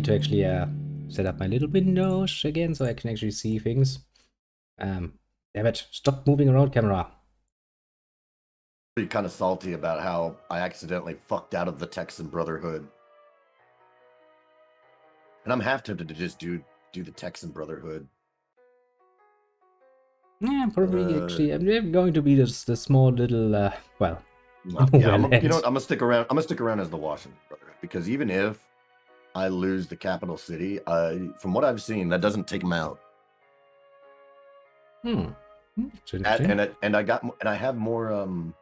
need to actually set up my little windows again so I can actually see things. Damn it, stop moving around, camera. Be kind of salty about how I accidentally fucked out of the Texan Brotherhood. And I'm half tempted to just do the Texan Brotherhood. Yeah, probably actually I'm going to be the small little well. Yeah, I'm gonna stick around. I'm gonna stick around as the Washington Brotherhood because even if I lose the capital city, from what I've seen, that doesn't take them out. And I have more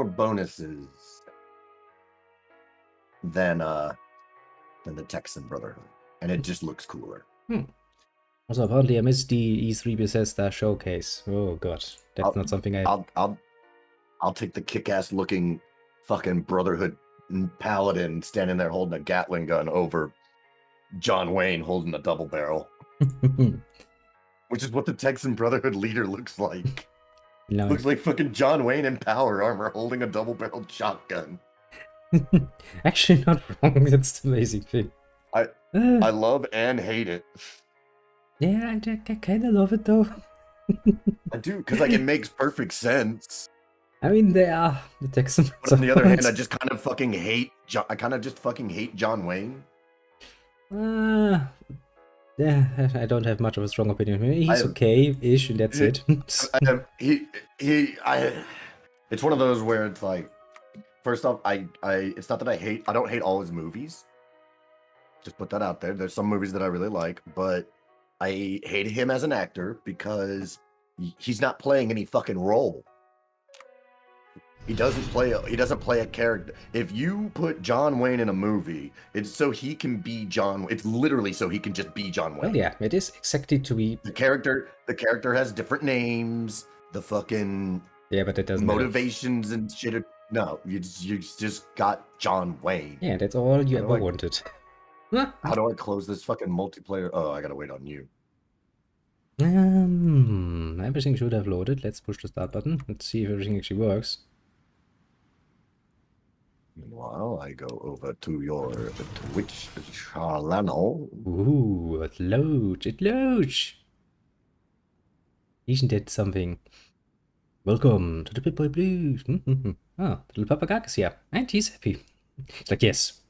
bonuses than the Texan Brotherhood, and it just looks cooler. Also, apparently, I missed the E3 Bethesda showcase. Oh god, that's not something I'll take the kick-ass looking fucking Brotherhood paladin standing there holding a Gatling gun over John Wayne holding a double barrel. Which is what the Texan Brotherhood leader looks like. No. Looks like fucking John Wayne in power armor holding a double-barreled shotgun. Actually, not wrong. That's the amazing thing. I love and hate it. Yeah, I kind of love it though. I do, because like it makes perfect sense. I mean, they are the Texan. But on the other hand, I just kind of fucking hate. I kind of just fucking hate John Wayne. Yeah, I don't have much of a strong opinion. He's okay-ish, and that's it. It's one of those where it's like, first off, it's not that I don't hate all his movies. Just put that out there. There's some movies that I really like, but I hate him as an actor because he's not playing any fucking role. He doesn't play a character. If you put John Wayne in a movie, it's so he can be John. It's literally so he can just be John Wayne. Well, yeah, it is exactly to be the character. The character has different names. The fucking but it doesn't motivations matter. And shit. No, you just got John Wayne. Yeah, that's all you ever wanted. How do I close this fucking multiplayer? Oh, I gotta wait on you. Everything should have loaded. Let's push the start button. Let's see if everything actually works. Meanwhile, I go over to your Twitch channel. Ooh, it loads. It loads. Isn't that something? Welcome to the Big Boy Blues. Oh, the little Papagag is here. And he's happy. It's like, yes.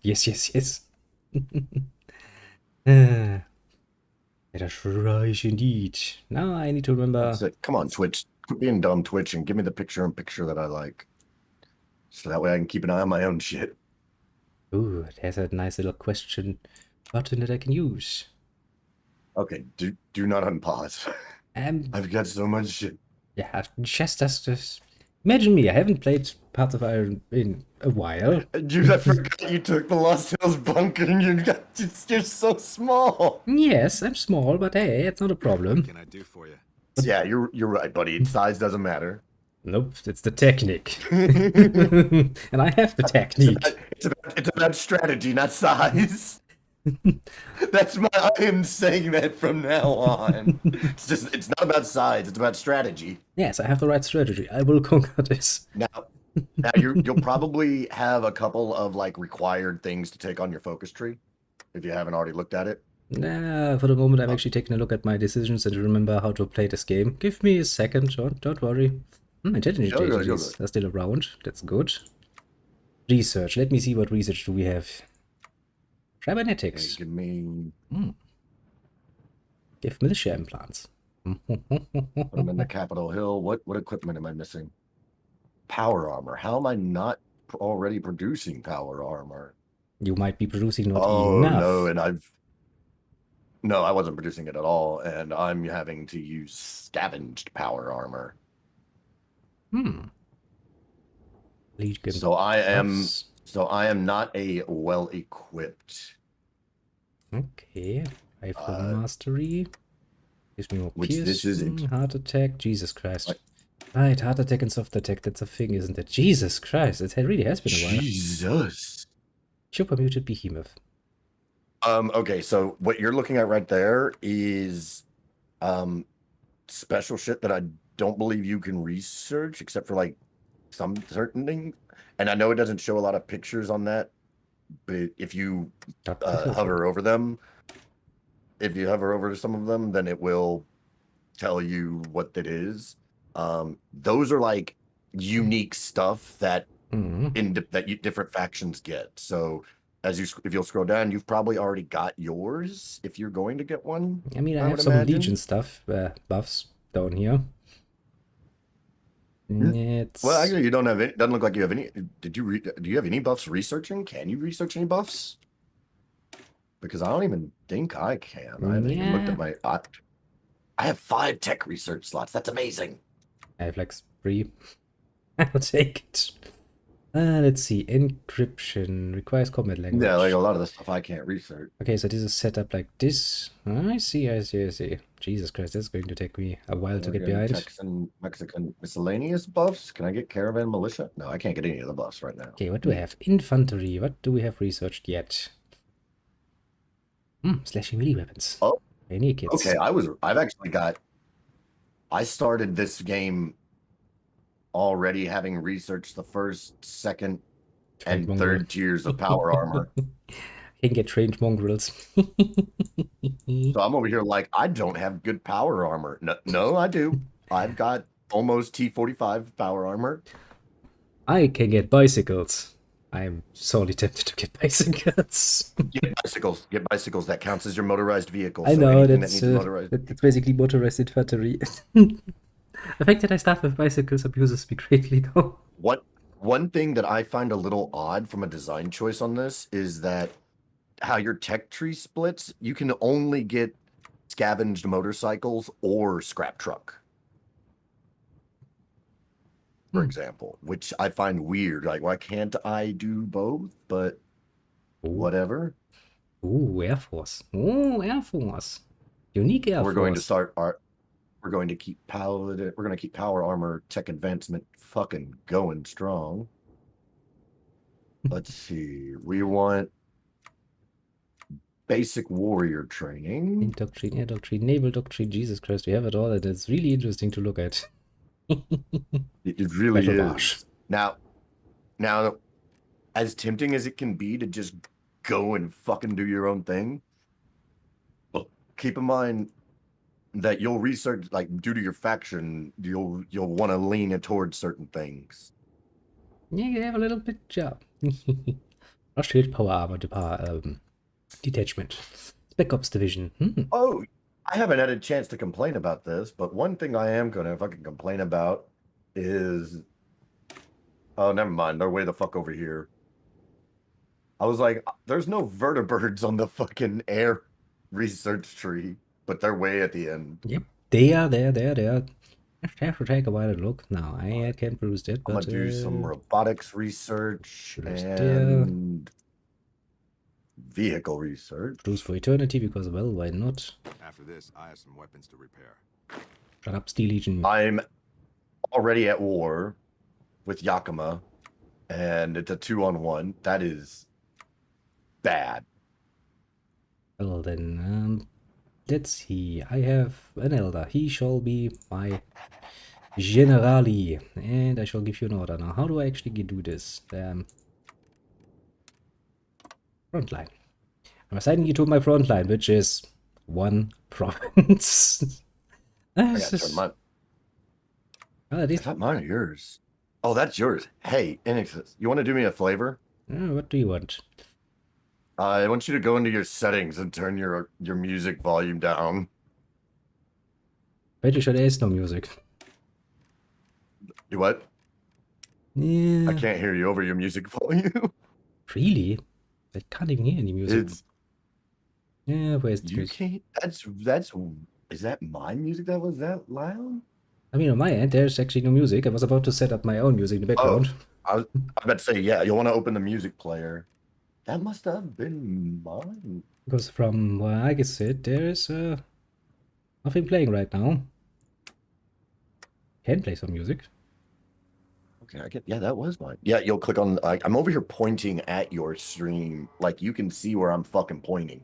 That's right, indeed. Now I need to remember. Come on, Twitch. Quit being dumb, Twitch, and give me the picture that I like. So that way I can keep an eye on my own shit. Ooh, there's a nice little question button that I can use. Okay, do not unpause. I've got so much shit. Yeah, just imagine me. I haven't played Paths of Iron in a while. Dude, I forgot you took the Lost Hills bunker and you're so small. Yes, I'm small, but hey, it's not a problem. What can I do for you? Yeah, you're right, buddy. Size doesn't matter. Nope, it's the technique. And I have the technique. It's about strategy, not size. That's I am saying that from now on. It's not about size, it's about strategy. Yes, I have the right strategy. I will conquer this. Now you'll probably have a couple of like required things to take on your focus tree if you haven't already looked at it. Nah, for the moment I'm actually taking a look at my decisions and remember how to play this game. Give me a second, don't worry. Intelligence agencies are still around. That's good. Research. Let me see what research do we have. Cybernetics. Give me... Give militia implants. I'm in the Capitol Hill. What equipment am I missing? Power armor. How am I not already producing power armor? You might be producing not enough. No, and No, I wasn't producing it at all, and I'm having to use scavenged power armor. So I am not a well-equipped. Okay. Rifle mastery. Gives me more which this isn't. Heart attack. Jesus Christ. Right, heart attack and soft attack. That's a thing, isn't it? Jesus Christ. It really has been a while. Jesus. Super muted behemoth. Okay, so what you're looking at right there is special shit that I don't believe you can research except for like some certain things. And I know it doesn't show a lot of pictures on that but if you Got the hover over them, if you hover over some of them, then it will tell you what it is. Those are like unique stuff that different factions get. So if you'll scroll down, you've probably already got yours if you're going to get one. I mean, I I have would some imagine. Legion stuff, buffs down here. Well, actually, you don't have any. Doesn't look like you have any. Do you have any buffs researching? Can you research any buffs? Because I don't even think I can. I haven't even looked at my. I have 5 tech research slots. That's amazing. I have like 3. I'll take it. Let's see. Encryption requires combat language. Yeah, like a lot of the stuff I can't research. Okay, so this is set up like this. I see. Jesus Christ, this is going to take me a while to get behind. Texan, Mexican miscellaneous buffs. Can I get Caravan Militia? No, I can't get any of the buffs right now. Okay, what do I have? Infantry. What do we have researched yet? Slashing melee weapons. Oh, any kits? Okay, I've actually got. I started this game already having researched the first, second, and third tiers of power armor. Can get trained mongrels. So I'm over here like, I don't have good power armor. No, I do. I've got almost T45 power armor. I can get bicycles. I'm sorely tempted to get bicycles. Get bicycles. Get bicycles. That counts as your motorized vehicle. I know, that's basically motorized infantry. The fact that I start with bicycles abuses me greatly, though. One thing that I find a little odd from a design choice on this is that how your tech tree splits, you can only get scavenged motorcycles or scrap truck, for example, which I find weird. Like, why can't I do both? But whatever. Ooh, Air Force. Ooh, Air Force. Unique Air Force. We're going to start we're going to keep power armor tech advancement fucking going strong. Let's see. We want basic warrior training. Doctrine, air doctrine, naval doctrine. Jesus Christ, we have it all, and it's really interesting to look at. It really is. Now, as tempting as it can be to just go and fucking do your own thing, but keep in mind that you'll research, like, due to your faction, you'll want to lean it towards certain things. Yeah, you have a little bit job. Shield power armor detachment. Spec Ops division. Oh, I haven't had a chance to complain about this, but one thing I am gonna fucking complain about is, oh, never mind. They're way the fuck over here. I was like, there's no vertibirds on the fucking air research tree, but they're way at the end. Yep, they are there. I have to take a while to look. Now I can't produce that, but I'm gonna do some robotics research and vehicle research. Produce for eternity because, well, why not? After this, I have some weapons to repair. Shut up, Steel Legion. I'm already at war with Yakima, and it's a 2-on-1. That is bad. Well then, let's see. I have an elder. He shall be my generali, and I shall give you an order. Now, how do I actually do this? Frontline. I'm assigning you to my frontline, which is 1 province. Is that mine or yours? Oh, that's yours. Hey, Enixis, you want to do me a favor? What do you want? I want you to go into your settings and turn your music volume down. Pretty sure there is no music. You what? Yeah. I can't hear you over your music volume. Really? I can't even hear any music. Yeah, where's the You can't. Is that my music that was that loud? I mean, on my end, there's actually no music. I was about to set up my own music in the background. I was about to say, yeah, you'll want to open the music player. That must have been mine. Because from where I can sit, there is nothing playing right now. Can play some music. Okay, yeah, that was mine. Yeah, you'll click on, I'm over here pointing at your stream. Like, you can see where I'm fucking pointing.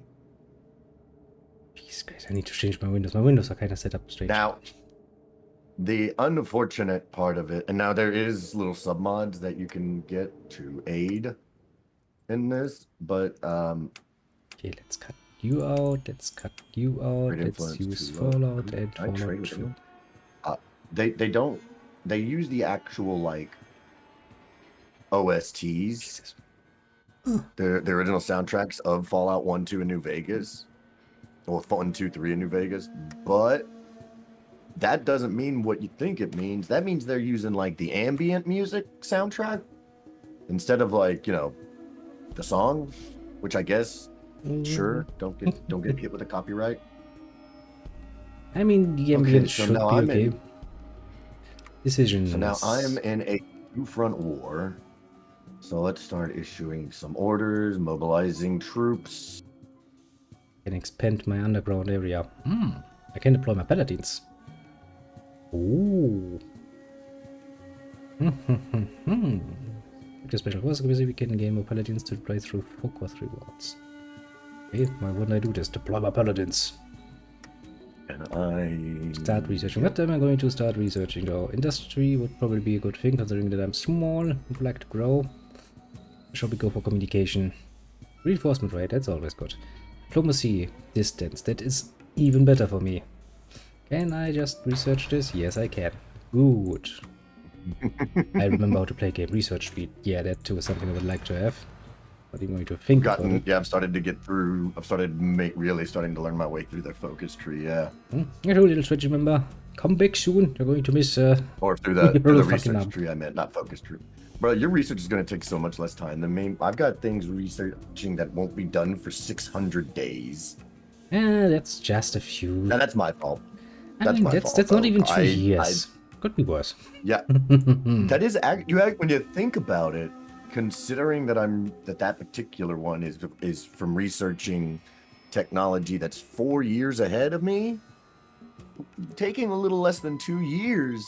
Jeez, guys, I need to change my windows. My windows are kind of set up straight. Now, the unfortunate part of it, and now there is little submods that you can get to aid. in this, but Okay, let's cut you out. Let's cut you out. Great Let's influence use too low. Fallout and I trade Fallout with 2. them. They don't. They use the actual like OSTs, Jesus. the original soundtracks of Fallout 1, 2, and New Vegas. Well, 1, 2, 3 in New Vegas, but that doesn't mean what you think it means. That means they're using like the ambient music soundtrack instead of like, you know, the song, which I guess sure don't get hit with a copyright. I mean, the ambient should be okay. Decisions. So now I'm in a two-front war. So let's start issuing some orders, mobilizing troops. I can expand my underground area. I can deploy my paladins. Ooh. With the special force ability, we can gain more paladins to deploy through focus rewards. Okay, why wouldn't I do this? Deploy my paladins. And I Start researching. What am I going to start researching though? Industry would probably be a good thing considering that I'm small and would like to grow. Shall we go for communication? Reinforcement rate, that's always good. Diplomacy, distance, that is even better for me. Can I just research this? Yes, I can. Good. I remember how to play game. Research speed. Yeah, that too is something I would like to have. Not even going to think about it. Yeah, I've started to get through. I've started really starting to learn my way through the focus tree. Yeah. Hello, little Switch member. Come back soon. You're going to miss. Or through the You're research up. tree. I meant not focus tree. Bro, your research is going to take so much less time than me. I've got things researching that won't be done for 600 days. That's just a few. Now that's my fault. That's my fault. That's not even 2 years. Could be worse. Yeah. That is when you think about it. Considering that that particular one is from researching technology that's 4 years ahead of me, taking a little less than 2 years,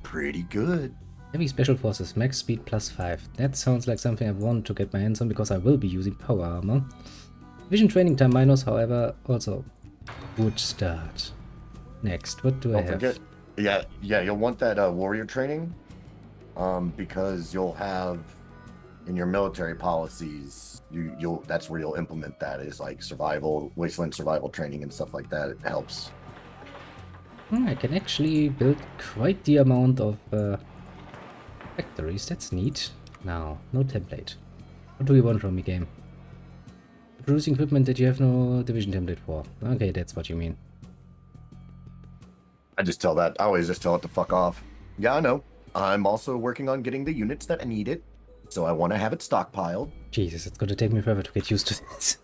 pretty good. Heavy Special Forces, max speed +5. That sounds like something I want to get my hands on because I will be using power armor. Vision training time minus, however, also good start. Next, what do I have? Forget, yeah, you'll want that warrior training. Because you'll have in your military policies, that's where you'll implement that is like survival, wasteland survival training and stuff like that. It helps. I can actually build quite the amount of factories. That's neat. Now, no template. What do you want from me, game? Producing equipment that you have no division template for. Okay, that's what you mean. I always just tell it to fuck off. Yeah, I know. I'm also working on getting the units that I need it, so I want to have it stockpiled. Jesus, it's gonna take me forever to get used to this.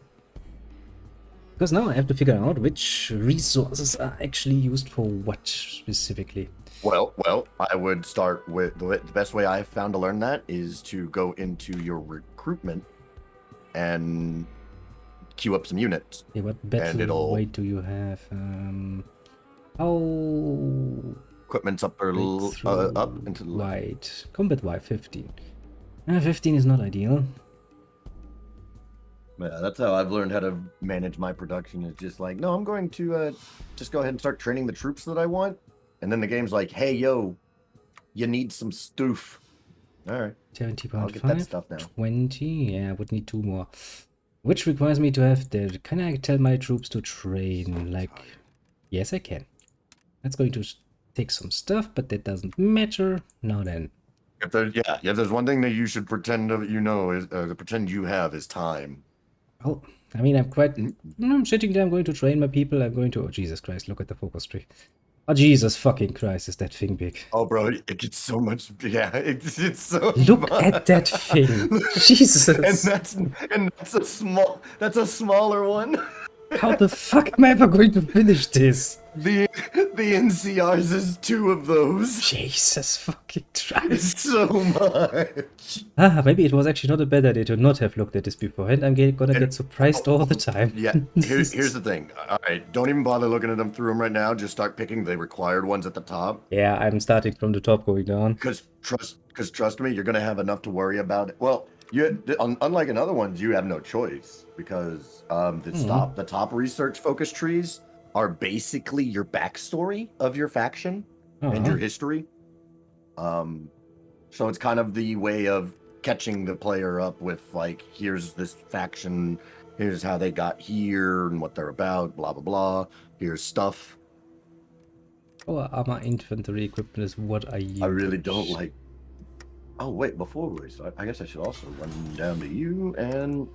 Because now I have to figure out which resources are actually used for what specifically. Well, I would start with the best way I've found to learn that is to go into your recruitment and queue up some units. Okay, what battle weight do you have? How... Equipment's up or up into the wide. Combat wide 15. 15 is not ideal. Yeah, that's how I've learned how to manage my production. Is just like, no, I'm going to just go ahead and start training the troops that I want, and then the game's like, hey, yo, you need some stoof. All right, 70.5. I'll get that stuff now. 20. Yeah, I would need 2 more, which requires me to have the. Can I tell my troops to train? Like, yes, I can. That's going to take some stuff, but that doesn't matter. Now then. If there's one thing that you should pretend pretend you have is time. Oh, I mean, I'm sitting there, I'm going to train my people, I'm going to... Oh, Jesus Christ, look at the focus tree. Oh, Jesus fucking Christ, is that thing big. Oh, bro, it gets so much... Yeah, it's so... Look at that thing. Jesus. And that's a smaller one. How the fuck am I ever going to finish this? The NCRs is 2 of those. Jesus fucking Christ. So much. Maybe it was actually not a bad idea to not have looked at this beforehand. I'm gonna get surprised all the time. Yeah, here's the thing. All right, don't even bother looking at them through them right now. Just start picking the required ones at the top. Yeah, I'm starting from the top going down. Because trust me, you're gonna have enough to worry about. Well, unlike in other ones, you have no choice because the top research focus trees are basically your backstory of your faction and your history. So it's kind of the way of catching the player up with like, here's this faction, here's how they got here and what they're about, blah blah blah. Here's stuff. Our armor infantry equipment is what I use. I really don't like. Oh wait, before we start, I guess I should also run down to you. And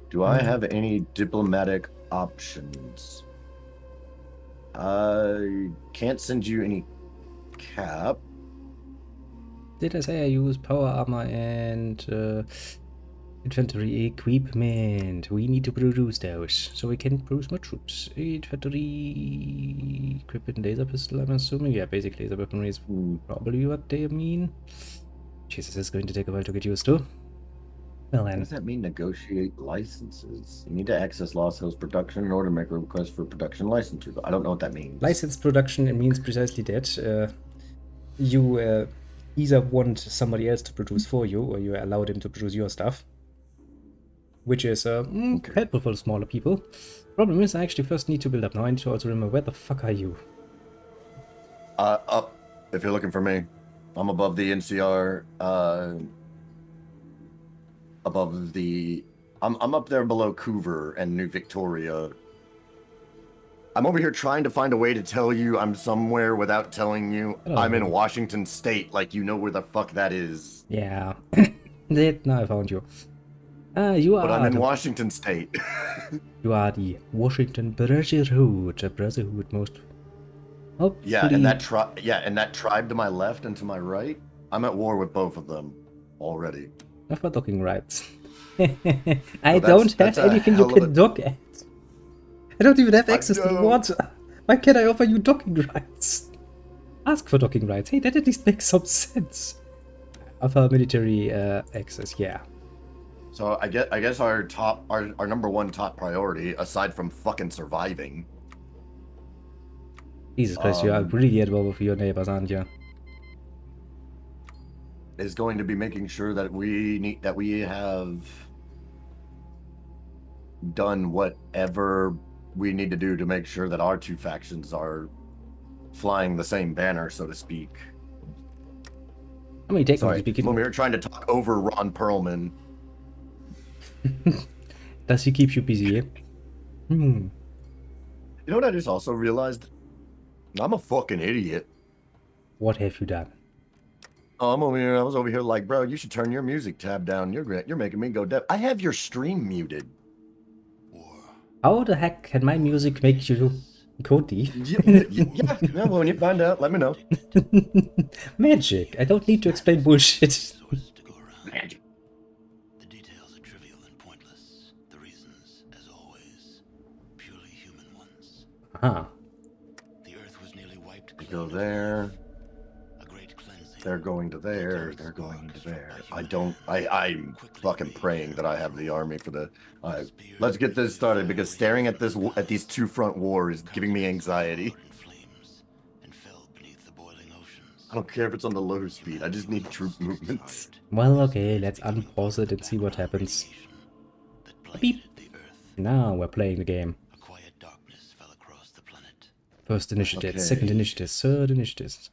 do I have any diplomatic options? I can't send you any cap. Did I say I use power armor and infantry equipment? We need to produce those so we can produce more troops. Infantry equipment, laser pistol, I'm assuming. Yeah, basic laser weaponry is probably what they mean. Jesus, it's going to take a while to get used to. Well then. What does that mean, negotiate licenses? You need to access Lost Hills production in order to make a request for production license. I don't know what that means. License production, it means precisely that. You either want somebody else to produce for you, or you allow them to produce your stuff. Which is helpful for smaller people. Problem is, I actually first need to build up. Now I need to also remember, where the fuck are you? Up, if you're looking for me. I'm above the NCR, above the... I'm up there below Coover and New Victoria. I'm over here trying to find a way to tell you I'm somewhere without telling you. I'm in Washington State, like you know where the fuck that is. Yeah. Now I found you. You are... But I'm in Washington State. You are the Washington Brotherhood, most... Hopefully... Yeah, and that tribe to my left and to my right, I'm at war with both of them already. Not for docking rights. I don't have anything you can dock at. I don't even have access to water. Why can't I offer you docking rights? Ask for docking rights. Hey, that at least makes some sense. Offer military access, yeah. So I guess our number one top priority, aside from fucking surviving. Jesus Christ, you are really at war with your neighbors, aren't you? Is going to be making sure that we have done whatever we need to do to make sure that our two factions are flying the same banner, so to speak. I mean, technically speaking, when we were trying to talk over Ron Perlman. Does he keep you busy? You know what I just also realized? I'm a fucking idiot. What have you done? Oh, I was over here like, bro, you should turn your music tab down. You're making me go deaf. I have your stream muted. How the heck can my music make you Cody? Yeah, well, when you find out, let me know. Magic. I don't need to explain bullshit. Magic. The details are trivial and pointless. The reasons, as always, purely human ones. Ah. The earth was nearly wiped You clean. go there. A great cleansing. They're going to there. They're going to there. I'm fucking praying that I have the army for the... let's get this started, because staring at these two front wars is giving me anxiety. I don't care if it's on the low speed. I just need troop movements. Well, okay, let's unpause it and see what happens. Beep. Now we're playing the game. First initiative, Okay. second initiative, third initiative.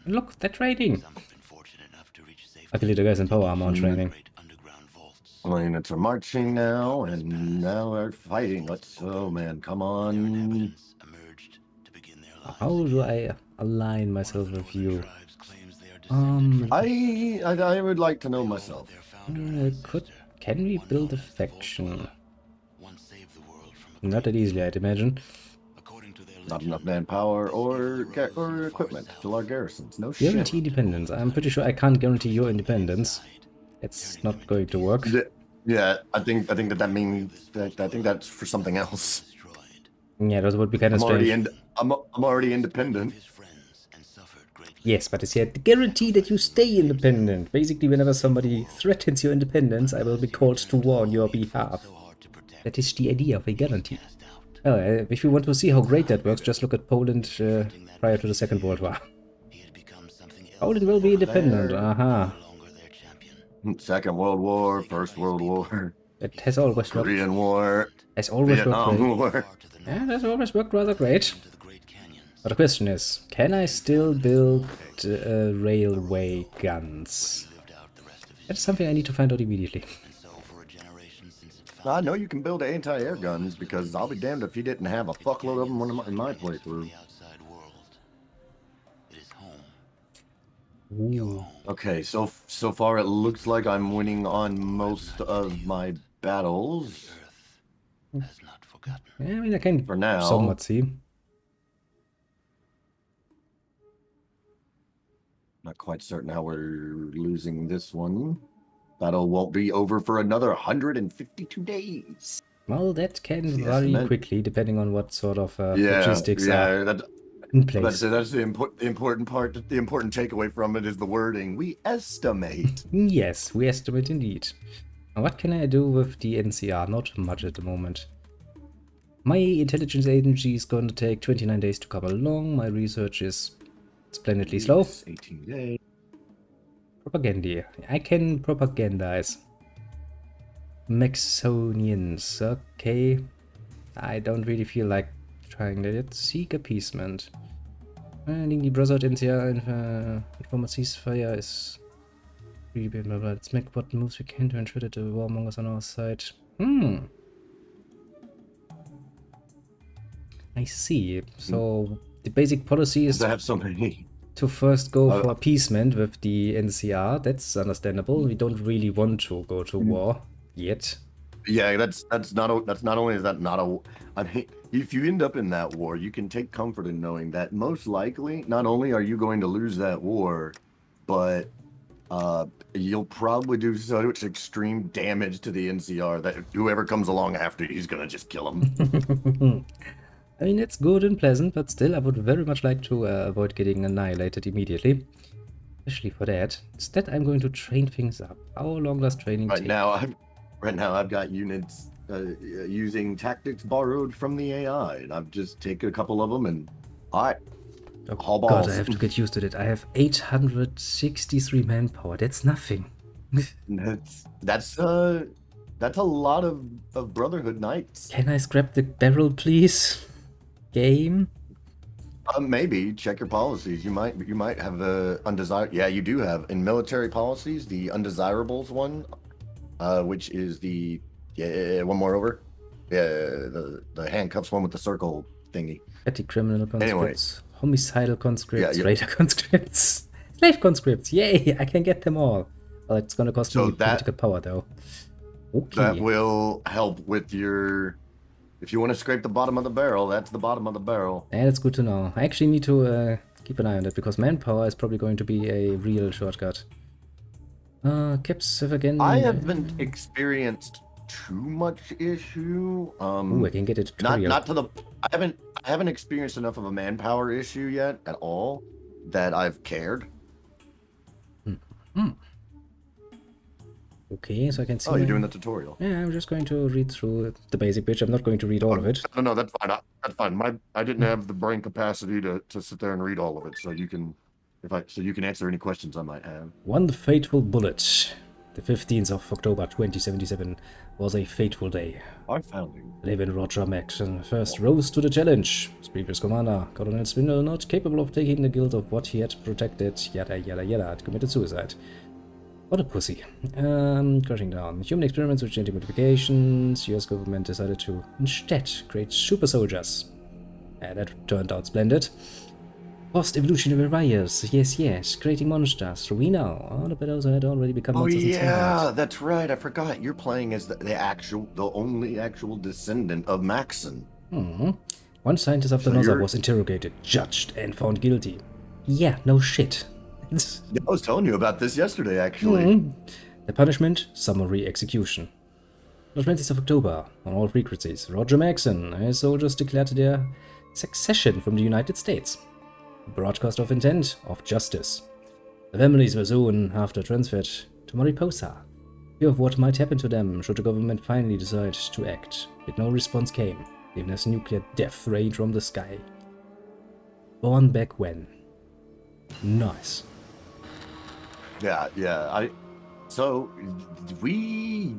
Look, they're trading. Luckily the guys in power armor are training. Well, units are marching now, and now we're fighting. Oh man, come on. How do I align myself with you? I would like to know myself. Can we build a faction? Not that easily, I'd imagine. Not enough manpower or equipment to fill our garrisons. No shit. Guarantee independence. I'm pretty sure I can't guarantee your independence. It's not going to work. Yeah, I think that means that I think that's for something else. Yeah, that would be kind of strange. I'm already independent. Yes, but it's yet the guarantee that you stay independent. Basically, whenever somebody threatens your independence, I will be called to war on your behalf. That is the idea of a guarantee. Well, if you want to see how great that works, just look at Poland prior to the Second World War. Poland will be independent, aha. Second World War, First World War. It has always worked. Korean War. Has always Vietnam worked War. great. Yeah, that's always worked rather great. But the question is, can I still build railway guns? That's something I need to find out immediately. And so for a generation since it I found know you can build anti-air guns because I'll be damned if you didn't have a fuckload of them in my playthrough. from the outside world. It is home. Your Ooh. home. Okay, so far it looks like I'm winning on most of my battles The Earth has not forgotten. Yeah, I mean, I can for now. somewhat see. Not quite certain how we're losing this one. Battle won't be over for another 152 days. Well, that can The vary estimate. quickly depending on what sort of Yeah, logistics are yeah. That, in I'm about to place. say that's the important part. The important takeaway from it is the wording. We estimate. Yes, we estimate indeed. Now, what can I do with the NCR? Not much at the moment. My intelligence agency is going to take 29 days to come along. My research is splendidly slow. 18 days. Propaganda. I can propagandize. Maxonians. Okay. I don't really feel like trying that yet. Seek appeasement. Gegen die Brotherhood NCR informal ceasefire is really blah blah blah. Let's make what moves we can to ensure that the warmongers on our side. I see. So the basic policy is I have so many. to first go for appeasement with the NCR. That's understandable. We don't really want to go to war yet. Yeah, that's not only is that not a. I mean, if you end up in that war, you can take comfort in knowing that most likely, not only are you going to lose that war, but you'll probably do so much extreme damage to the NCR that whoever comes along after you is gonna just kill them. I mean, it's good and pleasant, but still, I would very much like to avoid getting annihilated immediately. Especially for that. Instead, I'm going to train things up. How long does training take? Right now, I've got units using tactics borrowed from the AI, and I've just taken a couple of them and Oh god, I have to get used to it. I have 863 manpower. That's nothing. that's a lot of Brotherhood Knights. Can I scrap the barrel, please? Game? Maybe check your policies. You might have undesirable. Yeah, you do have in military policies the undesirables one, which is the one more over. Yeah, the handcuffs one with the circle thingy. Petty criminal conscripts, Anyway. homicidal conscripts, Yeah. raider conscripts, slave conscripts. Yay! I can get them all. Well, it's gonna cost me political power though. Okay. That will help with your. If you want to scrape the bottom of the barrel, that's the bottom of the barrel. Yeah, that's good to know. I actually need to keep an eye on that because manpower is probably going to be a real shortcut. Caps again. I haven't experienced too much issue. Ooh, I can get it. Not to the. I haven't experienced enough of a manpower issue yet at all that I've cared. Okay, so I can see. Oh, you're doing the tutorial. Yeah, I'm just going to read through the basic pitch. I'm not going to read all of it. No, that's fine. That's fine. I didn't have the brain capacity to sit there and read all of it, so you can, you can answer any questions I might have. One fateful bullet. The 15th of October 2077 was a fateful day. Our founding. Levin Roger Maxon first rose to the challenge. His previous commander, Colonel Swindle, not capable of taking the guilt of what he had protected, yada yada yada, had committed suicide. What a pussy. Crashing down. Human experiments with genetic modifications. US government decided to instead create super soldiers. That turned out splendid. Post-evolutionary warriors. Yes. Creating monsters. We know. All the battles had already become monsters. Oh yeah, that's right. I forgot. You're playing as the only actual descendant of Maxon. One scientist after another was interrogated, judged, and found guilty. Yeah, no shit. I was telling you about this yesterday, actually. The punishment, summary execution. On the 20th of October, on all frequencies, Roger Maxon and his soldiers declared their succession from the United States. Broadcast of intent, of justice. The families were soon after transferred to Mariposa. Fear of what might happen to them should the government finally decide to act. But no response came, even as nuclear death rained from the sky. Born back when. Nice. Yeah. So we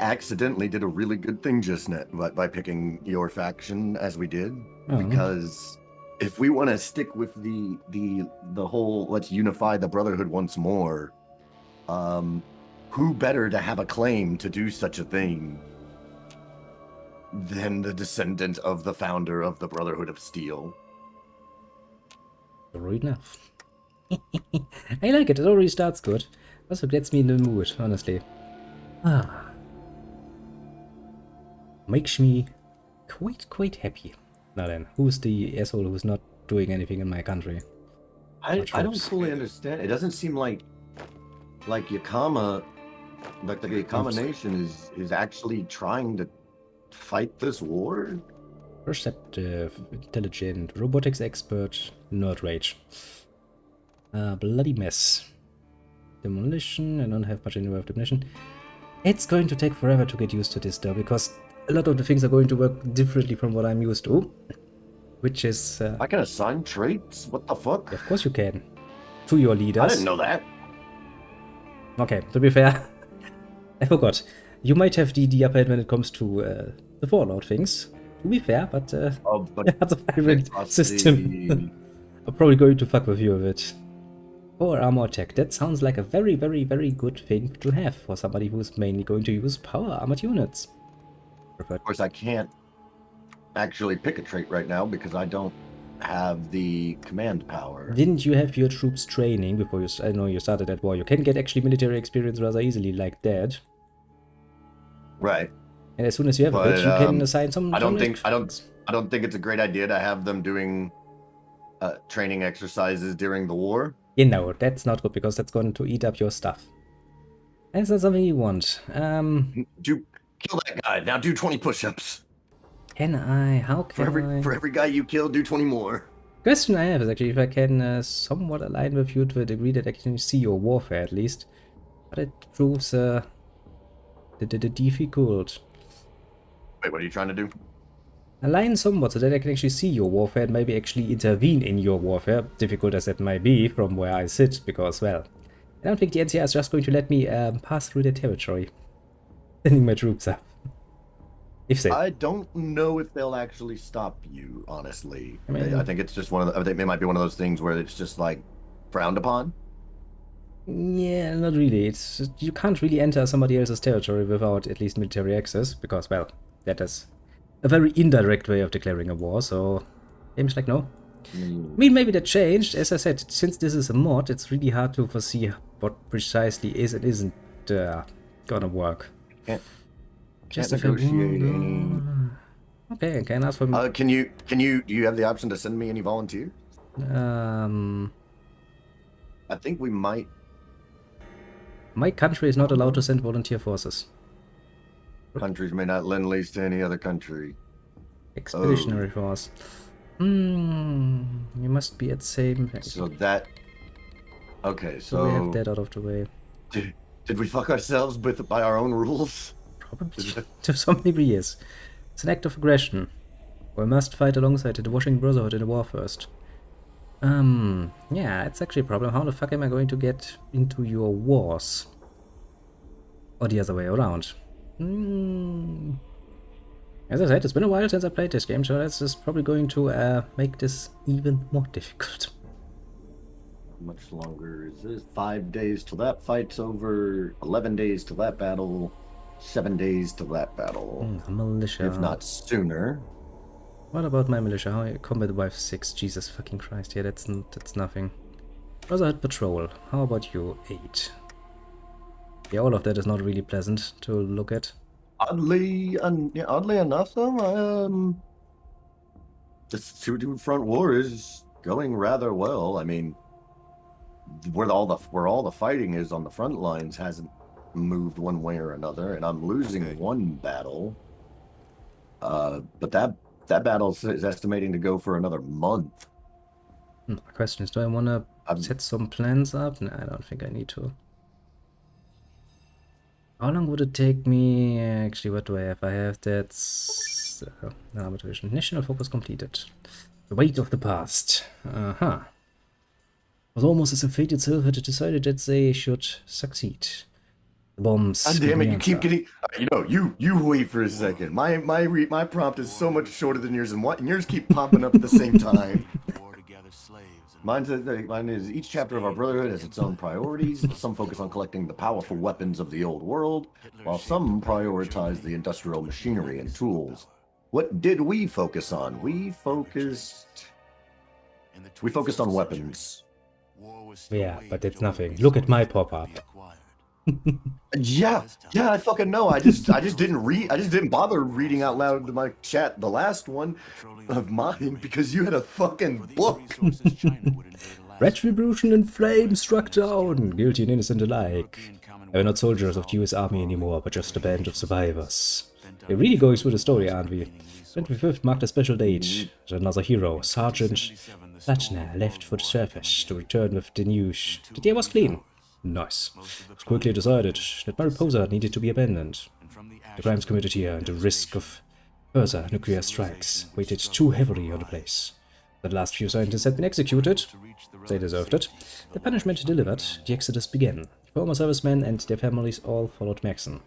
accidentally did a really good thing just now by picking your faction as we did, because if we want to stick with the whole let's unify the Brotherhood once more, who better to have a claim to do such a thing than the descendant of the founder of the Brotherhood of Steel? True enough. I like it. It already starts good. Also gets me in the mood, honestly. Makes me quite happy. Now then, who's the asshole who's not doing anything in my country? I don't fully understand. It doesn't seem like Yakama, like the Yakama Nation is actually trying to fight this war. Perceptive, intelligent, robotics expert, nerd rage. Bloody mess. Demolition, I don't have much in the way of demolition. It's going to take forever to get used to this though, because a lot of the things are going to work differently from what I'm used to. Which is... I can assign traits? What the fuck? Of course you can. To your leaders. I didn't know that. Okay, to be fair, I forgot. You might have the upper hand when it comes to the Fallout things. To be fair, but that's a hybrid system. I'm probably going to fuck with you a bit. Power armor attack. That sounds like a very good thing to have for somebody who's mainly going to use power armored units. Of course, I can't actually pick a trait right now because I don't have the command power. Didn't you have your troops training before you? I know you started that war. You can get actually military experience rather easily like that. Right. And as soon as you have a bit, you can assign some. I don't think it's a great idea to have them doing training exercises during the war. You know, that's not good because that's going to eat up your stuff. That's not something you want. Do kill that guy now. Do 20 push-ups. Can I? How can for every guy you kill, do 20 more. Question I have is actually if I can somewhat align with you to a degree that I can see your warfare at least, but it proves difficult. Wait, what are you trying to do? Align somewhat so that I can actually see your warfare and maybe actually intervene in your warfare, difficult as that might be from where I sit, because, well, I don't think the NCR is just going to let me pass through their territory. Sending my troops up. If they... I don't know if they'll actually stop you, honestly. I mean, I think it's just one of the, I think it might be one of those things where it's just like frowned upon. Yeah, not really. It's you can't really enter somebody else's territory without at least military access, because, well, that is a very indirect way of declaring a war, so game's like, no. I mean, maybe that changed. As I said, since this is a mod, it's really hard to foresee what precisely is and isn't gonna work. Can't negotiate any. Okay, I can ask for... do you have the option to send me any volunteers? I think we might. My country is not allowed to send volunteer forces. Countries may not lend lease to any other country. Expeditionary force. You must be at same... So that... Okay, so... we have that out of the way. Did we fuck ourselves by our own rules? Probably to some degree, yes. It's an act of aggression. We must fight alongside the Washington Brotherhood in the war first. Yeah, it's actually a problem. How the fuck am I going to get into your wars? Or the other way around? As I said, it's been a while since I played this game, so that's just probably going to make this even more difficult. How much longer is this? 5 days till that fight's over, 11 days till that battle, 7 days till that battle. Militia. If not sooner. What about my militia? How combat wife 6? Jesus fucking Christ. Yeah, that's nothing. Brotherhood patrol. How about you? 8. Yeah, all of that is not really pleasant to look at. Oddly enough, though, this two-front war is going rather well. I mean, where all the fighting is on the front lines hasn't moved one way or another, and I'm losing one battle. But that battle is estimating to go for another month. My question is, do I want to set some plans up? No, I don't think I need to. How long would it take me? Actually, what do I have? I have that armor division. National focus completed. The weight of the past. It was almost as if fate itself had decided that they should succeed. The bombs. God damn it! You keep getting. You wait for a second. My prompt is so much shorter than yours, and yours keep popping up at the same time. Mine is each chapter of our brotherhood has its own priorities. Some focus on collecting the powerful weapons of the old world, while some prioritize the industrial machinery and tools. What did we focus on? We focused on weapons. Yeah, but it's nothing. Look at my pop-up. Yeah, I fucking know. I just didn't bother reading out loud to my chat the last one of mine because you had a fucking book. Retribution in flames struck down, guilty and innocent alike. We're not soldiers of the US Army anymore, but just a band of survivors. We're really going through the story, aren't we? 25th marked a special date. Another hero, Sergeant Latner, left for the surface to return with the news. The day was clean. Nice. It was quickly decided that Mariposa needed to be abandoned. The crimes committed here and the risk of further nuclear strikes weighted too heavily on the place. The last few scientists had been executed. They deserved it. The punishment delivered, the exodus began. Former servicemen and their families all followed Maxon.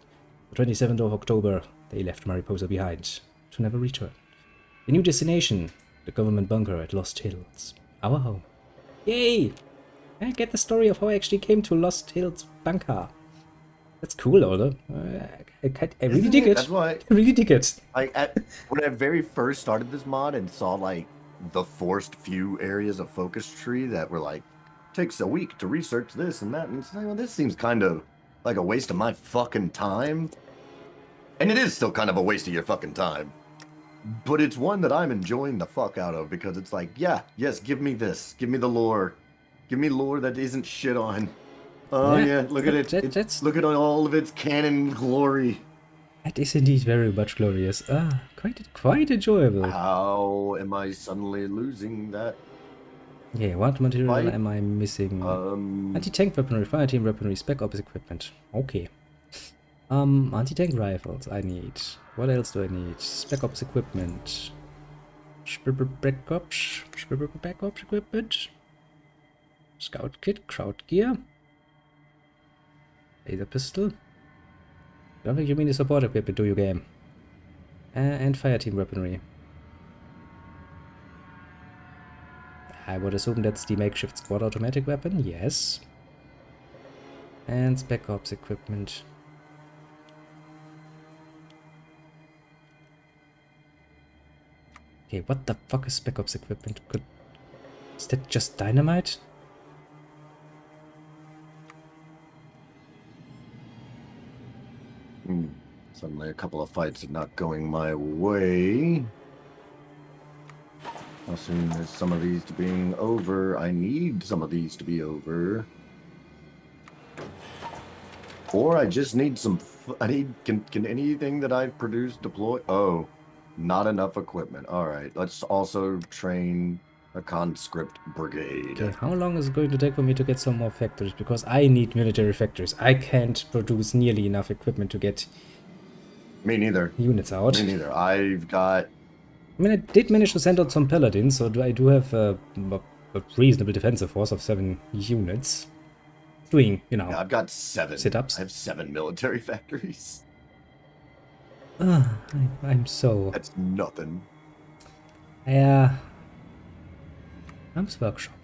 The 27th of October, they left Mariposa behind, to never return. The new destination, the government bunker at Lost Hills. Our home. Yay! I get the story of how I actually came to Lost Hills bunker. That's cool, Older. I really dig it. That's why I really dig it. When I very first started this mod and saw like the forced few areas of focus tree that were like takes a week to research this and that, and it's like, well, this seems kind of like a waste of my fucking time. And it is still kind of a waste of your fucking time. But it's one that I'm enjoying the fuck out of because it's like, yeah, yes, give me this. Give me the lore. Give me lore that isn't shit on. Oh yeah, look at it. Look at all of its canon glory. That is indeed very much glorious. Quite enjoyable. How am I suddenly losing that? Yeah, what material am I missing? Anti-tank weaponry, fire team weaponry, spec ops equipment. Okay. Anti-tank rifles I need. What else do I need? Spec ops equipment. Spec ops equipment. Scout kit, crowd gear. Laser pistol. Don't think you mean the support equipment, do you, game? And fire team weaponry. I would assume that's the makeshift squad automatic weapon, yes. And spec ops equipment. Okay, what the fuck is spec ops equipment? Is that just dynamite? Suddenly a couple of fights are not going my way. As soon as some of these to being over, I need some of these to be over. Or I just need some, can anything that I've produced deploy? Oh, not enough equipment. All right, let's also train a conscript brigade. Okay, how long is it going to take for me to get some more factories? Because I need military factories. I can't produce nearly enough equipment to get Me neither. units out. Me neither. I've got... I mean, I did manage to send out some paladins, so I do have a reasonable defensive force of 7 units. Doing, you know, Yeah, I've got 7. sit-ups. I have 7 military factories. I'm so... That's nothing. Yeah. Arms workshop.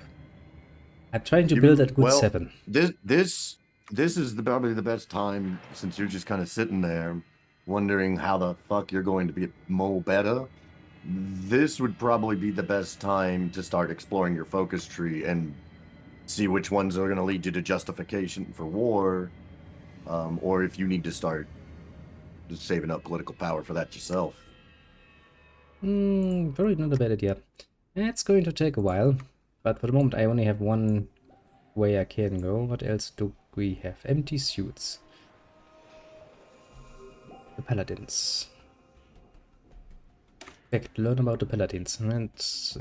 I'm trying to build that good 7. This is probably the best time, since you're just kind of sitting there wondering how the fuck you're going to be more better. This would probably be the best time to start exploring your focus tree and see which ones are going to lead you to justification for war, or if you need to start just saving up political power for that yourself. Probably not a bad idea. It's going to take a while, but for the moment I only have one way I can go. What else do we have? Empty suits. The paladins. In fact, learn about the paladins. And these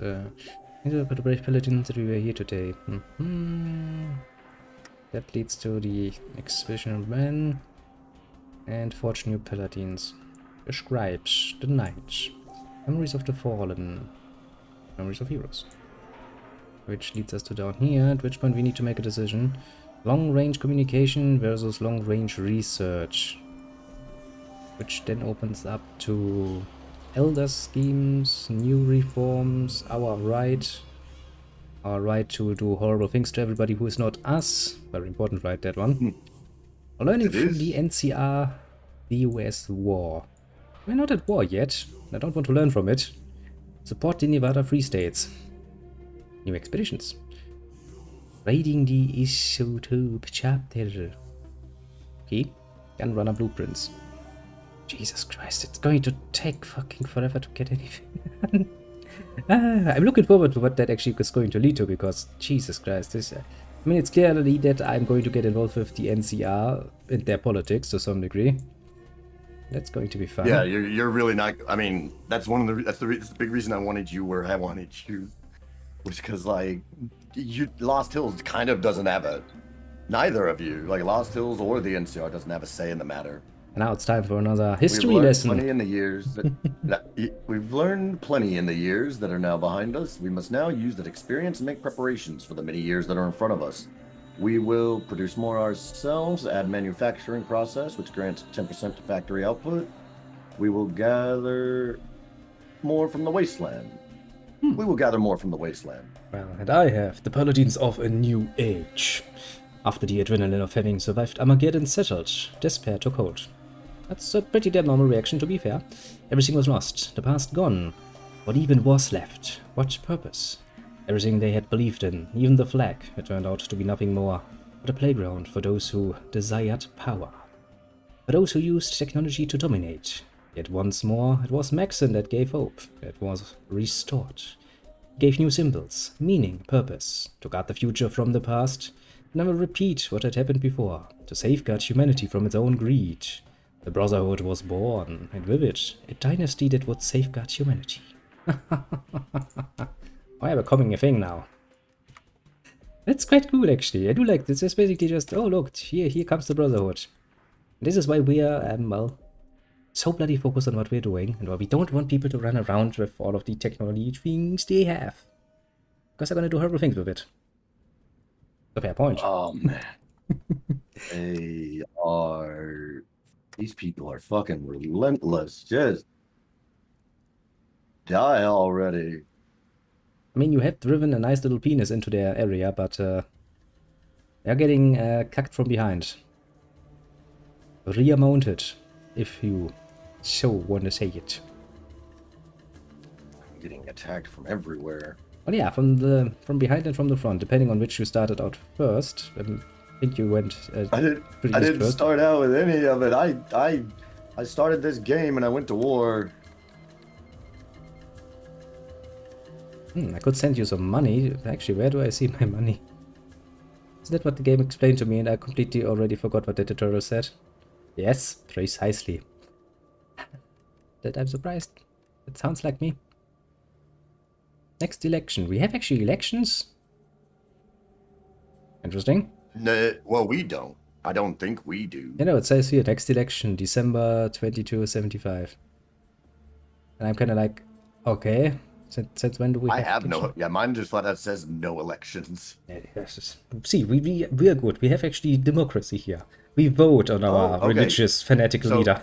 are the brave paladins that we were here today. That leads to the expedition men and forge new paladins. The scribes, the knights, memories of the fallen, memories of heroes. Which leads us to down here, at which point we need to make a decision. Long-range communication versus long-range research. Which then opens up to elder schemes, new reforms, our right. our right to do horrible things to everybody who is not us. Very important, right, that one. Learning from the NCR, the US war. We're not at war yet. I don't want to learn from it. Support the Nevada Free States. New expeditions. Raiding the Isotope chapter. Okay. Gunrunner blueprints. Jesus Christ, it's going to take fucking forever to get anything. I'm looking forward to what that actually is going to lead to, because Jesus Christ, this... I mean, it's clearly that I'm going to get involved with the NCR and their politics to some degree. That's going to be fun. Yeah, you're really not... I mean, that's the big reason I wanted you where I wanted you. Was because, like, Lost Hills kind of doesn't have a... Neither of you, like Lost Hills or the NCR, doesn't have a say in the matter. And now it's time for another history We've lesson. Plenty in the years we've learned plenty in the years that are now behind us. We must now use that experience and make preparations for the many years that are in front of us. We will produce more ourselves, add manufacturing process, which grants 10% to factory output. We will gather more from the wasteland. We will gather more from the wasteland. Well, and I have the paladins of a new age. After the adrenaline of having survived Armageddon settled, despair took hold. That's a pretty damn normal reaction, to be fair. Everything was lost, the past gone. What even was left? What purpose? Everything they had believed in, even the flag, it turned out to be nothing more but a playground for those who desired power. For those who used technology to dominate. Yet once more, it was Maxon that gave hope. It was restored. Gave new symbols, meaning, purpose, to guard the future from the past. Never repeat what had happened before, to safeguard humanity from its own greed. The Brotherhood was born, and with it, a dynasty that would safeguard humanity. I am becoming a thing now. That's quite cool, actually. I do like this. It's basically just, oh look, here comes the Brotherhood. This is why we are, well, so bloody focused on what we're doing, and why we don't want people to run around with all of the technology things they have. Because they're gonna do horrible things with it. A fair point. Oh man. These people are fucking relentless. Just die already. I mean, you have driven a nice little penis into their area, but they're getting cucked from behind. Rear mounted, if you so want to say it. I'm getting attacked from everywhere. Well, yeah, from behind and from the front, depending on which you started out first. I think you went. I didn't first. start out with any of it. I started this game and I went to war. I could send you some money. Actually, where do I see my money? Is that what the game explained to me, and I completely already forgot what the tutorial said? Yes, precisely. That I'm surprised. It sounds like me. Next election. We have actually elections? Interesting. No, well, we don't. I don't think we do. You know, it says here, next election, December 2275. And I'm kind of like, okay, since when do we have no... Yeah, mine just flat out says no elections. See, we are good. We have actually democracy here. We vote on our religious fanatical leader.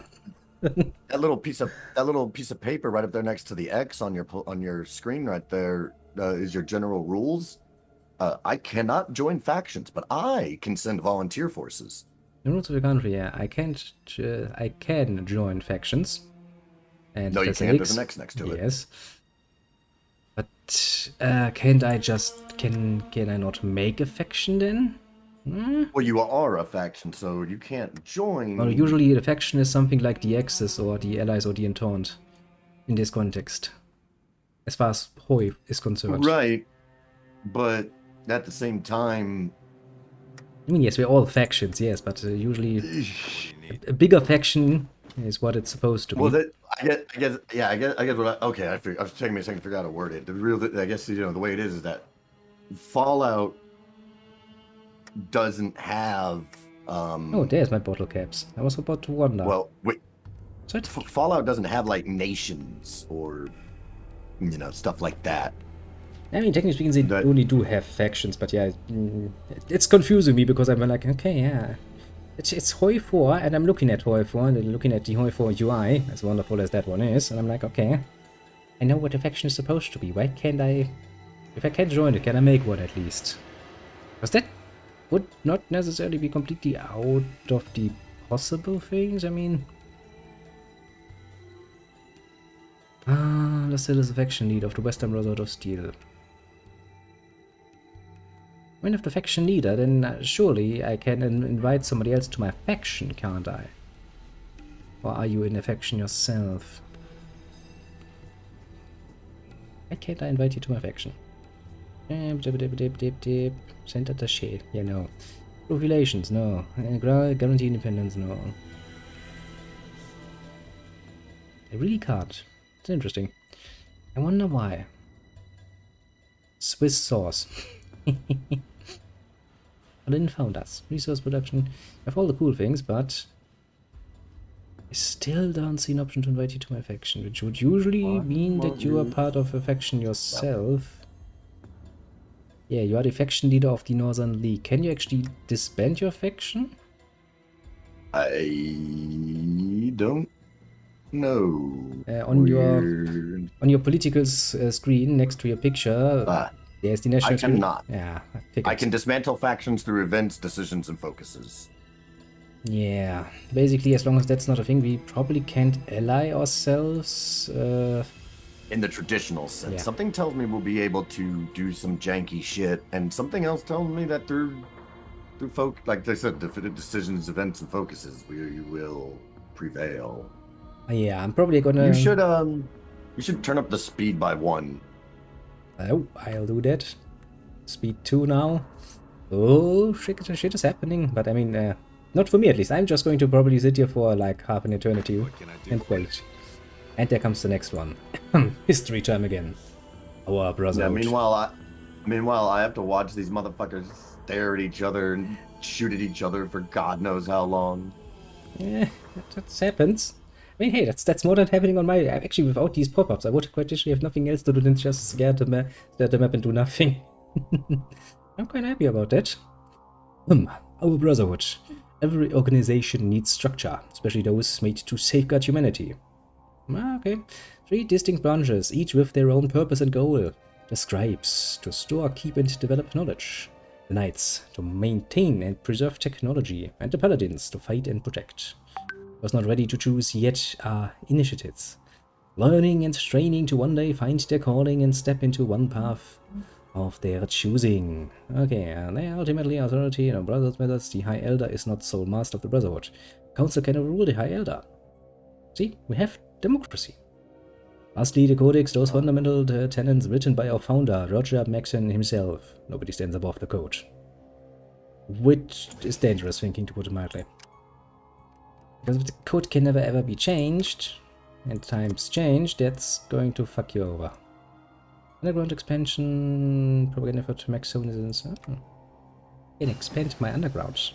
That little piece of paper right up there next to the X on your screen right there is your general rules. I cannot join factions, but I can send volunteer forces. The rules of the country, yeah, I can't. I can join factions. And no, you can't. There's an X next to it. Yes. But can't I just can I not make a faction then? Well, you are a faction, so you can't join. Well, usually the faction is something like the Axis or the Allies or the Entente in this context, as far as Hoi is concerned. Right, but at the same time... I mean, yes, we're all factions, yes, but usually a bigger faction is what it's supposed to be. Well, I guess what okay, I was taking me a second to figure out how to word it. I guess, the way it is that Fallout doesn't have oh, there's my bottle caps. I was about to wonder. Well, wait. So Fallout doesn't have like nations or stuff like that. I mean, technically speaking, they only do have factions, but yeah, it's confusing me because I'm like, okay, yeah, it's Hoi 4, and I'm looking at Hoi 4 and looking at the Hoi 4 UI, as wonderful as that one is, and I'm like, okay, I know what a faction is supposed to be. Why can't I If I can't join it, can I make one at least? Because that would not necessarily be completely out of the possible things, I mean... Lascelles is the faction leader of the Western Brotherhood of Steel. When I'm the faction leader, then surely I can invite somebody else to my faction, can't I? Or are you in a faction yourself? Why can't I invite you to my faction? Send attaché, yeah, no. Prove relations, no. Guarantee independence, no. I really can't. It's interesting. I wonder why. Swiss sauce. Berlin found us. Resource production. I have all the cool things, but I still don't see an option to invite you to my faction, which would usually mean that you are part of a faction yourself. Yeah, you are the faction leader of the Northern League. Can you actually disband your faction? I don't know. On your political screen next to your picture, there's the national. I cannot. Yeah, I can dismantle factions through events, decisions, and focuses. Yeah, basically, as long as that's not a thing, we probably can't ally ourselves. In the traditional sense, yeah. Something tells me we'll be able to do some janky shit, and something else tells me that through like I said, the decisions, events, and focuses, we will prevail. Yeah, I'm probably gonna. You should turn up the speed by 1. Oh, I'll do that. Speed 2 now. Oh, shit is happening. But I mean, not for me at least. I'm just going to probably sit here for like half an eternity and wait. And there comes the next one. History time again. Our brother. Yeah, meanwhile, I have to watch these motherfuckers stare at each other and shoot at each other for God knows how long. Yeah, that happens. I mean, hey, that's more than happening on my... Actually, without these pop-ups, I would quite literally have nothing else to do than just stare at the map and do nothing. I'm quite happy about that. Our brotherhood. Every organization needs structure, especially those made to safeguard humanity. Okay. 3 distinct branches, each with their own purpose and goal. The scribes, to store, keep, and develop knowledge. The knights, to maintain and preserve technology. And the paladins, to fight and protect. Was not ready to choose yet are initiates. Learning and training to one day find their calling and step into one path of their choosing. Okay, and they ultimately authority in our brother's methods. The High Elder is not sole master of the Brotherhood. Council can overrule the High Elder. See, we have democracy. Lastly, the Codex, those fundamental tenets written by our founder, Roger Maxon himself. Nobody stands above the code. Which is dangerous thinking, to put it mildly. Because if the code can never ever be changed, and times change, that's going to fuck you over. Underground expansion, propaganda for Maxonisms. I can expand my underground.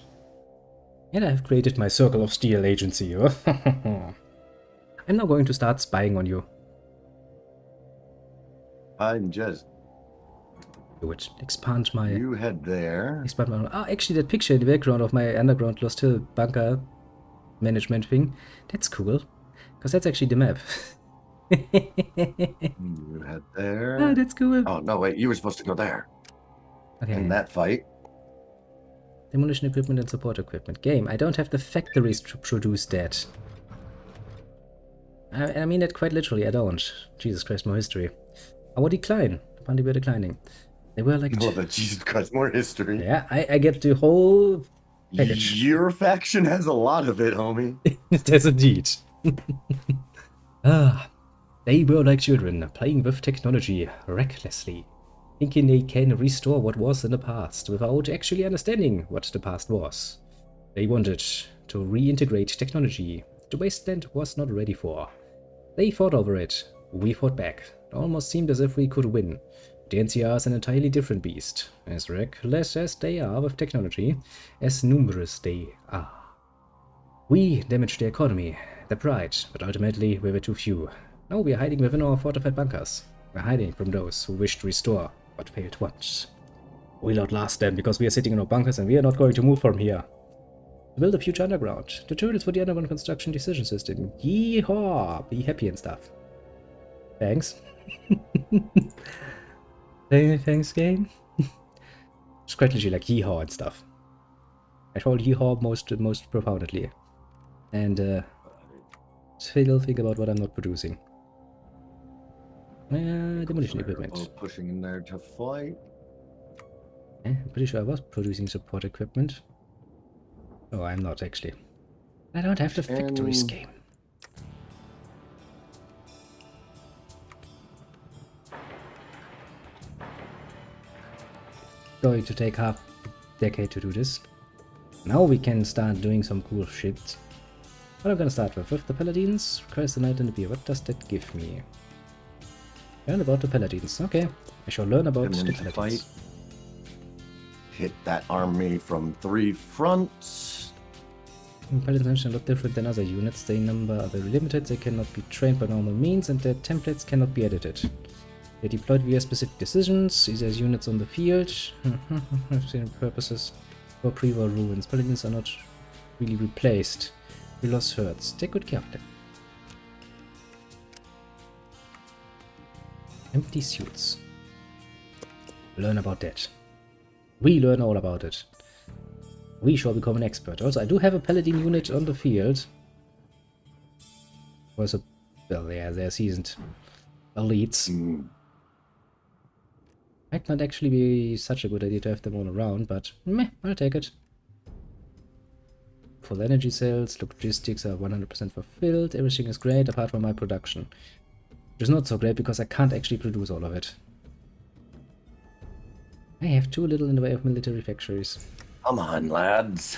And I have created my Circle of Steel agency. I'm now going to start spying on you. I'm just... Do it. Expand my... You head there. Expand my... Oh, actually that picture in the background of my underground Lost Hill bunker management thing, that's cool. Because that's actually the map. You head there. Oh, that's cool. Oh, no, wait. You were supposed to go there. Okay. In that fight. Demolition equipment and support equipment. Game. I don't have the factories to produce that. I mean that quite literally. I don't. Jesus Christ, more history. Our decline. Apparently we're declining. They were like... Well, Jesus Christ, more history. Yeah, I get the whole package. Your faction has a lot of it, homie. There's indeed. They were like children, playing with technology recklessly, thinking they can restore what was in the past without actually understanding what the past was. They wanted to reintegrate technology the wasteland was not ready for. They fought over it. We fought back. It almost seemed as if we could win. The NCR is an entirely different beast. As reckless as they are with technology, as numerous they are. We damaged the economy, the pride, but ultimately we were too few. Now we are hiding within our fortified bunkers. We're hiding from those who wish to restore, but failed once. We'll outlast them because we are sitting in our bunkers and we are not going to move from here. To build a future underground. Tutorials for the underground construction decision system. Yeehaw! Be happy and stuff. Thanks. Thanks game. It's quite literally like yeehaw and stuff. I told yeehaw most profoundly. And still think about what I'm not producing. Demolition equipment. Pushing in there to fight. I'm pretty sure I was producing support equipment. Oh, I'm not actually. I don't have the factories game. Going to take half a decade to do this. Now we can start doing some cool shit. What I'm gonna start with the Paladins. Requires the Night and the Beer. What does that give me? Learn about the Paladins. Okay, I shall learn about the Paladins. Fight. Hit that army from 3 fronts. Paladins are a lot different than other units. Their number are very limited, they cannot be trained by normal means, and their templates cannot be edited. They're deployed via specific decisions, either as units on the field, purposes, or pre-war ruins. Paladins are not really replaced. We lost herds. Take good care of them. Empty suits. Learn about that. We learn all about it. We shall become an expert. Also, I do have a paladin unit on the field. Also, well, yeah, they're seasoned elites. Might not actually be such a good idea to have them all around, but meh, I'll take it. Full energy cells, logistics are 100% fulfilled, everything is great apart from my production. Which is not so great because I can't actually produce all of it. I have too little in the way of military factories. Come on, lads.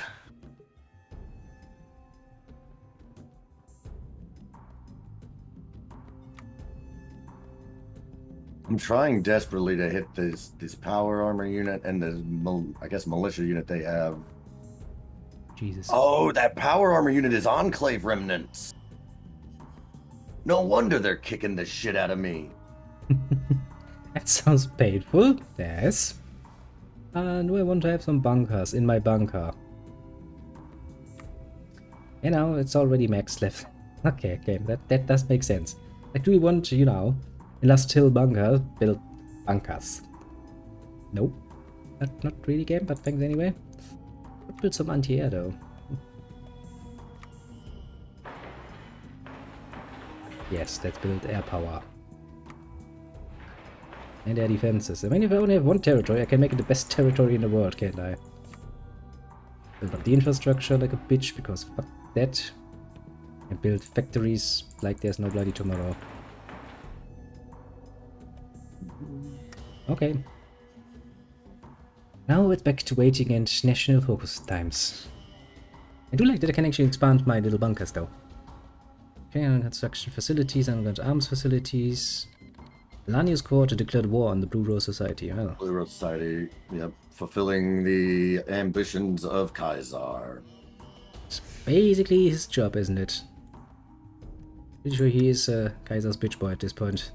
I'm trying desperately to hit this power armor unit and this, I guess, militia unit they have. Jesus. Oh, that power armor unit is Enclave remnants. No wonder they're kicking the shit out of me. That sounds painful. Yes. And I want to have some bunkers in my bunker. You know, it's already max left. Okay, that does make sense. Like, do we want, you know, in Last Hill bunker, build bunkers? Nope. Not really game, but thanks anyway. Let's build some anti-air though. Yes, let's build air power. And air defenses. I mean, if I only have one territory, I can make it the best territory in the world, can't I? Build up the infrastructure like a bitch, because fuck that. And build factories like there's no bloody tomorrow. Okay. Now it's back to waiting and national focus times. I do like that I can actually expand my little bunkers though. Okay, I'm construction facilities, I'm going to arms facilities. Lanius Court declared war on the Blue Rose Society. Well. Blue Rose Society, yep. Fulfilling the ambitions of Kaisar. It's basically his job, isn't it? Pretty sure he is Kaiser's bitch boy at this point.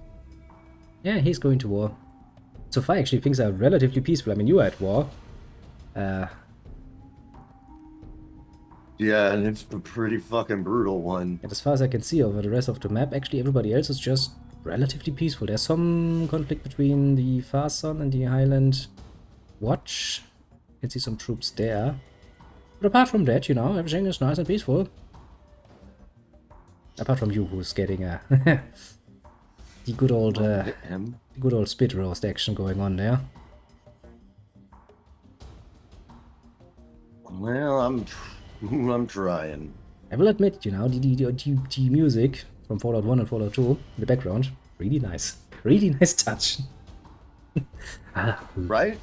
Yeah, he's going to war. So far, actually, things are relatively peaceful. I mean, you are at war. Yeah, and it's a pretty fucking brutal one. And as far as I can see over the rest of the map, actually, everybody else is just relatively peaceful. There's some conflict between the Far Sun and the Highland Watch. You can see some troops there. But apart from that, you know, everything is nice and peaceful. Apart from you, who's getting the good old spit roast action going on there. Well, I'm trying. I will admit, you know, the music from Fallout 1 and Fallout 2 in the background, really nice. Really nice touch. Right?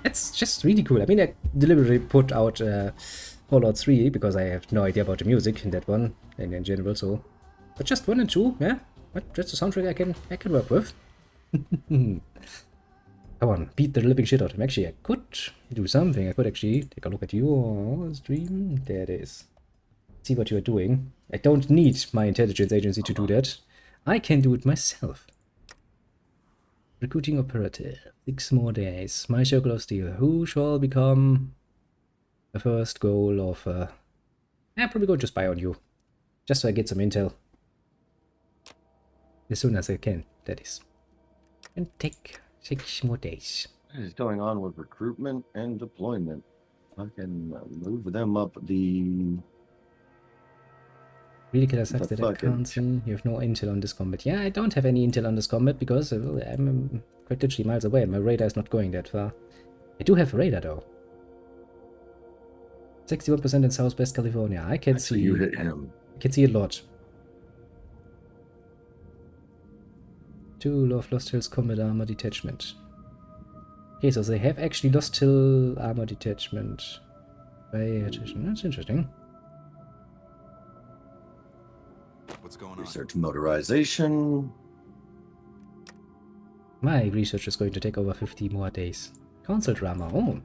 It's just really cool. I mean, I deliberately put out Fallout 3 because I have no idea about the music in that one and in general, so. But just 1 and 2, yeah. But that's a soundtrack I can work with. Come on, beat the living shit out of him. Actually, I could do something. I could actually take a look at your stream. There it is. See what you are doing. I don't need my intelligence agency to do that. I can do it myself. Recruiting operative. 6 more days. My circle of steel. Who shall become the first goal of... I'm probably going to spy on you. Just so I get some intel. As soon as I can, that is. And take 6 more days. What is going on with recruitment and deployment? I can move them up the... Really killer sucks The that I can't see. You have no intel on this combat. Yeah, I don't have any intel on this combat because I'm quite literally miles away. My radar is not going that far. I do have radar though. 61% in Southwest California. I can Actually, see. you hit him. I can see a lot. 2 of Lost Hills Combat Armor Detachment. Okay, so they have actually Lost Hill Armor Detachment. By attrition. That's interesting. What's going on? Research motorization. My research is going to take over 50 more days. Council drama. Oh.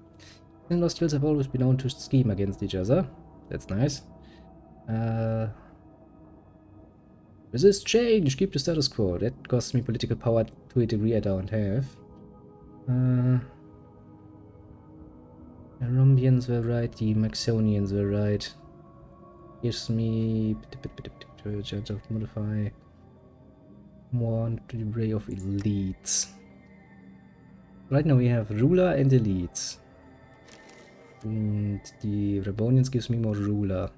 And Lost Hills have always been known to scheme against each other. That's nice. Resist change. Keep the status quo. That costs me political power to a degree I don't have. The Rombians were right. The Maxonians were right. Gives me chance of modify one to the array of elites. Right now we have ruler and elites. And the Rebonians gives me more ruler.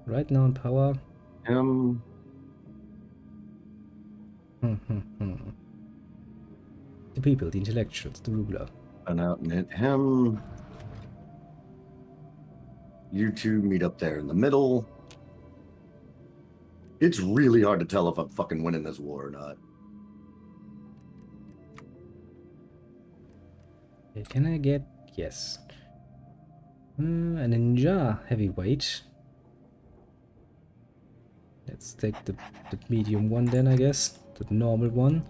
Right now in power. The people, the intellectuals, the ruler. And out and hit him. You two meet up there in the middle. It's really hard to tell if I'm fucking winning this war or not. Okay, can I get... Yes. A ninja heavyweight. Let's take the medium one then, I guess. The normal one.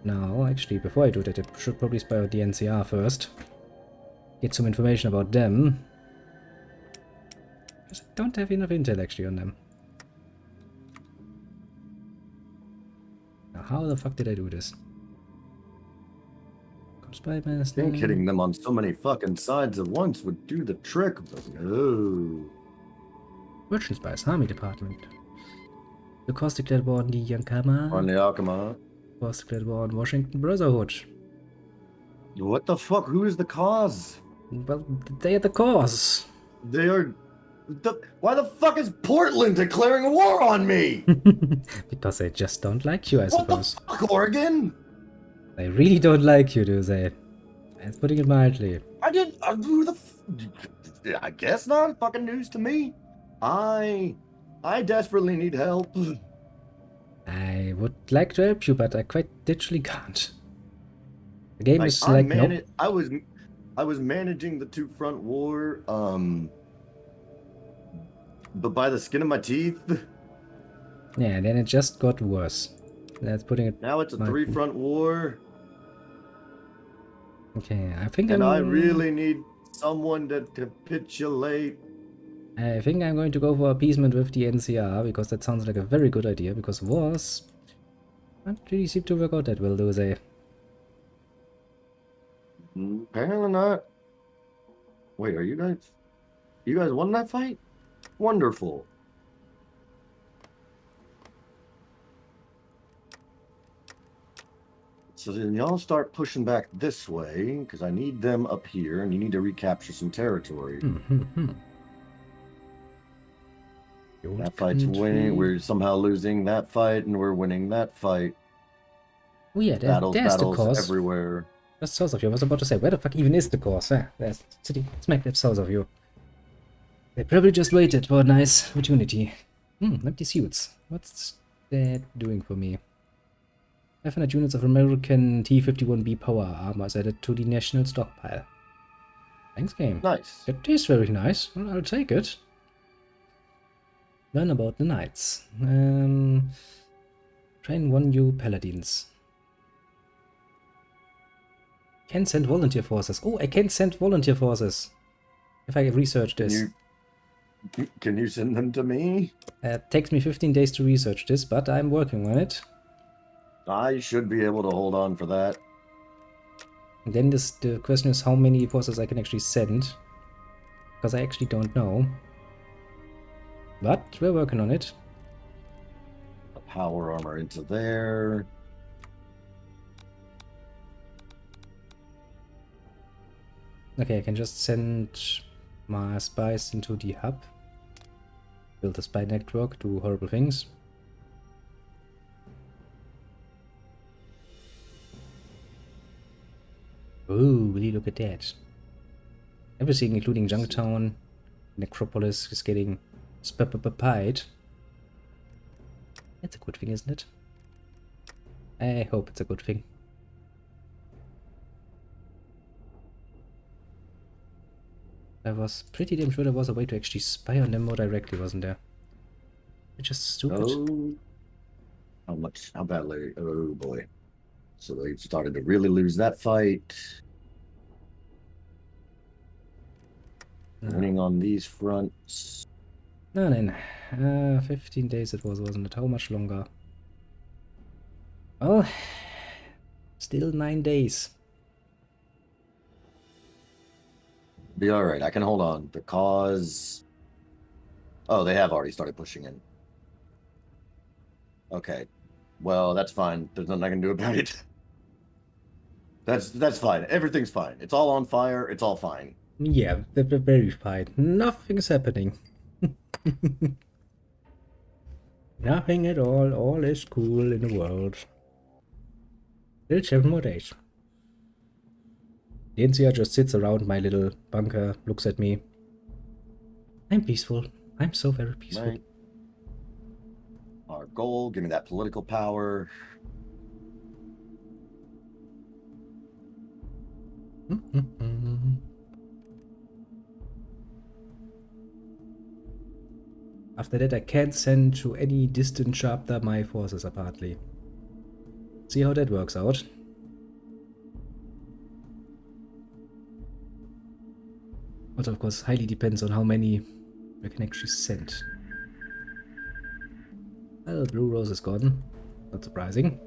Now, actually, before I do that, I should probably spy out the NCR first. Get some information about them. Because I don't have enough intel actually on them. Now, how the fuck did I do this? Spy I think hitting them on so many fucking sides at once would do the trick, but no. Merchant Spice, Army Department. The Caustic declared war on the Yankama. On the Yakima. Caustic declared war on Washington Brotherhood. What the fuck? Who is the cause? Well, they are the cause. They are... Why the fuck is Portland declaring war on me? Because they just don't like you, I suppose. What the fuck, Oregon? They really don't like you, do they? That's putting it mildly. I didn't... who the I guess not. Fucking news to me. I desperately need help. I would like to help you, but I quite literally can't. The game is like, nope. I was managing the two-front war, but by the skin of my teeth. Yeah, and then it just got worse. That's putting it... Now it's a three-front war. Okay, I think I really need someone to capitulate. I think I'm going to go for appeasement with the NCR, because that sounds like a very good idea, because wars don't really seem to work out that well, do they? Apparently not. Wait, are you guys... You guys won that fight? Wonderful. So then y'all start pushing back this way, because I need them up here, and you need to recapture some territory. That fight's winning. We're somehow losing that fight, and we're winning that fight. Oh yeah, there's the cause. Everywhere. Just south of you. I was about to say, where the fuck even is the course? There's city smack dab south of you. They probably just waited for a nice opportunity. Empty suits. What's that doing for me? 500 units of American T-51B power armor is added to the national stockpile. Thanks, game. Nice. It is very nice. Well, I'll take it. Learn about the knights. Train 1 new paladins. Can send volunteer forces. Oh, I can send volunteer forces. If I research this. Can you send them to me? It takes me 15 days to research this, but I'm working on it. I should be able to hold on for that. And then the question is how many forces I can actually send. Because I actually don't know. But we're working on it. The power armor into there. Okay, I can just send my spies into the hub. Build a spy network, do horrible things. Ooh, really look at that. Everything, including Junktown, Necropolis, is getting spied. That's a good thing, isn't it? I hope it's a good thing. I was pretty damn sure there was a way to actually spy on them more directly, wasn't there? It's just stupid. Oh, how badly? Oh boy. So they started to really lose that fight. Winning on these fronts. No. 15 days it was, wasn't it? How much longer? Well, still 9 days. Be alright, I can hold on because... Oh, they have already started pushing in. Okay. Well, that's fine. There's nothing I can do about it. That's fine. Everything's fine. It's all on fire. It's all fine. Yeah, they're very fine. Nothing's happening. Nothing at all. All is cool in the world. Still 7 more days. The NCR just sits around my little bunker, looks at me. I'm peaceful. I'm so very peaceful. Right. Our goal, give me that political power. After that, I can't send to any distant chapter my forces apparently. See how that works out. Also, of course, highly depends on how many I can actually send. Well, Blue Rose is gone. Not surprising.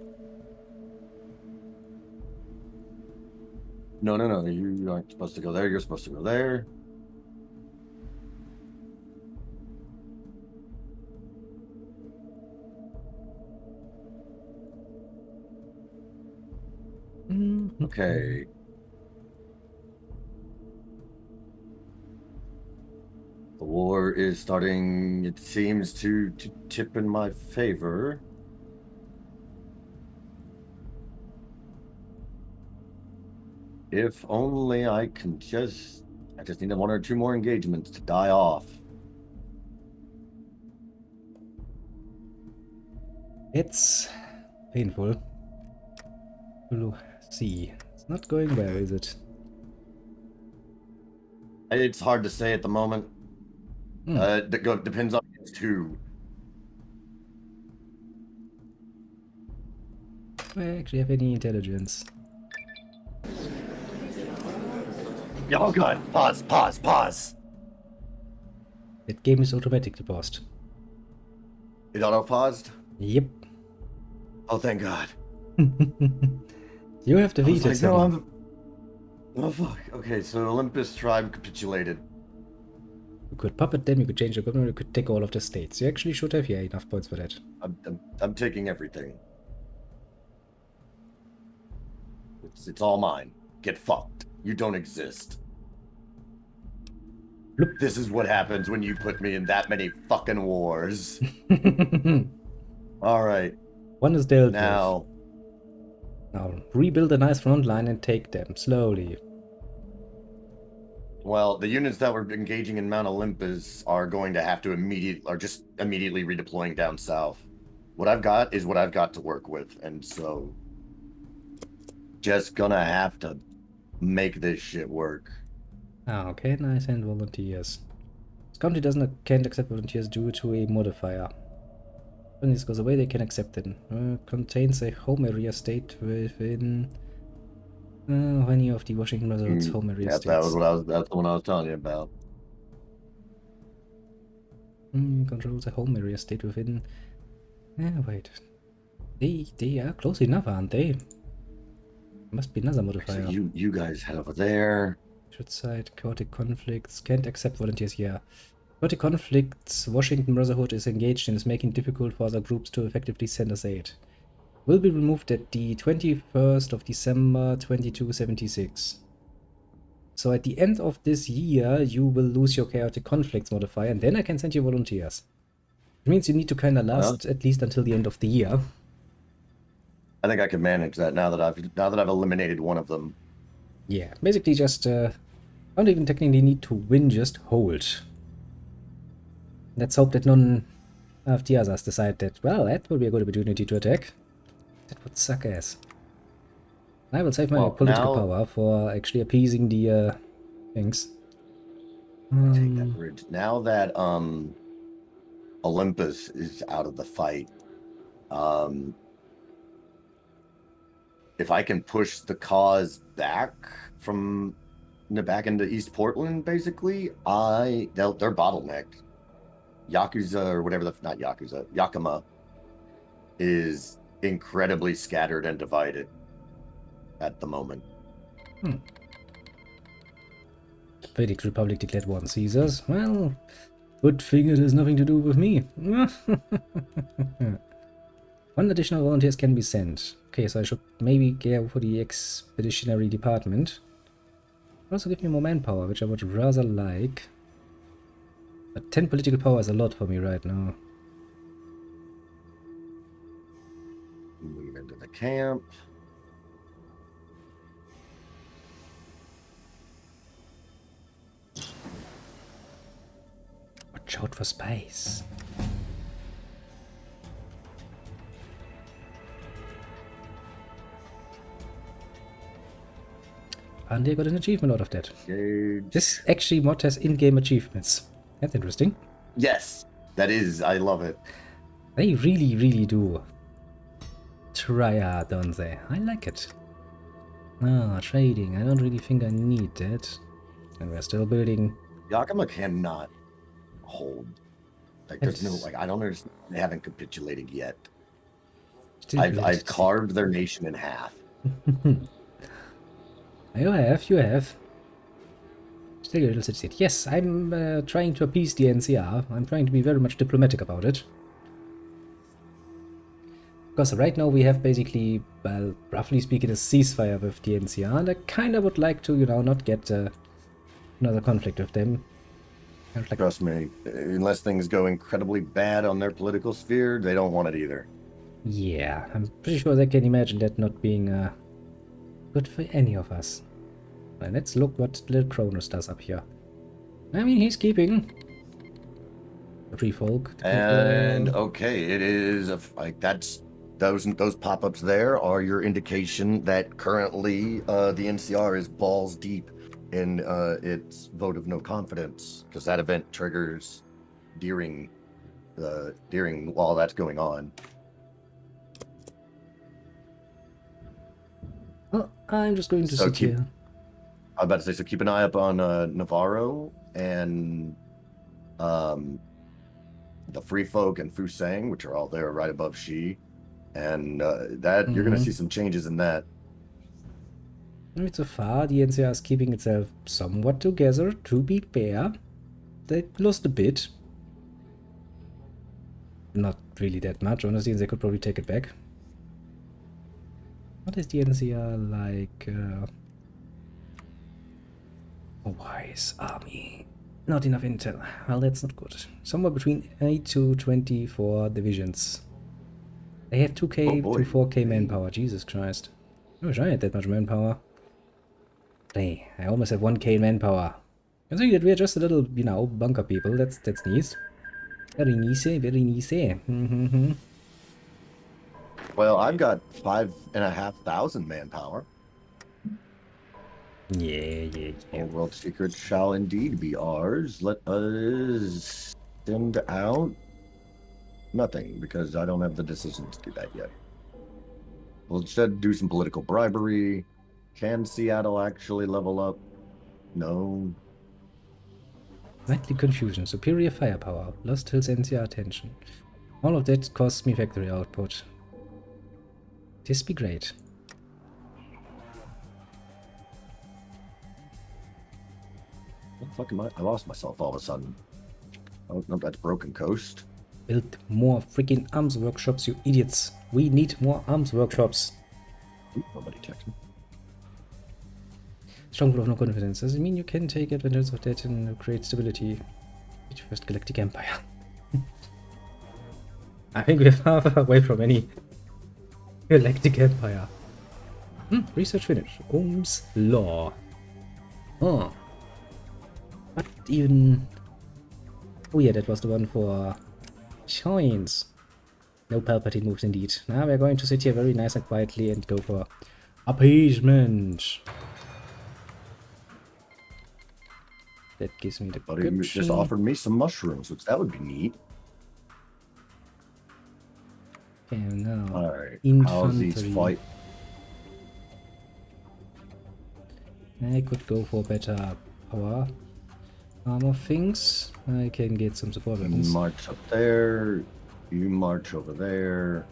No. You aren't supposed to go there. You're supposed to go there. Okay. The war is starting, it seems, to tip in my favor. If only I can I just need 1 or 2 more engagements to die off. It's painful to see. It's not going well, is it? It's hard to say at the moment. Depends on who. Do I actually have any intelligence? Oh god, pause. That game is automatically paused. It auto-paused? Yep. Oh, thank god. You have defeated someone. Oh fuck. Okay, so Olympus tribe capitulated. You could puppet them, you could change the government, you could take all of the states. You actually should have enough points for that. I'm taking everything. It's all mine. Get fucked. You don't exist. Bloop. This is what happens when you put me in that many fucking wars. All right. One is dealt now. with. Now rebuild a nice front line and take them slowly. Well, the units that were engaging in Mount Olympus are going to have to just immediately redeploying down south. What I've got is what I've got to work with, and so just gonna have to make this shit work. Ah, can I send volunteers? This country can't accept volunteers due to a modifier. When this goes away, they can accept it. Contains a home area state within any of the Washington Brotherhood's home area states. That's the one I was telling you about. Controls a home area state within. Wait. They are close enough, aren't they? Must be another modifier. So you guys head over there. Should side chaotic conflicts. Can't accept volunteers here. Chaotic conflicts. Washington Brotherhood is engaged and is making it difficult for other groups to effectively send us aid. Will be removed at the 21st of December 2276. So at the end of this year, you will lose your chaotic conflicts modifier, and then I can send you volunteers. It means you need to kind of last at least until the end of the year. I think I can manage that now that I've eliminated one of them. Yeah, basically just I don't even technically need to win, just hold. Let's hope that none of the others decide that, well, that would be a good opportunity to attack. That would suck ass. I will save my political power for actually appeasing the things. Take that bridge. Now that Olympus is out of the fight, if I can push the cause back into East Portland, basically, they're bottlenecked. Yakuza or whatever not Yakuza, Yakima is incredibly scattered and divided at the moment. Vedic Republic declared war on Caesars. Well, good thing it has nothing to do with me. One additional volunteers can be sent. Okay, so I should maybe go for the expeditionary department. Also give me more manpower, which I would rather like. But 10 political power is a lot for me right now. Move into the camp. Watch out for spies. And they got an achievement out of that. This actually mod has in-game achievements. That's interesting. Yes, that is. I love it. They really, really do try hard, don't they? I like it. Trading. I don't really think I need that. And we're still building. Yakima cannot hold. Like, there's no, I don't understand. They haven't capitulated yet. I've carved their nation in half. You have. Still a little city. Yes, I'm trying to appease the NCR. I'm trying to be very much diplomatic about it. Because right now we have basically, well, roughly speaking, a ceasefire with the NCR, and I kind of would like to, not get another conflict with them. Trust me, unless things go incredibly bad on their political sphere, they don't want it either. Yeah, I'm pretty sure they can imagine that not being good for any of us. Well, let's look what little Cronos does up here. I mean, he's keeping free folk. And okay, it is that's those pop-ups there are your indication that currently the NCR is balls deep in its vote of no confidence, because that event triggers during while that's going on. Well, I'm just going to sit here. I'm about to say, so keep an eye up on Navarro and the Free Folk and Fusang, which are all there right above Xi, and that you're going to see some changes in that. I mean, so far, the NCR is keeping itself somewhat together, to be fair. They lost a bit. Not really that much, honestly, they could probably take it back. What is the NCR like? A wise army. Not enough intel. Well, that's not good. Somewhere between 8 to 24 divisions. They have 2k to 4k manpower. Jesus Christ. I wish I had that much manpower. Hey, I almost have 1k manpower. Considering that we're just a little, bunker people. That's nice. Very nice, very nice. Well, I've got 5,500 manpower. Yeah. Old world secrets shall indeed be ours. Let us send out nothing, because I don't have the decision to do that yet. We'll instead do some political bribery. Can Seattle actually level up? No. Nightly confusion, superior firepower, lost hills NCR attention. All of that costs me factory output. This be great. What the fuck am I lost myself all of a sudden. Oh, no, that's Broken Coast. Build more freaking arms workshops, you idiots. We need more arms workshops. Ooh, nobody text me. Stronghold of no confidence. Does it mean you can take advantage of that and create stability? First Galactic Empire. I think we're far, far away from any Galactic Empire. Research finished. Ohm's Law. Oh. But even... Oh yeah, that was the one for Shines. No Palpatine moves indeed. Now we're going to sit here very nice and quietly and go for appeasement. That gives me the But he just offered me some mushrooms, which that would be neat. Okay, now Alright, how's infantry. these fight? I could go for better power armor things. I can get some support You weapons. march up there. You march over there.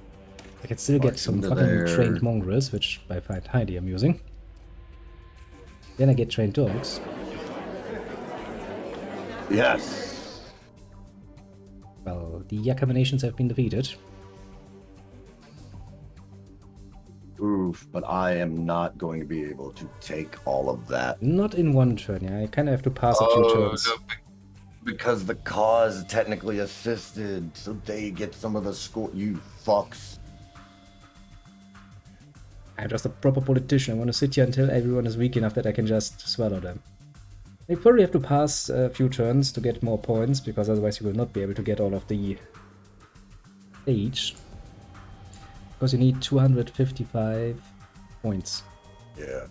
I can still get march some into fucking there. trained mongrels, which I find highly amusing. Then I get trained dogs. Yes. Well, the Yakama nations have been defeated. Oof, but I am not going to be able to take all of that. Not in one turn, yeah. I kind of have to pass a few turns. No, because the cause technically assisted, so they get some of the score. You fucks. I'm just a proper politician. I want to sit here until everyone is weak enough that I can just swallow them. You probably have to pass a few turns to get more points, because otherwise you will not be able to get all of the stage. Because you need 255 points. Yeah.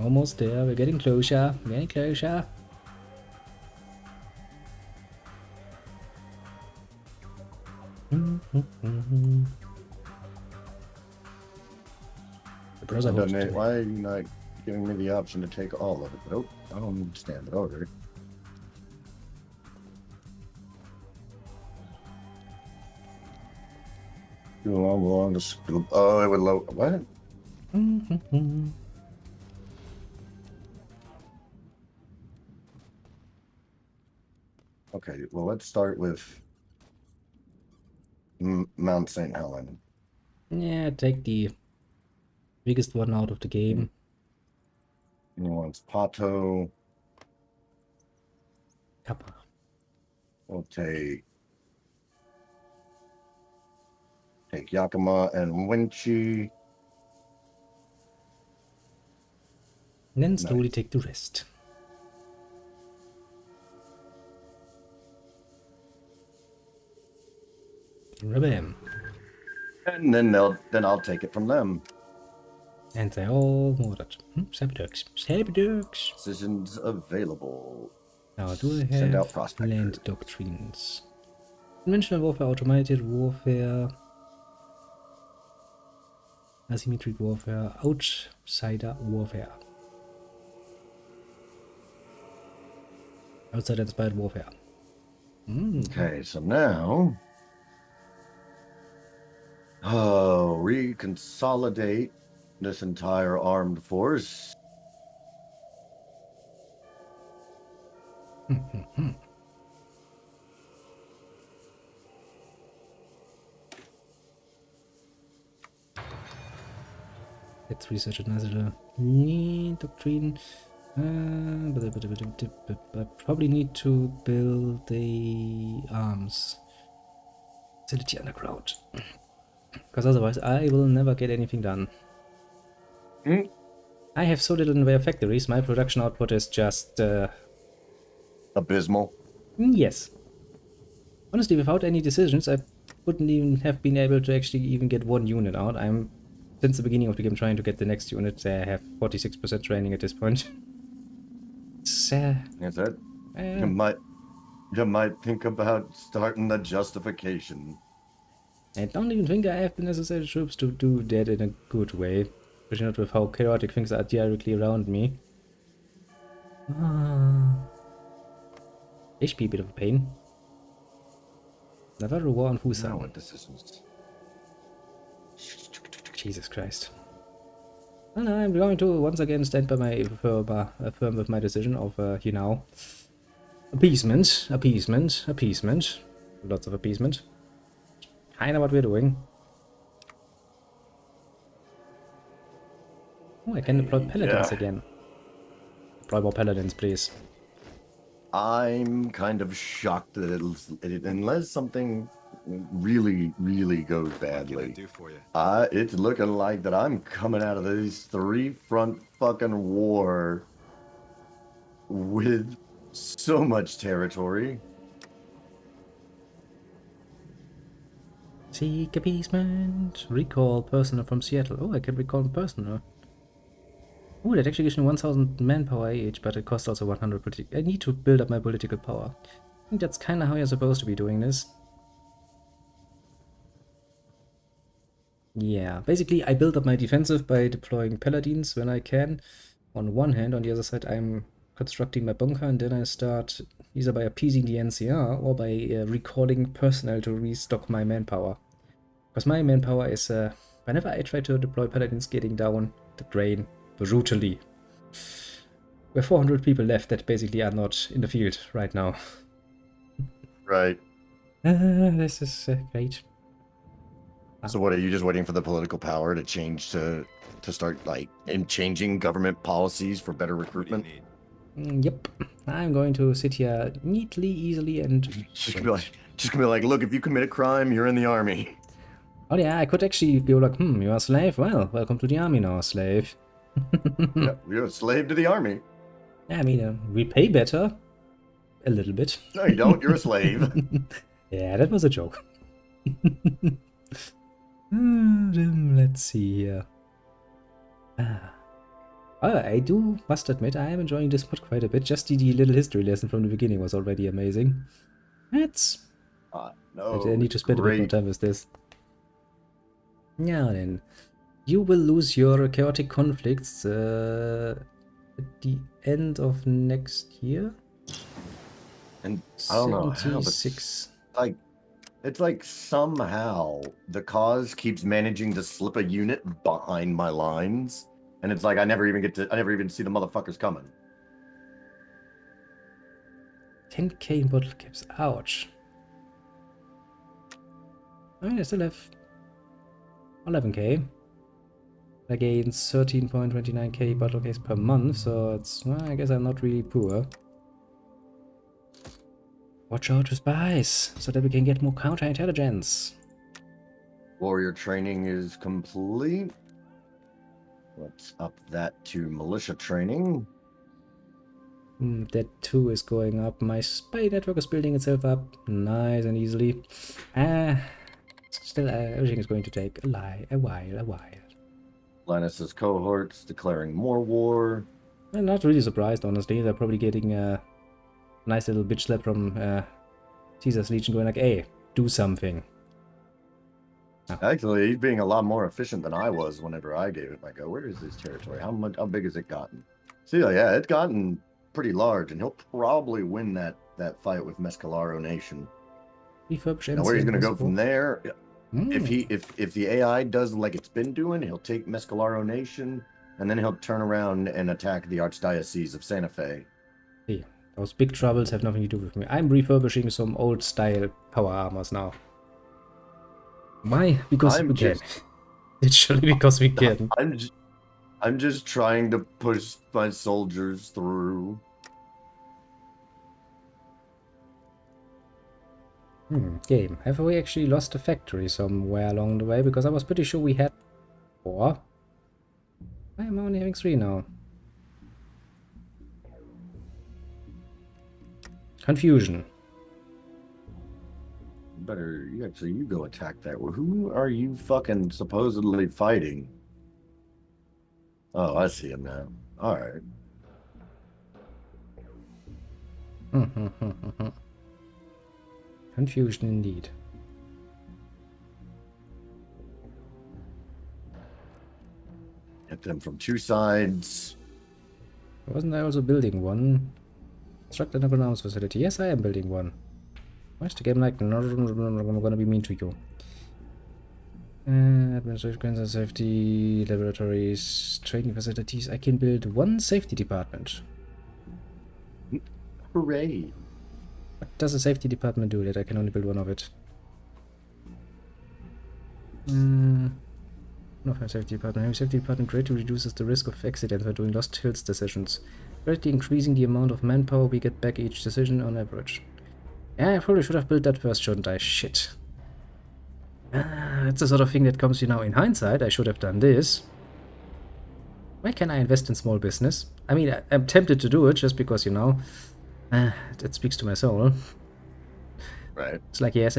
Almost there. We're getting closer. Getting closer. The Brotherhood. Why are you not giving me the option to take all of it? Nope, I don't understand it already. Too long to scoop. Oh, it would load. What? Okay, well, let's start with Mount St. Helen. Yeah, take the biggest one out of the game. He wants Pato. Kappa. We'll take Yakima and Winchi. And then slowly take the rest. Rabam. And then I'll take it from them. And they all murdered. Saberdux. Saberdux. Decisions available. Now do I Send out have prospectors. land doctrines? Conventional warfare, automated warfare, asymmetric warfare, outsider warfare. Outsider inspired warfare. Okay, so now, reconsolidate this entire armed force. Let's research another doctrine. I probably need to build a arms facility underground, because otherwise I will never get anything done. I have so little in the way of factories. My production output is just Abysmal. yes. Honestly, without any decisions, I wouldn't even have been able to actually even get one unit out. I'm since the beginning of the game trying to get the next unit. I have 46% training at this point. It's, Is that? You might think about starting the justification. I don't even think I have the necessary troops to do that in a good way. Especially not with how chaotic things are directly around me. HP a bit of a pain. Never a war on Now Fusan. what decisions? Jesus Christ. Well, I'm going to once again stand by my firm with my decision of, you know, appeasement, appeasement, appeasement. Lots of appeasement. Kinda what we're doing. Oh, I can deploy paladins Yeah. again. Deploy more paladins, please. I'm kind of shocked that unless something really, really goes What can I badly, do for you? it's looking like that I'm coming out of this 3-front fucking war with so much territory. Seek appeasement. Recall personnel from Seattle. Oh, I can recall personnel. Oh, that actually gives me 1000 manpower each, but it costs also 100 political. I need to build up my political power. I think that's kind of how you're supposed to be doing this. Yeah, basically I build up my defensive by deploying paladins when I can. On one hand, on the other side I'm constructing my bunker, and then I start either by appeasing the NCR or by recalling personnel to restock my manpower. Because my manpower is, whenever I try to deploy paladins, getting down the drain brutally. We're 400 people left that basically are not in the field right now. Right. This is great. So what, are you just waiting for the political power to change to start like changing government policies for better What do you recruitment? need? Yep. I'm going to sit here neatly, easily, and Just gonna be like, look, if you commit a crime, you're in the army. oh yeah, I could actually go like, you're a slave? Well, welcome to the army now, slave. Yep, you're a slave to the army. I mean, we pay better. A little bit. No, you don't. You're a slave. Yeah, that was a joke. Let's see here. I must admit, I am enjoying this mod quite a bit. Just the little history lesson from the beginning was already amazing. That's... No, I need to spend a bit more time with this. Now then, you will lose your chaotic conflicts at the end of next year. And I don't know how, but 76. it's like somehow the cause keeps managing to slip a unit behind my lines, and it's like I never even see the motherfuckers coming. 10k in bottle caps. Ouch. I mean, I still have 11k. I gain 13.29k bottle caps per month, so it's, well, I guess I'm not really poor. Watch out with spies, so that we can get more counterintelligence. Warrior training is complete. Let's up that to militia training. That too is going up. My spy network is building itself up nice and easily. Still, everything is going to take a while. Linus's cohorts declaring more war. I'm not really surprised, honestly. They're probably getting a nice little bitch slap from Caesar's Legion going like, hey, do something. Oh. Actually, he's being a lot more efficient than I was whenever I gave it my go. Where is this territory? How big has it gotten? See, yeah, it's gotten pretty large, and he'll probably win that fight with Mescalaro Nation. Now, where he's going to go from there? If the AI does like it's been doing, he'll take Mescalaro Nation, and then he'll turn around and attack the Archdiocese of Santa Fe. See, those big troubles have nothing to do with me. I'm refurbishing some old style power armors now. Why? Because we can. Literally because we can. I'm just trying to push my soldiers through. Game. Have we actually lost a factory somewhere along the way? Because I was pretty sure we had 4. Why am I only having 3 now? Confusion. You go attack that. Who are you fucking supposedly fighting? Oh, I see him now. All right. Confusion indeed. Hit them from 2 sides. Wasn't I also building one? Construct an grounds facility. Yes, I am building one. Why's the game like, no, I'm gonna be mean to you. Administration, safety, laboratories, training facilities. I can build 1 safety department. Hooray. What does a safety department do that I can only build 1 of it? No fire safety department. Heavy safety department greatly reduces the risk of accidents by doing lost hills decisions, greatly increasing the amount of manpower we get back each decision on average. Yeah, I probably should have built that first, shouldn't I? Shit. It's the sort of thing that comes, you know, in hindsight. I should have done this. Why can't I invest in small business? I mean, I'm tempted to do it just because, you know, it speaks to my soul. Right. It's like, yes,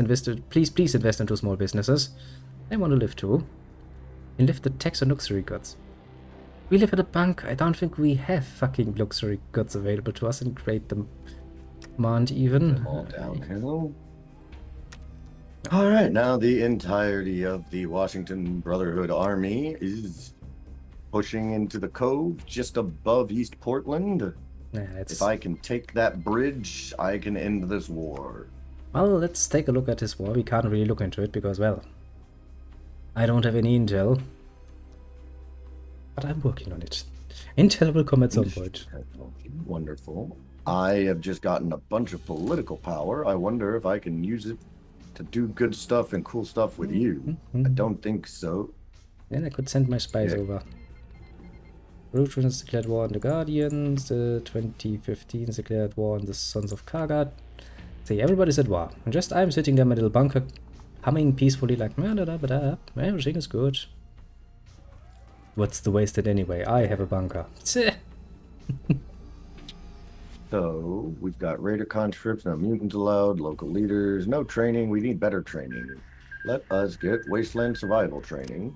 please invest into small businesses. They want to live too. And lift the tax on luxury goods. We live at a bank. I don't think we have fucking luxury goods available to us in great demand even. All downhill. Alright, now the entirety of the Washington Brotherhood Army is pushing into the cove just above East Portland. If I can take that bridge, I can end this war. Well, let's take a look at this war. We can't really look into it because, well, I don't have any intel. But I'm working on it. Intel will come at some point. Wonderful. I have just gotten a bunch of political power. I wonder if I can use it to do good stuff and cool stuff with you. I don't think so. Then I could send my spies over. Rutrans declared war on the Guardians. 2015 declared war on the Sons of Kargat. See, everybody's at war. And just I'm sitting there in my little bunker, humming peacefully like, everything is good. What's the wasted anyway? I have a bunker. So, we've got raider conscripts, no mutants allowed, local leaders, no training. We need better training. Let us get wasteland survival training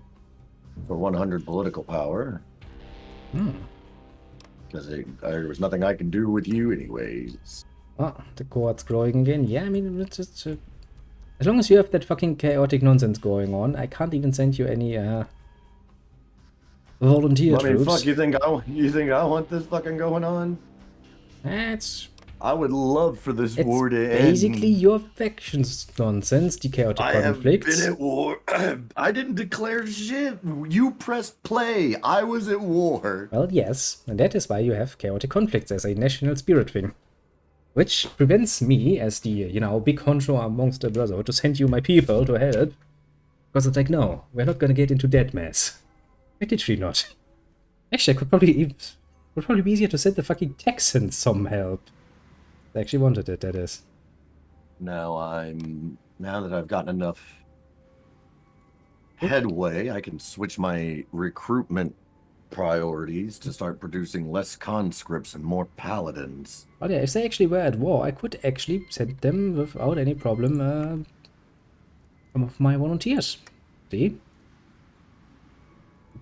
for 100 political power. Because there was nothing I can do with you anyways. Oh, the cohort's growing again. Yeah, I mean, it's just... as long as you have that fucking chaotic nonsense going on, I can't even send you any, volunteer troops. Fuck, you think I want this fucking going on? I would love for this war to end. Basically your factions nonsense, the chaotic conflicts. I have been at war. I didn't declare shit. You pressed play. I was at war. Well, yes, and that is why you have chaotic conflicts as a national spirit thing. Which prevents me, as the, you know, big honcho amongst the Brotherhood, to send you my people to help. Because it's like, no, we're not gonna get into that mess. Literally not. Actually, I could probably... would probably be easier to send the fucking Texans some help. They actually wanted it, that is. Now that I've gotten enough headway, I can switch my recruitment priorities to start producing less conscripts and more paladins. But yeah, if they actually were at war, I could actually send them without any problem some of my volunteers. See?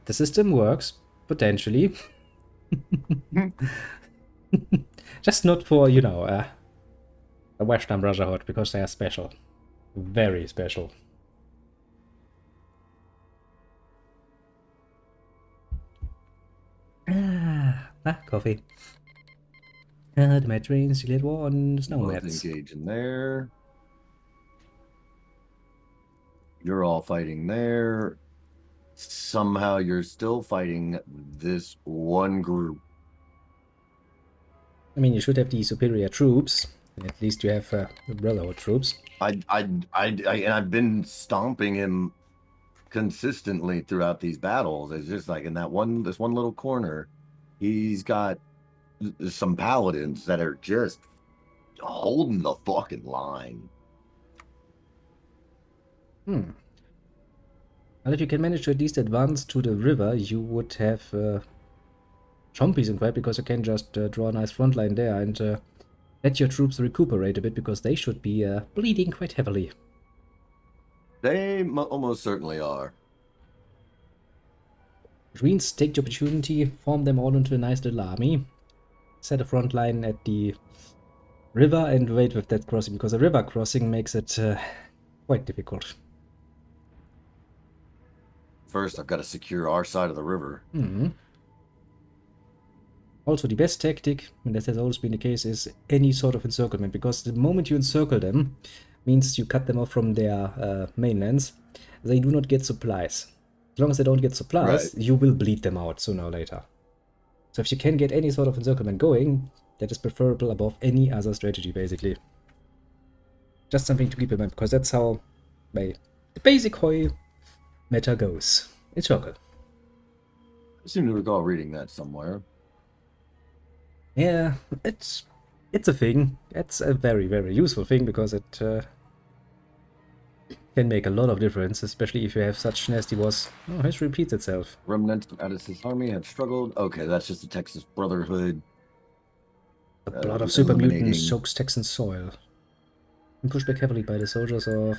The system works, potentially. Just not for, you know, the Western Brotherhood, because they are special. Very special. Coffee. The Mad Trains declared war on the Snowmats. Engage in there. You're all fighting there. Somehow you're still fighting this one group. I mean, you should have the superior troops. And at least you have the Brotherhood troops. I've been stomping him consistently throughout these battles. It's just like in this one little corner, he's got some paladins that are just holding the fucking line. Well, if you can manage to at least advance to the river, you would have chompies in quite, because you can just draw a nice front line there and let your troops recuperate a bit, because they should be bleeding quite heavily. They almost certainly are. Which means take the opportunity, form them all into a nice little army, set a front line at the river and wait with that crossing, because a river crossing makes it quite difficult. First, I've got to secure our side of the river. Also, the best tactic, and that has always been the case, is any sort of encirclement, because the moment you encircle them, means you cut them off from their mainlands. They do not get supplies. As long as they don't get supplies, you will bleed them out sooner or later. So if you can get any sort of encirclement going, that is preferable above any other strategy, basically. Just something to keep in mind, because that's how the basic Hoi meta goes. It's chocolate. I seem to recall reading that somewhere. Yeah, it's a thing. It's a very, very useful thing because it can make a lot of difference, especially if you have such nasty boss. Oh, history repeats itself. Remnants of Addis's army have struggled. Okay, that's just the Texas Brotherhood. The blood of super eliminating- mutants soaks Texan soil. And pushed back heavily by the soldiers of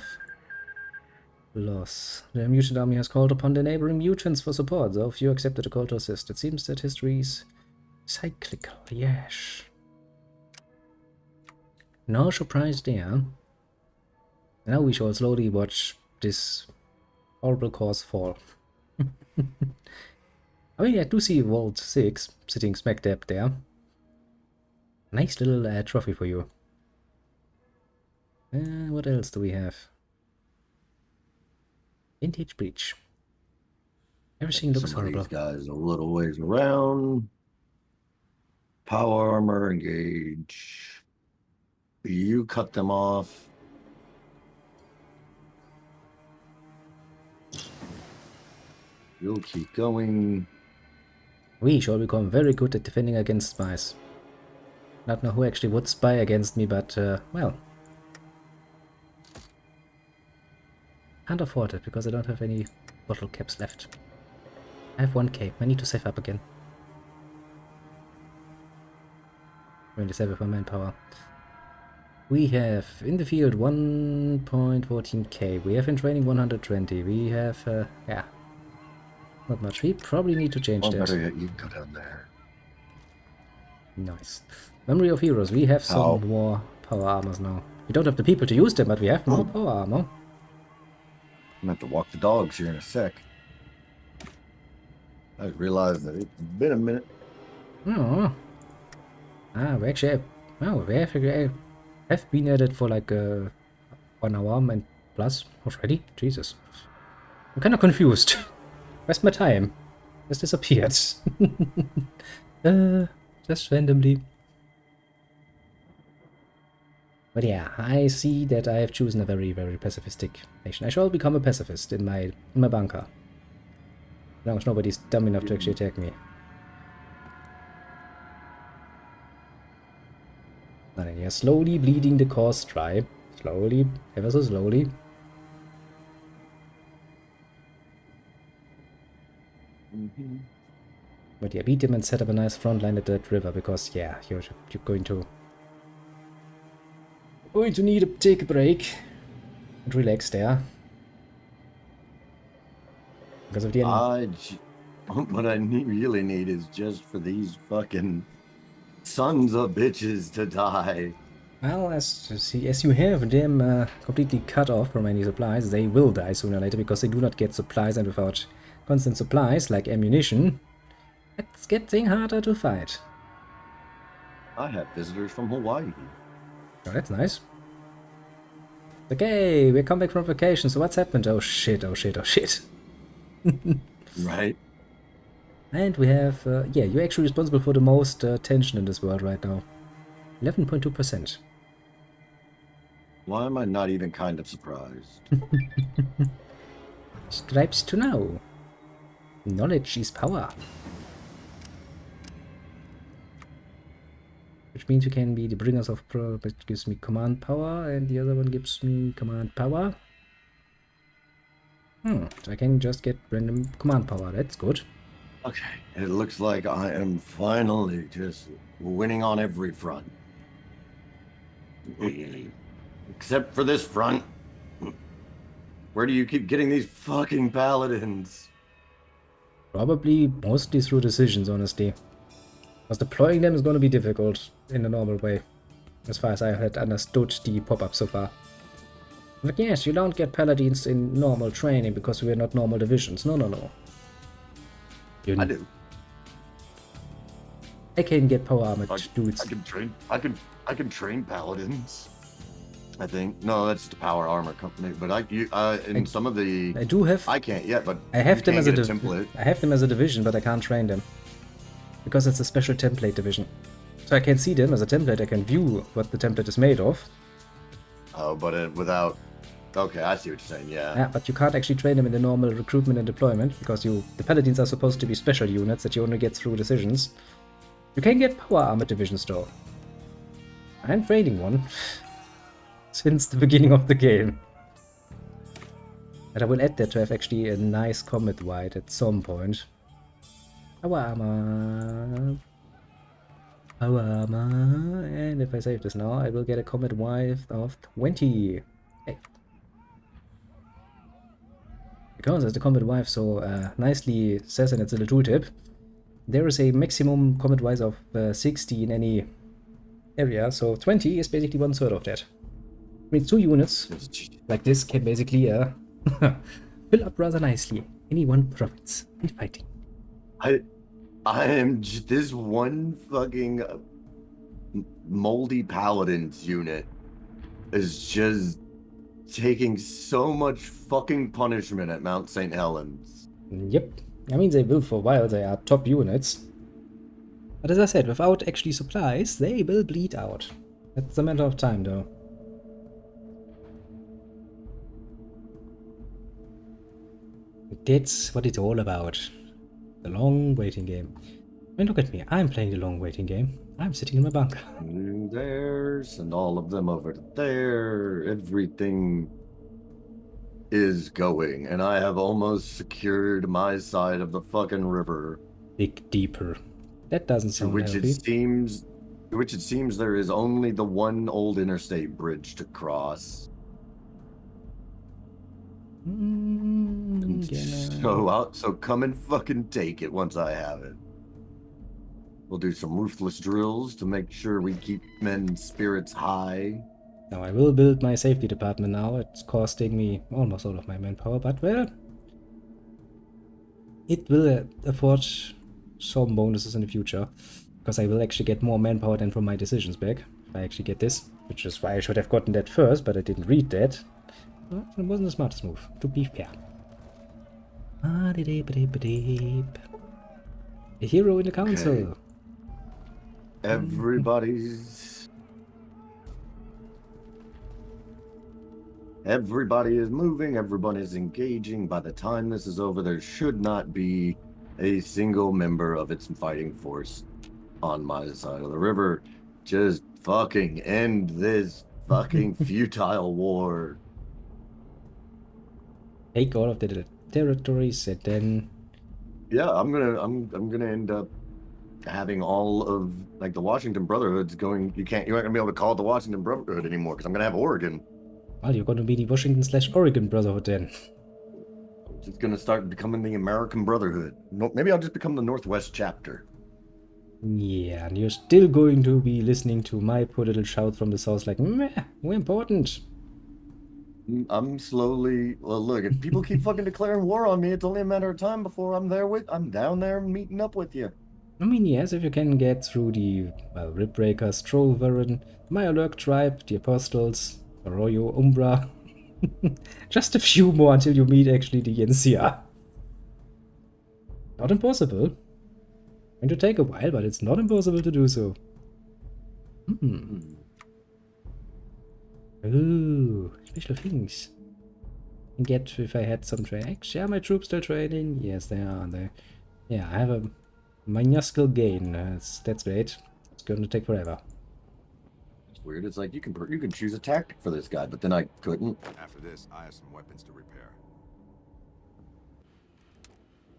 Loss. The mutant army has called upon the neighboring mutants for support, though few accepted a call to assist. It seems that history is cyclical, yes. No surprise there. Now we shall slowly watch this horrible cause fall. I mean, I do see Vault 6 sitting smack dab there. Nice little trophy for you. What else do we have? Vintage Breach. Everything looks Some of horrible. these guys a little ways around. Power armor, engage. You cut them off. You'll keep going. We shall become very good at defending against spies. Not know who actually would spy against me, but, well. Can't afford it, because I don't have any bottle caps left. I have 1k. I need to save up again. 27 for manpower. We have in the field 1.14k. We have in training 120. We have, yeah. Not much. We probably need to change that. Better yet, you go down there. Nice. Memory of Heroes. We have some more power armors now. We don't have the people to use them, but we have more power armor. I'm gonna have to walk the dogs here in a sec. I realized that it's been a minute. Oh. Ah, we actually have, oh, we have been at it for like 1 hour and plus already. Jesus. I'm kind of confused. Where's my time? Just disappeared. Just randomly. But yeah, I see that I have chosen a very, very pacifistic nation. I shall become a pacifist in my bunker. As long as nobody's dumb enough to actually attack me. And then you're slowly bleeding the cause dry. Slowly, ever so slowly. But yeah, beat him and set up a nice front line at that river, because yeah, you're going to need to take a break and relax there. Because of the enemy. What I really need is just for these fucking sons of bitches to die. Well, as you have them completely cut off from any supplies, they will die sooner or later, because they do not get supplies, and without constant supplies, like ammunition, it's getting harder to fight. I have visitors from Hawaii. Oh, that's nice. Okay, we come back from vacation, so what's happened? Oh shit, oh shit, oh shit. Right? And we have, yeah, you're actually responsible for the most tension in this world right now. 11.2%. Why am I not even kind of surprised? Stripes to know. Knowledge is power. Which means you can be the bringers of pro, which gives me command power, and the other one gives me command power. So I can just get random command power, that's good. Okay, it looks like I am finally just winning on every front. Except for this front. Where do you keep getting these fucking paladins? Probably mostly through decisions, honestly. Because deploying them is going to be difficult in a normal way, as far as I had understood the pop-up so far. But yes, you don't get paladins in normal training because we're not normal divisions. No, no, no. I do. I can get power armored dudes. I can train paladins. I think no, that's the power armor company. But in some of the I do have. I can't yet, but I have them as a template. I have them as a division, but I can't train them because it's a special template division. So I can see them as a template. I can view what the template is made of. Oh, but without Okay, I see what you're saying. Yeah. Yeah, but you can't actually train them in the normal recruitment and deployment because the paladins are supposed to be special units that you only get through decisions. You can get power armored divisions though. I'm training one since the beginning of the game. But I will add that to have actually a nice combat wide at some point. Power armor. Power armor. And if I save this now, I will get a combat wide of 20. Okay. Because as the combat wife so nicely says in its little tooltip, there is a maximum combat wise of 60 in any area, so 20 is basically 1/3 of that. I mean, 2 units like this can basically fill up rather nicely any one province in fighting. I am this one fucking moldy paladins unit is just taking so much fucking punishment at Mount St. Helens. Yep. I mean, they will for a while, they are top units. But as I said, without actually supplies, they will bleed out. That's a matter of time, though. That's what it's all about. The long waiting game. I mean, look at me. I'm playing the long waiting game. I'm sitting in my bunker. There's and all of them over there. Everything is going, and I have almost secured my side of the fucking river. Dig deeper. That doesn't sound healthy. Which it seems there is only the one old interstate bridge to cross. Yeah. So come and fucking take it once I have it. We'll do some ruthless drills to make sure we keep men's spirits high. Now I will build my safety department now. It's costing me almost all of my manpower, but well, it will afford some bonuses in the future, because I will actually get more manpower than from my decisions back if I actually get this, which is why I should have gotten that first, but I didn't read that. Well, it wasn't the smartest move, to be fair. A hero in the council. Okay. Everybody is moving, everyone is engaging. By the time this is over, there should not be a single member of its fighting force on my side of the river. Just fucking end this fucking futile war. Take all of the territories and then... Yeah, I'm gonna end up having all of like the Washington Brotherhood's going. You aren't gonna be able to call it the Washington Brotherhood anymore because I'm gonna have Oregon. Well, you're gonna be the Washington/Oregon Brotherhood then. It's gonna start becoming the American Brotherhood. No, maybe I'll just become the Northwest chapter. Yeah, and you're still going to be listening to my poor little shout from the south like, meh, we're important. I'm slowly. Well, look, if people keep fucking declaring war on me, it's only a matter of time before I'm down there meeting up with you. I mean, yes, if you can get through the, well, Ripbreakers, Trollveren, Myalurk tribe, the Apostles, Arroyo, Umbra. Just a few more until you meet actually the NCR. Not impossible. Going to take a while, but it's not impossible to do so. Ooh, special things. Get if I had some training. Actually, are my troops still training? Yes, they are. Yeah, I have a minuscule gain. That's great. It's going to take forever. It's weird. It's like you can choose a tactic for this guy, but then I couldn't. After this, I have some weapons to repair.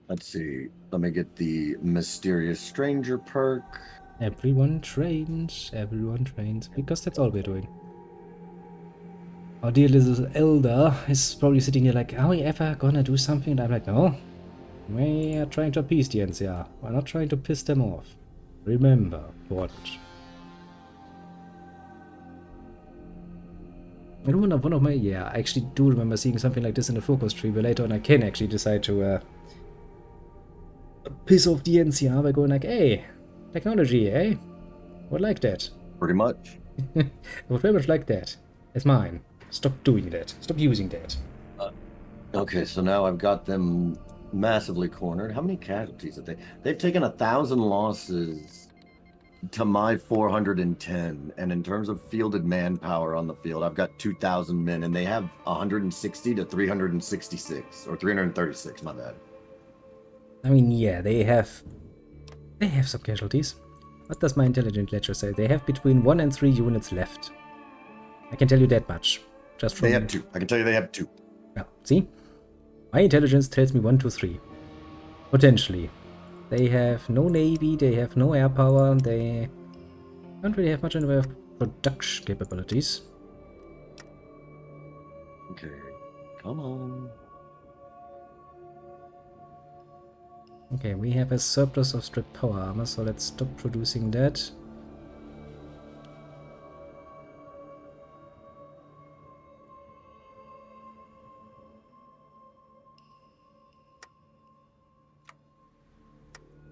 Let's see. Let me get the Mysterious Stranger perk. Everyone trains, because that's all we're doing. Our dear little elder is probably sitting here like, are we ever gonna do something? And I'm like, no. We are trying to appease the NCR. We're not trying to piss them off. Remember, important. I don't know, one of my, yeah, I actually do remember seeing something like this in the focus tree, where later on I can actually decide to piss off the NCR by going like, hey, technology, eh? Would like that. Pretty much. I would very much like that. It's mine. Stop doing that. Stop using that. Okay, so now I've got them massively cornered. How many casualties have they? They've taken 1,000 losses to my 410, and in terms of fielded manpower on the field, I've got 2,000 men, and they have 160 to 366 or 336. My bad. I mean, yeah, they have some casualties. What does my intelligent ledger say? They have between 1 and 3 units left. I can tell you that much. Just from... They have 2. I can tell you they have 2. Yeah, see? My intelligence tells me 1 to 3. Potentially. They have no navy, they have no air power, they don't really have much in the way of production capabilities. Okay, come on. Okay, we have a surplus of strip power armor, so let's stop producing that.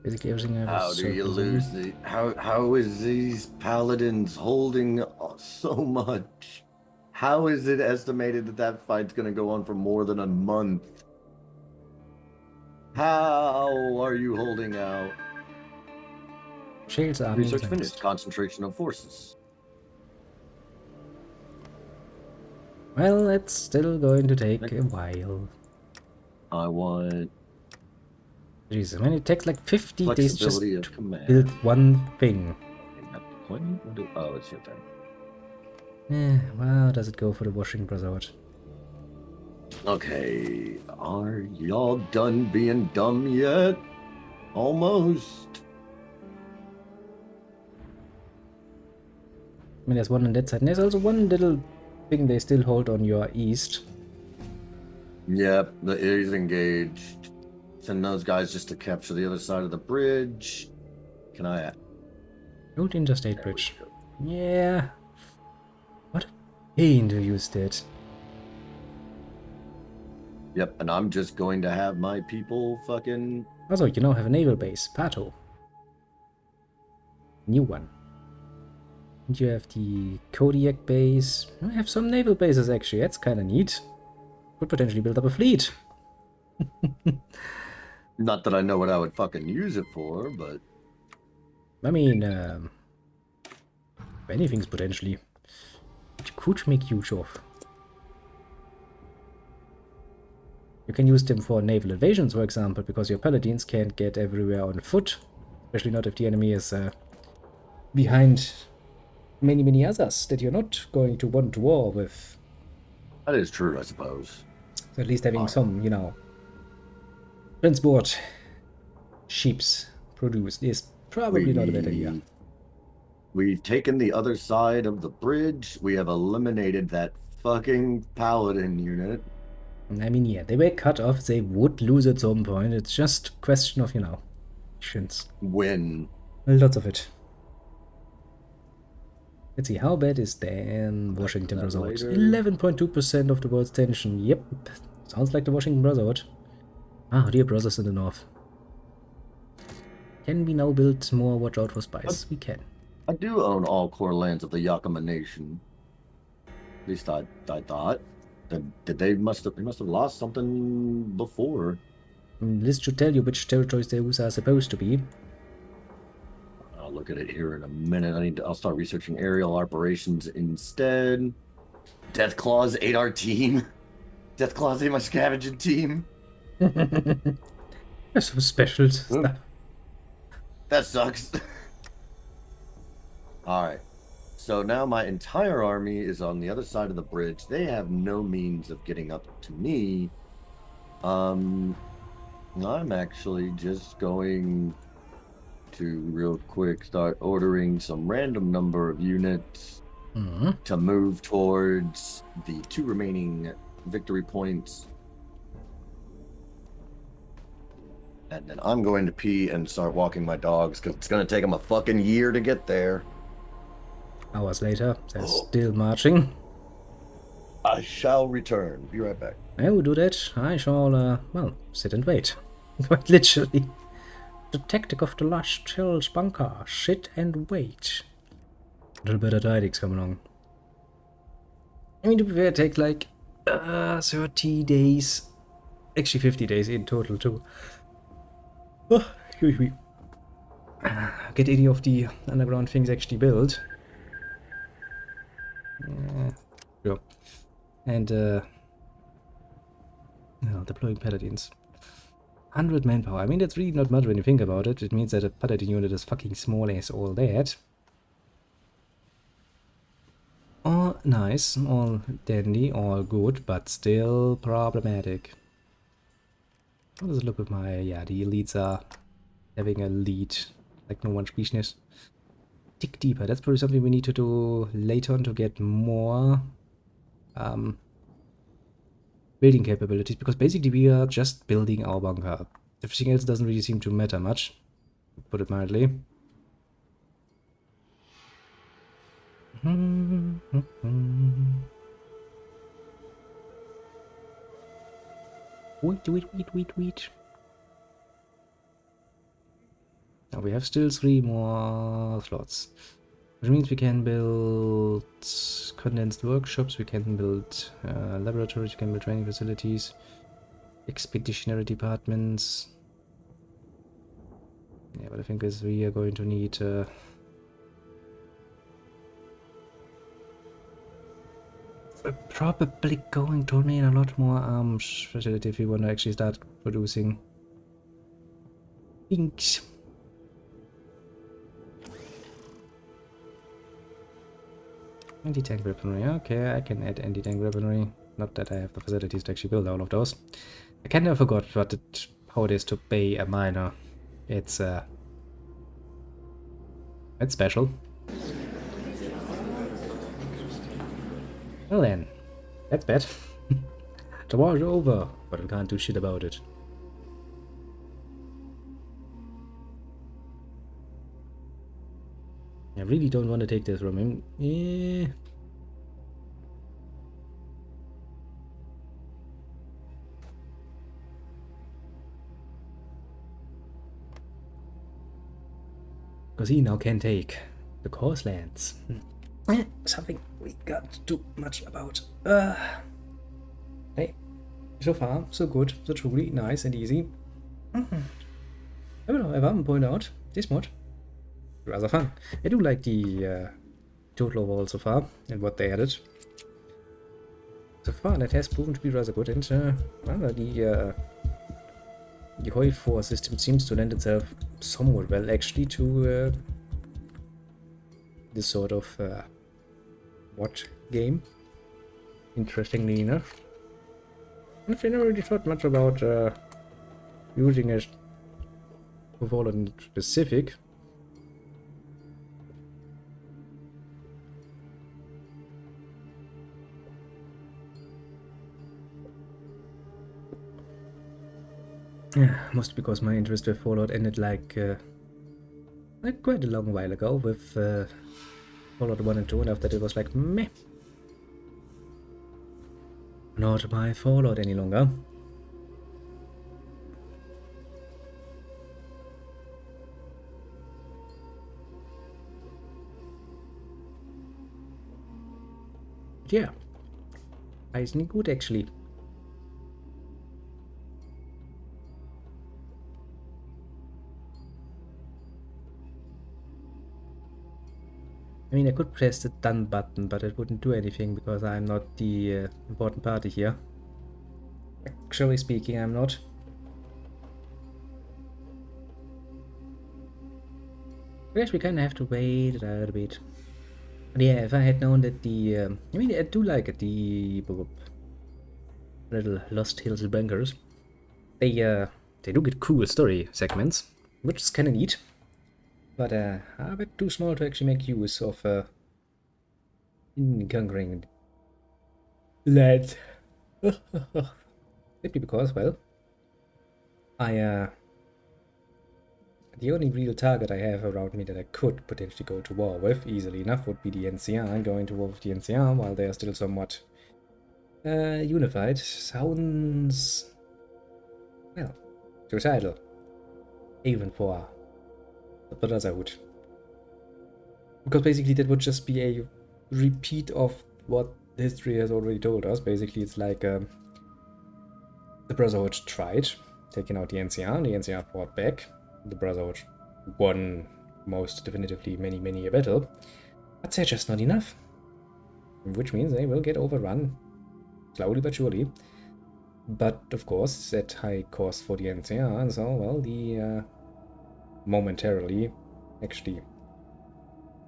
Basically everything I have How is do you surplus lose in. the... How is these paladins holding so much? How is it estimated that that fight's going to go on for more than a month? How are you holding out? Shields army Research is finished. Concentration of forces. Well, it's still going to take a while. I want Jesus, man, it takes like 50 days just flexibility of to command. build one thing. Oh, it's your turn. Well, does it go for the Washington Brotherhood? Okay, are y'all done being dumb yet? Almost. I mean, there's one on that side, and there's also one little thing they still hold on your east. Yep, the A's engaged. Send those guys just to capture the other side of the bridge. Can I... Old interstate bridge. Yeah. What a pain to use that. Yep, and I'm just going to have my people fucking... Also, you now have a naval base, Pato. New one. And you have the Kodiak base. I have some naval bases actually, that's kind of neat. Could potentially build up a fleet. Not that I know what I would fucking use it for, but... I mean, anything's potentially. You could make use of. You can use them for naval invasions, for example, because your paladins can't get everywhere on foot. Especially not if the enemy is behind many others that you're not going to want war with. That is true, I suppose. So at least having some, you know, transport ships produced is probably not a bad idea. We've taken the other side of the bridge. We have eliminated that fucking paladin unit. I mean, yeah, they were cut off. They would lose at some point. It's just a question of, you know, patience. When? Lots of it. Let's see, how bad is then Washington Brotherhood? 11.2% of the world's tension. Yep, sounds like the Washington Brotherhood. Ah, dear brothers in the north. Can we now build more Watch Out for Spies? We can. I do own all core lands of the Yakima Nation. At least I thought. Did they must have lost something before. This should tell you which territories those are supposed to be. I'll look at it here in a minute. I'll start researching aerial operations instead. Deathclaws ate our team. Deathclaws ate my scavenging team. That's some special stuff. That sucks. Alright. So now my entire army is on the other side of the bridge. They have no means of getting up to me. I'm actually just going to real quick start ordering some random number of units to move towards the 2 remaining victory points. And then I'm going to pee and start walking my dogs because it's going to take them a fucking year to get there. Hours later, they're still marching. I shall return. Be right back. I will do that. I shall, well, sit and wait. Quite literally. The tactic of the last Hill's bunker. Sit and wait. Until better tidings come along. I mean, to be fair, it takes like 30 days. Actually, 50 days in total, too. Oh, excuse me. get any of the underground things actually built. Sure. And deploying paladins. 100 manpower. I mean, that's really not much when you think about it. It means that a paladin unit is fucking small as all that. All nice, all dandy, all good, but still problematic. How does it look with my... Yeah, the elites are having a lead like no one's business. Dig deeper. That's probably something we need to do later on to get more building capabilities, because basically we are just building our bunker. Everything else doesn't really seem to matter much, to put it mildly. Wait. Now we have still 3 more slots, which means we can build condensed workshops, we can build laboratories, we can build training facilities, expeditionary departments. Yeah, but I think we are going to need we're probably going to need a lot more arms facility if we want to actually start producing things. Anti-tank weaponry. Okay, I can add anti-tank weaponry. Not that I have the facilities to actually build all of those. I kind of forgot how it is to pay a miner. It's special. Well then, that's bad. The war is over, but we can't do shit about it. I really don't want to take this from him. Yeah. Because he now can take the coastlands. Something we got too much about. Hey, so far, so good, so truly nice and easy. However, I want to point out, this mod, rather fun. I do like the total overall so far, and what they added. So far, that has proven to be rather good, and the Hoi 4 system seems to lend itself somewhat well, actually, to this sort of watch game. Interestingly enough. I never really thought much about using it overall in specific. Yeah, mostly because my interest with Fallout ended like quite a long while ago with Fallout 1 and 2, and after that it was like, meh. Not my Fallout any longer. Yeah, isn't good actually. I mean, I could press the done button, but it wouldn't do anything because I'm not the important party here. Actually speaking, I'm not. I guess we kind of have to wait a little bit. But yeah, if I had known that the... I mean, I do like it, the little Lost Hills bunkers. They do get cool story segments, which is kind of neat. But a bit too small to actually make use of in conquering that. Simply because, well, the only real target I have around me that I could potentially go to war with easily enough would be the NCR. Going to war with the NCR while they are still somewhat unified sounds, well, suicidal, even for the Brotherhood. Because basically that would just be a repeat of what history has already told us. Basically it's like the Brotherhood tried taking out the NCR fought back. The Brotherhood won most definitively many a battle. But they're just not enough. Which means they will get overrun, slowly but surely. But of course, at high cost for the NCR, and so, well, the momentarily actually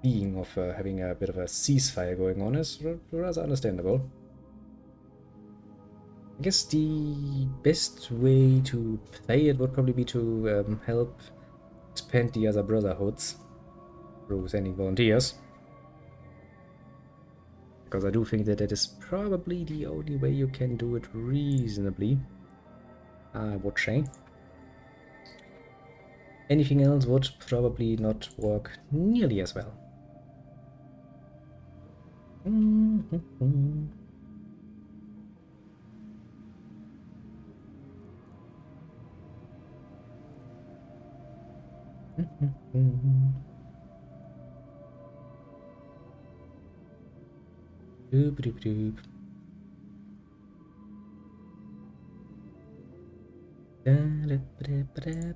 being of having a bit of a ceasefire going on is rather understandable. I guess the best way to play it would probably be to help expand the other brotherhoods through sending volunteers. Because I do think that that is probably the only way you can do it reasonably, I would say. Anything else would probably not work nearly as well. Doop doop doop.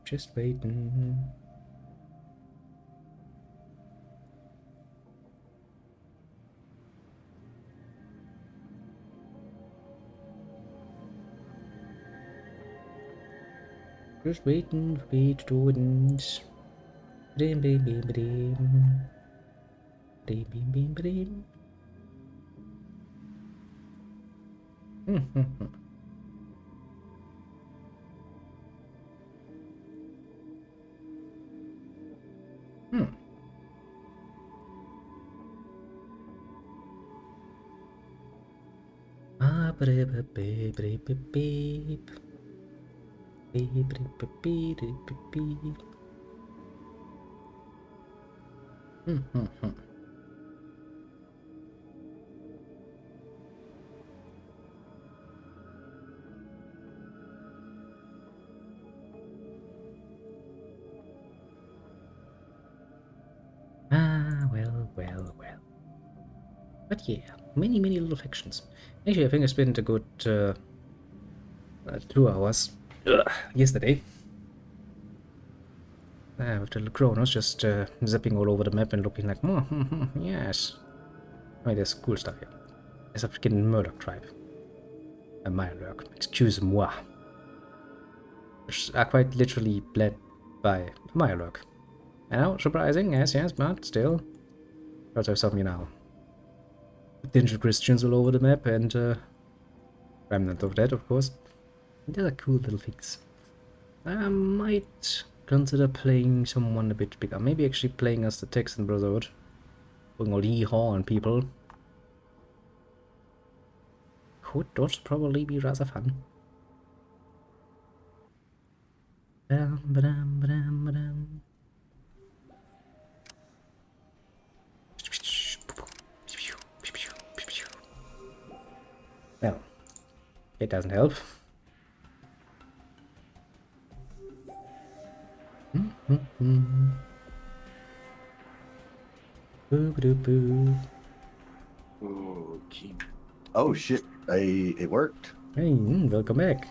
Just waiting. Just waiting, wait, students. Brim, brim, brim, brim. Brim, brim, brim, brim. Ah, beep, beep, beep, beep, beep, beep. Beep, beep, beep, beep, beep, beep. Ah, well. But yeah, many little factions. Actually, I think I spent a good 2 hours yesterday with the Cronos just zipping all over the map and looking like, yes. I mean, there's cool stuff here. There's a freaking Murdoch tribe. A Mirelurk, excuse-moi. Which are quite literally led by a Mirelurk. I know, surprising, yes, but still. Gotta have something now. Potential Christians all over the map and remnant of that, of course. These are cool little things. I might consider playing someone a bit bigger. Maybe actually playing as the Texan Brotherhood. Putting all yeehaw on people. Could not probably be rather fun. Well, it doesn't help. Okay. Oh shit! It worked. Hey, welcome back.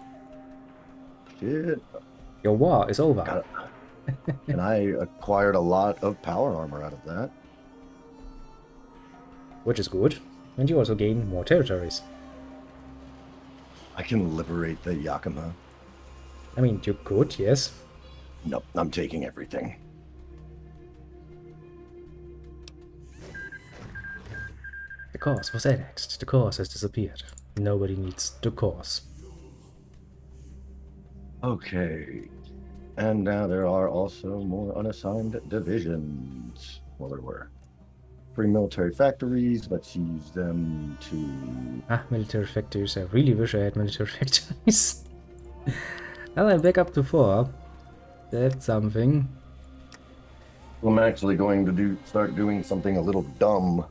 Shit. Your war is over. And I acquired a lot of power armor out of that. Which is good. And you also gain more territories. I can liberate the Yakima. I mean, you could, yes. Nope, I'm taking everything. The course was annexed. The course has disappeared. Nobody needs the course. Okay. And now there are also more unassigned divisions. Well, there were 3 military factories. Let's use them to... Ah, military factories. I really wish I had military factories. Well, I'm back up to 4. That's something. I'm actually going to start doing something a little dumb.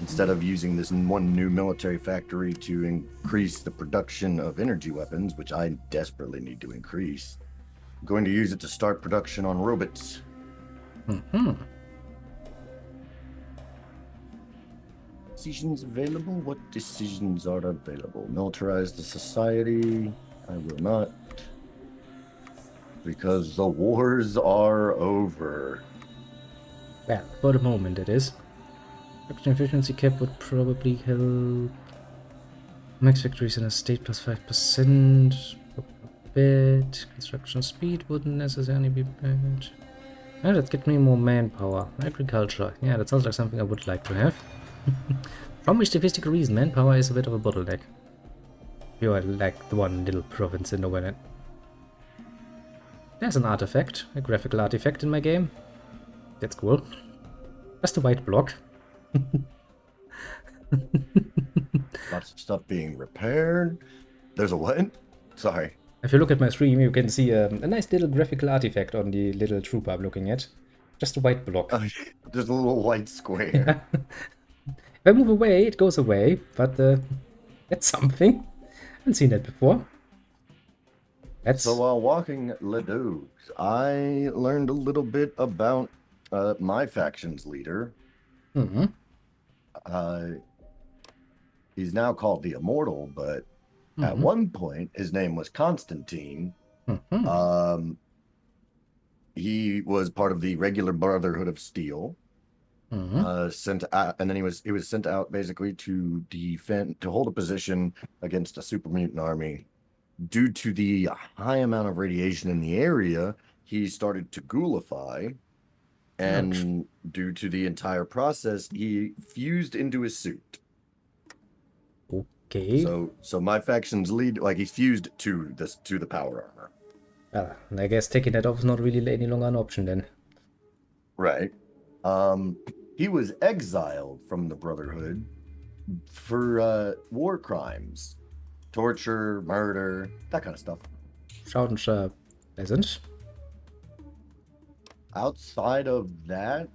Instead of using this one new military factory to increase the production of energy weapons, which I desperately need to increase, I'm going to use it to start production on robots. Decisions available? What decisions are available? Militarize the society. I will not. because the wars are over. Well, for the moment it is. Production efficiency cap would probably help. Max victories in a state plus 5%. A bit. Construction speed wouldn't necessarily be bad. Yeah, let's get me more manpower. Agriculture. Yeah, that sounds like something I would like to have. From which statistical reason, manpower is a bit of a bottleneck. You are like the one little province in the world. There's an artifact, a graphical artifact in my game. That's cool. Just a white block. Lots of stuff being repaired. There's a what? Sorry. If you look at my stream, you can see a nice little graphical artifact on the little troop I'm looking at. Just a white block. Just a little white square. If I move away, it goes away, but that's something. I haven't seen that before. That's... So while walking Ledoux, I learned a little bit about my faction's leader. Mm-hmm. He's now called the Immortal, but at one point his name was Constantine. Mm-hmm. He was part of the regular Brotherhood of Steel. Mm-hmm. Sent out, and then he was sent out basically to hold a position against a super mutant army. Due to the high amount of radiation in the area, he started to ghoulify, and due to the entire process, he fused into his suit. Okay. So my faction's lead, like, he's fused to the power armor. Well, I guess taking that off is not really any longer an option then. Right. He was exiled from the Brotherhood for war crimes, torture, murder, that kind of stuff. Sounds pleasant. Outside of that,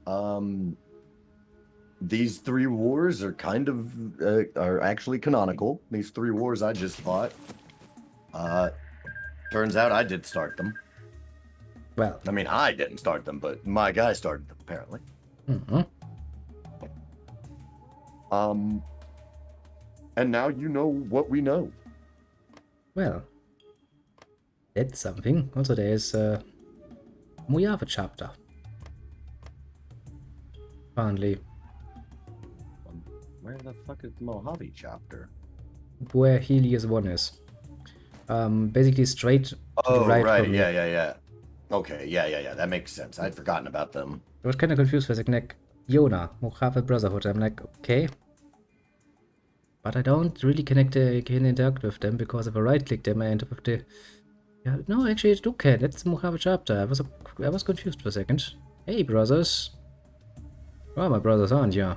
these 3 wars are kind of are actually canonical. These 3 wars I just fought. Turns out I did start them. Well, I mean, I didn't start them, but my guy started them, apparently. Mm-hmm. And now you know what we know. Well, that's something. Also, there's a Mojave chapter. Apparently. Where the fuck is the Mojave chapter? Where Helios 1 is. Basically straight to the right from me. Yeah. Okay, yeah. That makes sense. I'd forgotten about them. I was kind of confused for a second, like, Yona, Mojave Brotherhood. I'm like, okay. But I don't really can interact with them, because if I right-click them, I end up with the... Yeah, no, actually, I do can. That's the Mojave chapter. I was confused for a second. Hey, brothers. Oh, my brothers aren't you?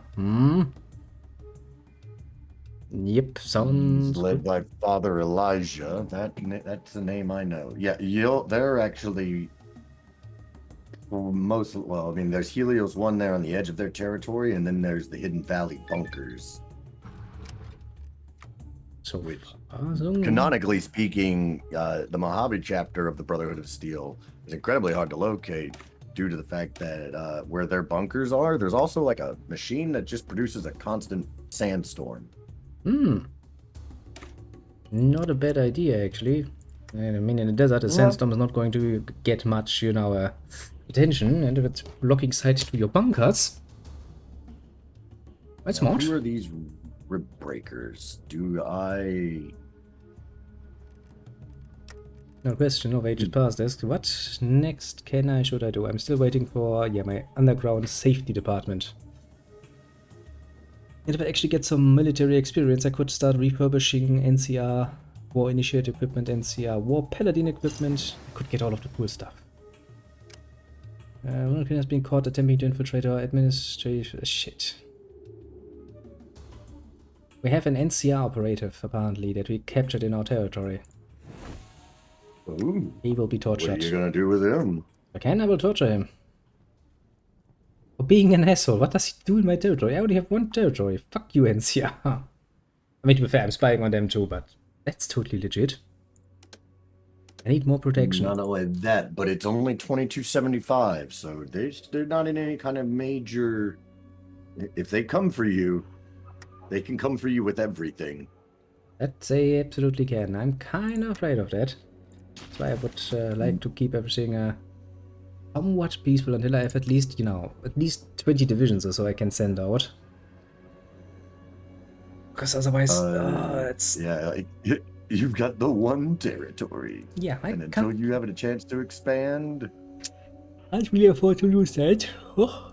Yep, sounds Led good. by Father Elijah. That's the name I know. Yeah, they're actually well, I mean, there's Helios 1 there on the edge of their territory, and then there's the Hidden Valley bunkers. So, Canonically speaking, the Mojave chapter of the Brotherhood of Steel is incredibly hard to locate due to the fact that where their bunkers are, there's also like a machine that just produces a constant sandstorm. Not a bad idea, actually. I mean, in the desert, a sandstorm is not going to get much, attention, and if it's blocking sight to your bunkers, that's smart. Who are these rib breakers? Do I... No question of ages past this. What next should I do? I'm still waiting for, my underground safety department. And if I actually get some military experience, I could start refurbishing NCR War Initiate equipment, NCR War Paladin equipment. I could get all of the cool stuff. One has been caught attempting to infiltrate our administrative... shit. We have an NCR operative, apparently, that we captured in our territory. Ooh. He will be tortured. What are you gonna do with him? I will torture him. For being an asshole. What does he do in my territory? I only have 1 territory. Fuck you, NCR. I mean, to be fair, I'm spying on them too, but that's totally legit. I need more protection. Not only that, but it's only 2275, so they're not in any kind of major... If they come for you, they can come for you with everything. That they absolutely can. I'm kind of afraid of that. That's why I would like to keep everything somewhat peaceful until I have at least, at least 20 divisions or so I can send out. Because otherwise, it's... Yeah, you've got the one territory. Yeah, I and until you have a chance to expand... can't really afford to lose that. Oh.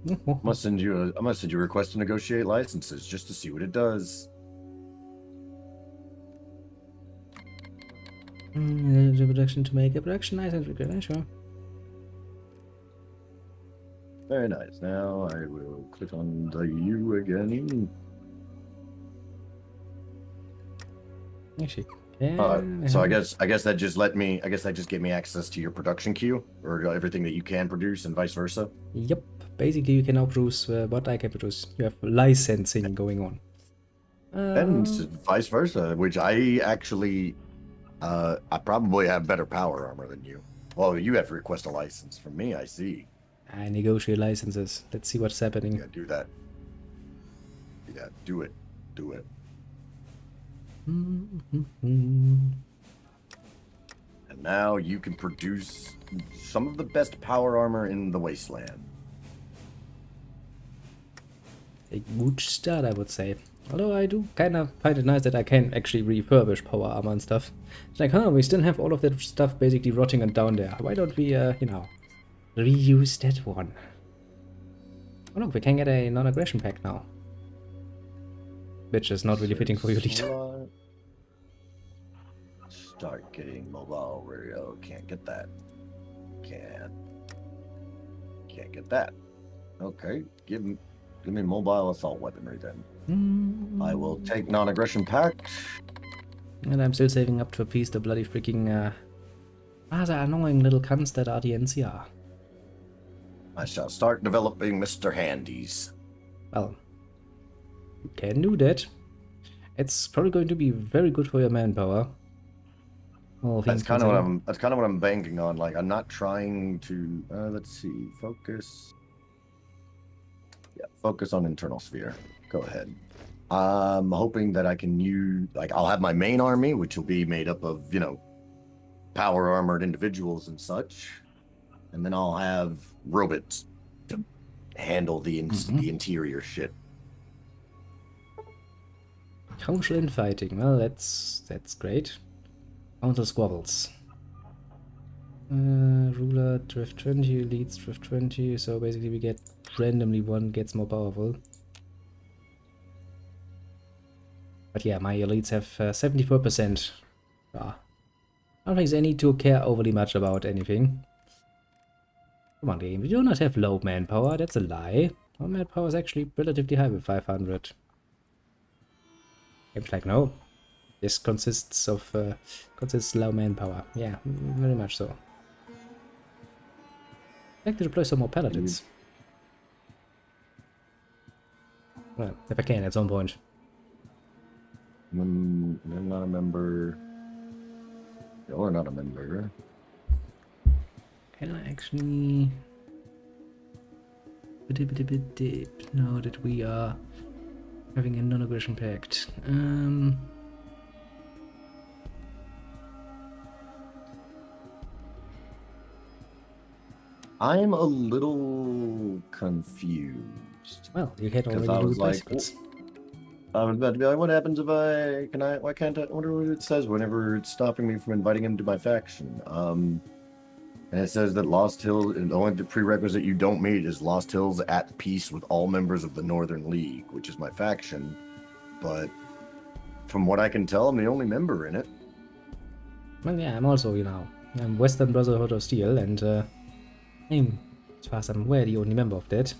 I'm gonna send you a request to negotiate licenses just to see what it does. The production to make a production license required, sure. Very nice. Now I will click on the U again. Actually, so I guess that just gave me access to your production queue or everything that you can produce and vice versa. Yep. Basically, you can now produce what I can produce. You have licensing going on. And vice versa, which I actually, I probably have better power armor than you. Well, you have to request a license from me, I see. I negotiate licenses. Let's see what's happening. Yeah, do that. Yeah, do it. Do it. Mm-hmm. And now you can produce some of the best power armor in the wasteland. A good start, I would say. Although I do kind of find it nice that I can actually refurbish power armor and stuff. It's like, we still have all of that stuff basically rotting and down there. Why don't we, reuse that one? Oh look, we can get a non-aggression pack now. Which is not really fitting for your leader. Start getting mobile radio. Can't get that. Can't get that. Okay, give me mobile assault weaponry then. I will take non-aggression pack. And I'm still saving up to appease the bloody freaking rather annoying little cunts that are the NCR. I shall start developing Mr. Handies. Well, you can do that. It's probably going to be very good for your manpower. That's kind of what I'm banking on. Like, I'm not trying to. Let's see. Focus. Yeah, focus on internal sphere. Go ahead. I'm hoping that I can use. Like, I'll have my main army, which will be made up of power armored individuals and such, and then I'll have robots to handle the interior shit. Council infighting. Well, that's great. Council squabbles. Ruler drift 20 leads drift 20, so basically we get randomly one gets more powerful. But yeah, my elites have 74%. I don't think they need to care overly much about anything. Come on, game. We do not have low manpower. That's a lie. Our manpower is actually relatively high with 500. Game's like, no. This consists low manpower. Yeah, very much so. I'd like to deploy some more paladins. Well, if I can at some point. I'm not a member. You're not a member. Can I actually... Now that we are having a non-aggression pact. I'm a little confused. Well, you can already do bicycles. I was about to be like, what happens if why can't I, wonder what it says whenever it's stopping me from inviting him to my faction. And it says that Lost Hills, and the only prerequisite you don't meet is Lost Hills at peace with all members of the Northern League, which is my faction. But from what I can tell, I'm the only member in it. Well, yeah, I'm also, I'm Western Brotherhood of Steel, and I'm, as far as I'm aware, the only member of that.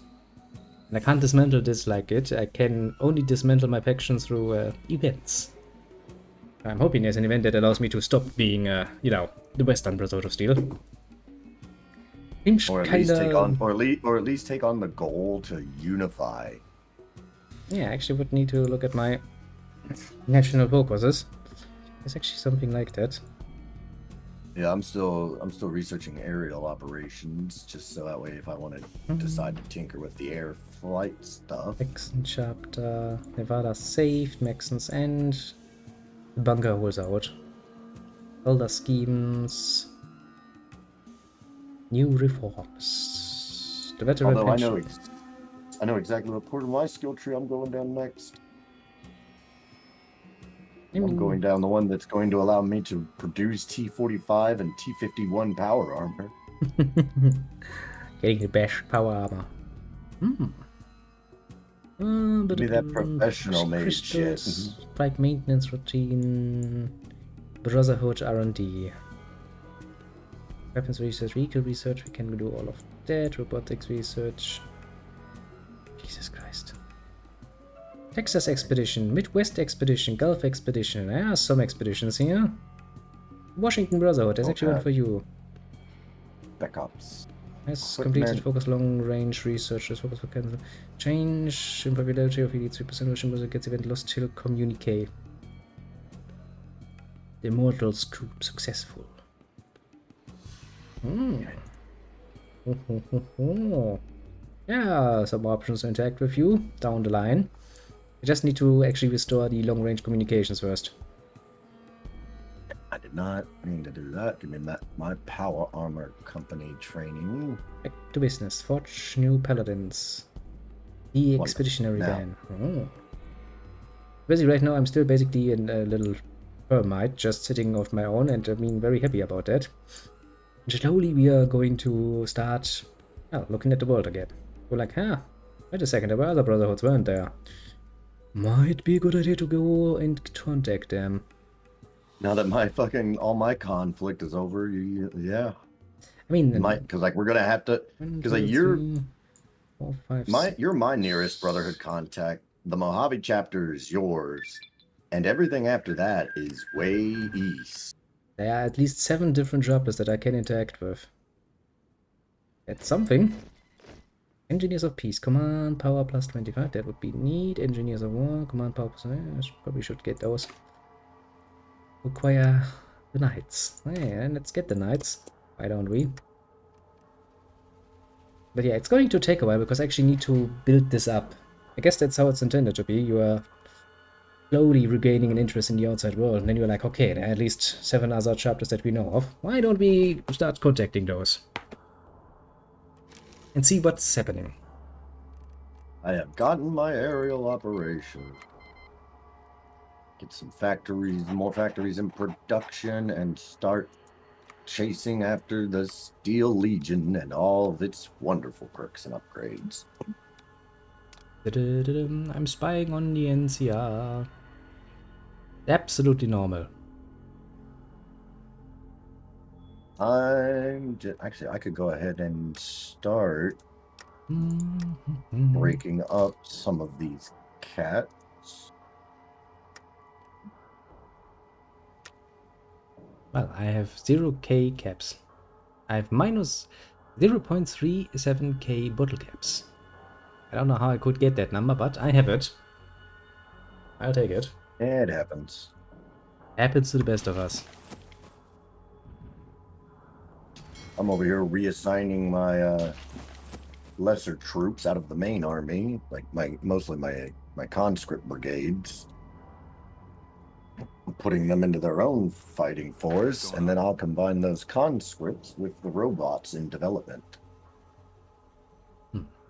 And I can't dismantle this like it. I can only dismantle my faction through events. I'm hoping there's an event that allows me to stop being, the Western Brotherhood of Steel. Or at least take on the goal to unify. Yeah, I actually would need to look at my national focuses. There's actually something like that. Yeah, I'm still researching aerial operations, just so that way if I want to decide to tinker with the air flight stuff. Maxon chapter, Nevada saved, Maxon's end, the bunker holds out. Elder schemes. New reforms. The veteran Although pension. I know exactly what part of my skill tree I'm going down next. I'm going down the one that's going to allow me to produce T45 and T51 power armor. Getting the best power armor. Give me that professional mage shit. Crystals, strike maintenance routine, Brotherhood R&D. Weapons research, vehicle research, we can do all of that. Robotics research. Jesus Christ. Texas expedition, Midwest expedition, Gulf expedition. Ah, some expeditions here. Washington Brotherhood, there's actually one for you. Backups. Has completed focus long range research. Focus for cancel. Change in popularity of elite 3% Russian brother gets event lost till communique. The Immortals group successful. Yeah, some options to interact with you down the line. I just need to actually restore the long range communications first. I did not mean to do that. Give me my power armor company training. Back to business. Forge new paladins. The expeditionary band. Busy right now. I'm still basically in a little hermite, just sitting off my own, and I mean very happy about that. And slowly we are going to start looking at the world again. We're like, wait a second, there were other brotherhoods, weren't there? Might be a good idea to go and contact them. Now that all my conflict is over, yeah. I mean, because like we're gonna have to, because like you're my nearest brotherhood contact. The Mojave chapter is yours, and everything after that is way east. There are at least 7 different jobless that I can interact with. That's something. Engineers of Peace, command power plus 25. That would be neat. Engineers of War, command power plus. Probably should get those. Require the knights. Yeah, let's get the knights. Why don't we? But yeah, it's going to take a while because I actually need to build this up. I guess that's how it's intended to be. You are slowly regaining an interest in the outside world, and then you're like, okay, there are at least 7 other chapters that we know of. Why don't we start contacting those? And see what's happening. I have gotten my aerial operation. Get some factories, more factories in production, and start chasing after the Steel Legion and all of its wonderful perks and upgrades. I'm spying on the NCR. Absolutely normal. Actually, I could go ahead and start breaking up some of these cats. Well, I have 0k caps. I have minus 0.37k bottle caps. I don't know how I could get that number, but I have it. I'll take it. It happens. Happens to the best of us. I'm over here reassigning my lesser troops out of the main army, like mostly my conscript brigades. Putting them into their own fighting force, and then I'll combine those conscripts with the robots in development.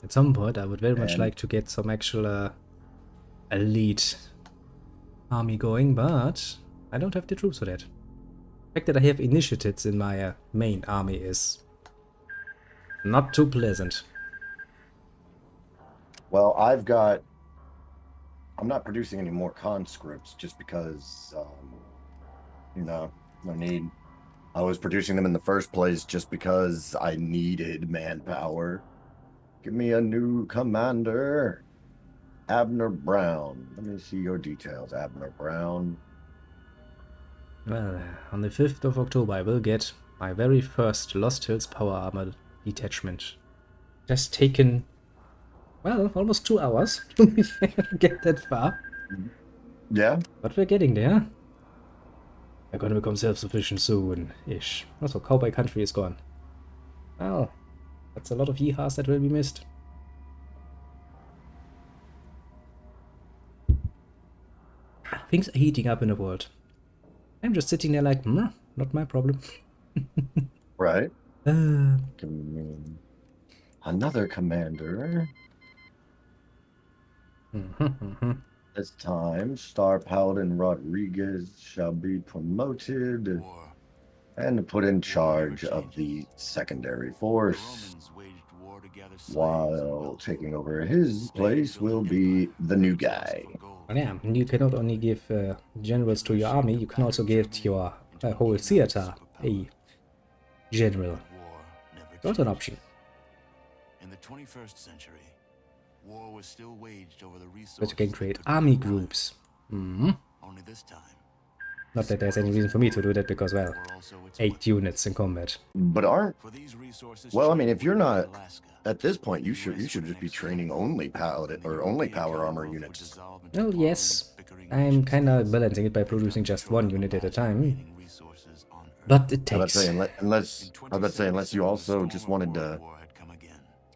At some point, I would very much like to get some actual elite army going, but I don't have the troops for that. The fact that I have initiatives in my main army is not too pleasant. Well, I'm not producing any more conscripts just because, I was producing them in the first place just because I needed manpower. Give me a new commander. Abner Brown. Let me see your details, Abner Brown. Well, on the 5th of October I will get my very first Lost Hills Power Armor detachment. Just taken, well, almost 2 hours to get that far. Yeah. But we're getting there. We're gonna become self-sufficient soon-ish. Also, Cowboy Country is gone. Well, that's a lot of yeehaws that will be missed. Things are heating up in the world. I'm just sitting there like, not my problem. Right. Uh, Another commander. This time, Star Paladin Rodriguez shall be promoted War. and put in charge of the secondary force, Romans waged war to gather slaves and while wealth. taking over his place will be the new guy. yeah, you cannot only give generals to your army, you can also give your whole theater a general. It's also an option. In the 21st century, war was still waged over the resources. But you can create that could army be provided. groups. Only this time, Not that there's any reason for me to do that because, well, war also its 8 units in combat. But aren't For these resources, well, I mean, if trade you're with not Alaska. at this point, you should just be training only paladin or only power armor units. Well, yes, I'm kinda balancing it by producing just 1 unit at a time. But it I was takes. about to say unless you also just wanted to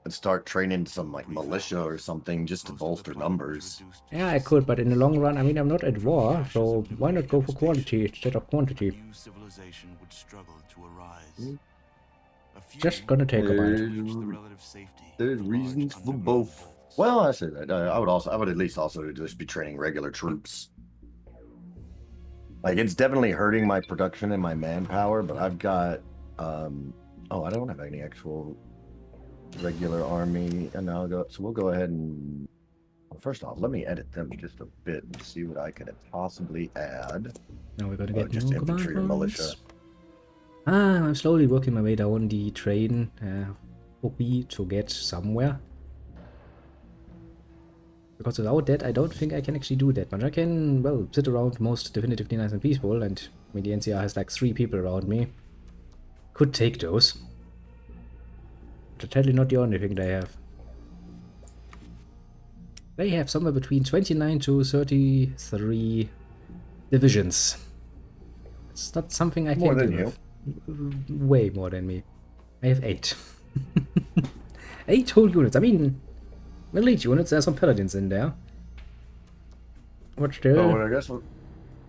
start training some like militia or something just to bolster numbers. Yeah, I could, but in the long run, I mean, I'm not at war, so why not go for quality instead of quantity? New civilization would struggle to arise. A few Just gonna take a bite. reached the relative safety There's of a large reasons for underground both. force. Well, I say that I would at least also just be training regular troops. Like it's definitely hurting my production and my manpower, but I've got I don't have any actual regular army, and we'll go ahead and first off, let me edit them just a bit and see what I could possibly add. Now we're gonna get Just more infantry or command militia. points. I'm slowly working my way down the train for me to get somewhere. Because without that, I don't think I can actually do that much. I can, well, sit around most definitively nice and peaceful, and I mean, the NCR has like 3 people around me. Could take those. But totally not the only thing they have. They have somewhere between 29 to 33 divisions. It's not something I can More than deal you. with. Way more than me. I have 8. 8 whole units. I mean, elite units, there's some paladins in there. But still... Oh, I guess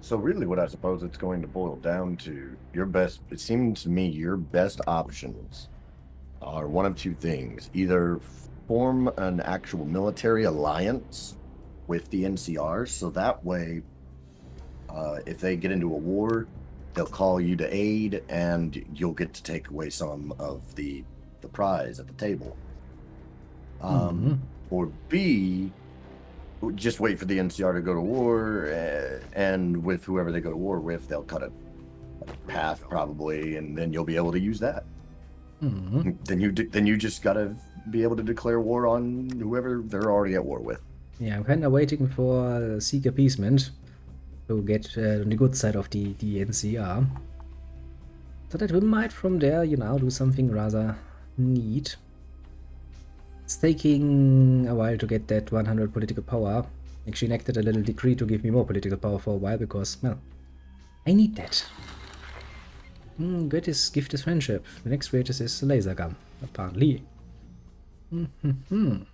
so really what I suppose it's going to boil down to it seems to me your best options are one of 2 things. Either form an actual military alliance with the NCR, so that way if they get into a war, they'll call you to aid and you'll get to take away some of the prize at the table. Or B, just wait for the NCR to go to war, and with whoever they go to war with, they'll cut a path probably, and then you'll be able to use that. Then you just gotta be able to declare war on whoever they're already at war with. Yeah, I'm kind of waiting for Seek Appeasement to get on the good side of the NCR. So that we might from there, you know, do something rather neat. It's taking a while to get that 100 political power. Actually enacted a little decree to give me more political power for a while because, well, I need that. Greatest gift is friendship. The next greatest is a laser gun, apparently. Alright,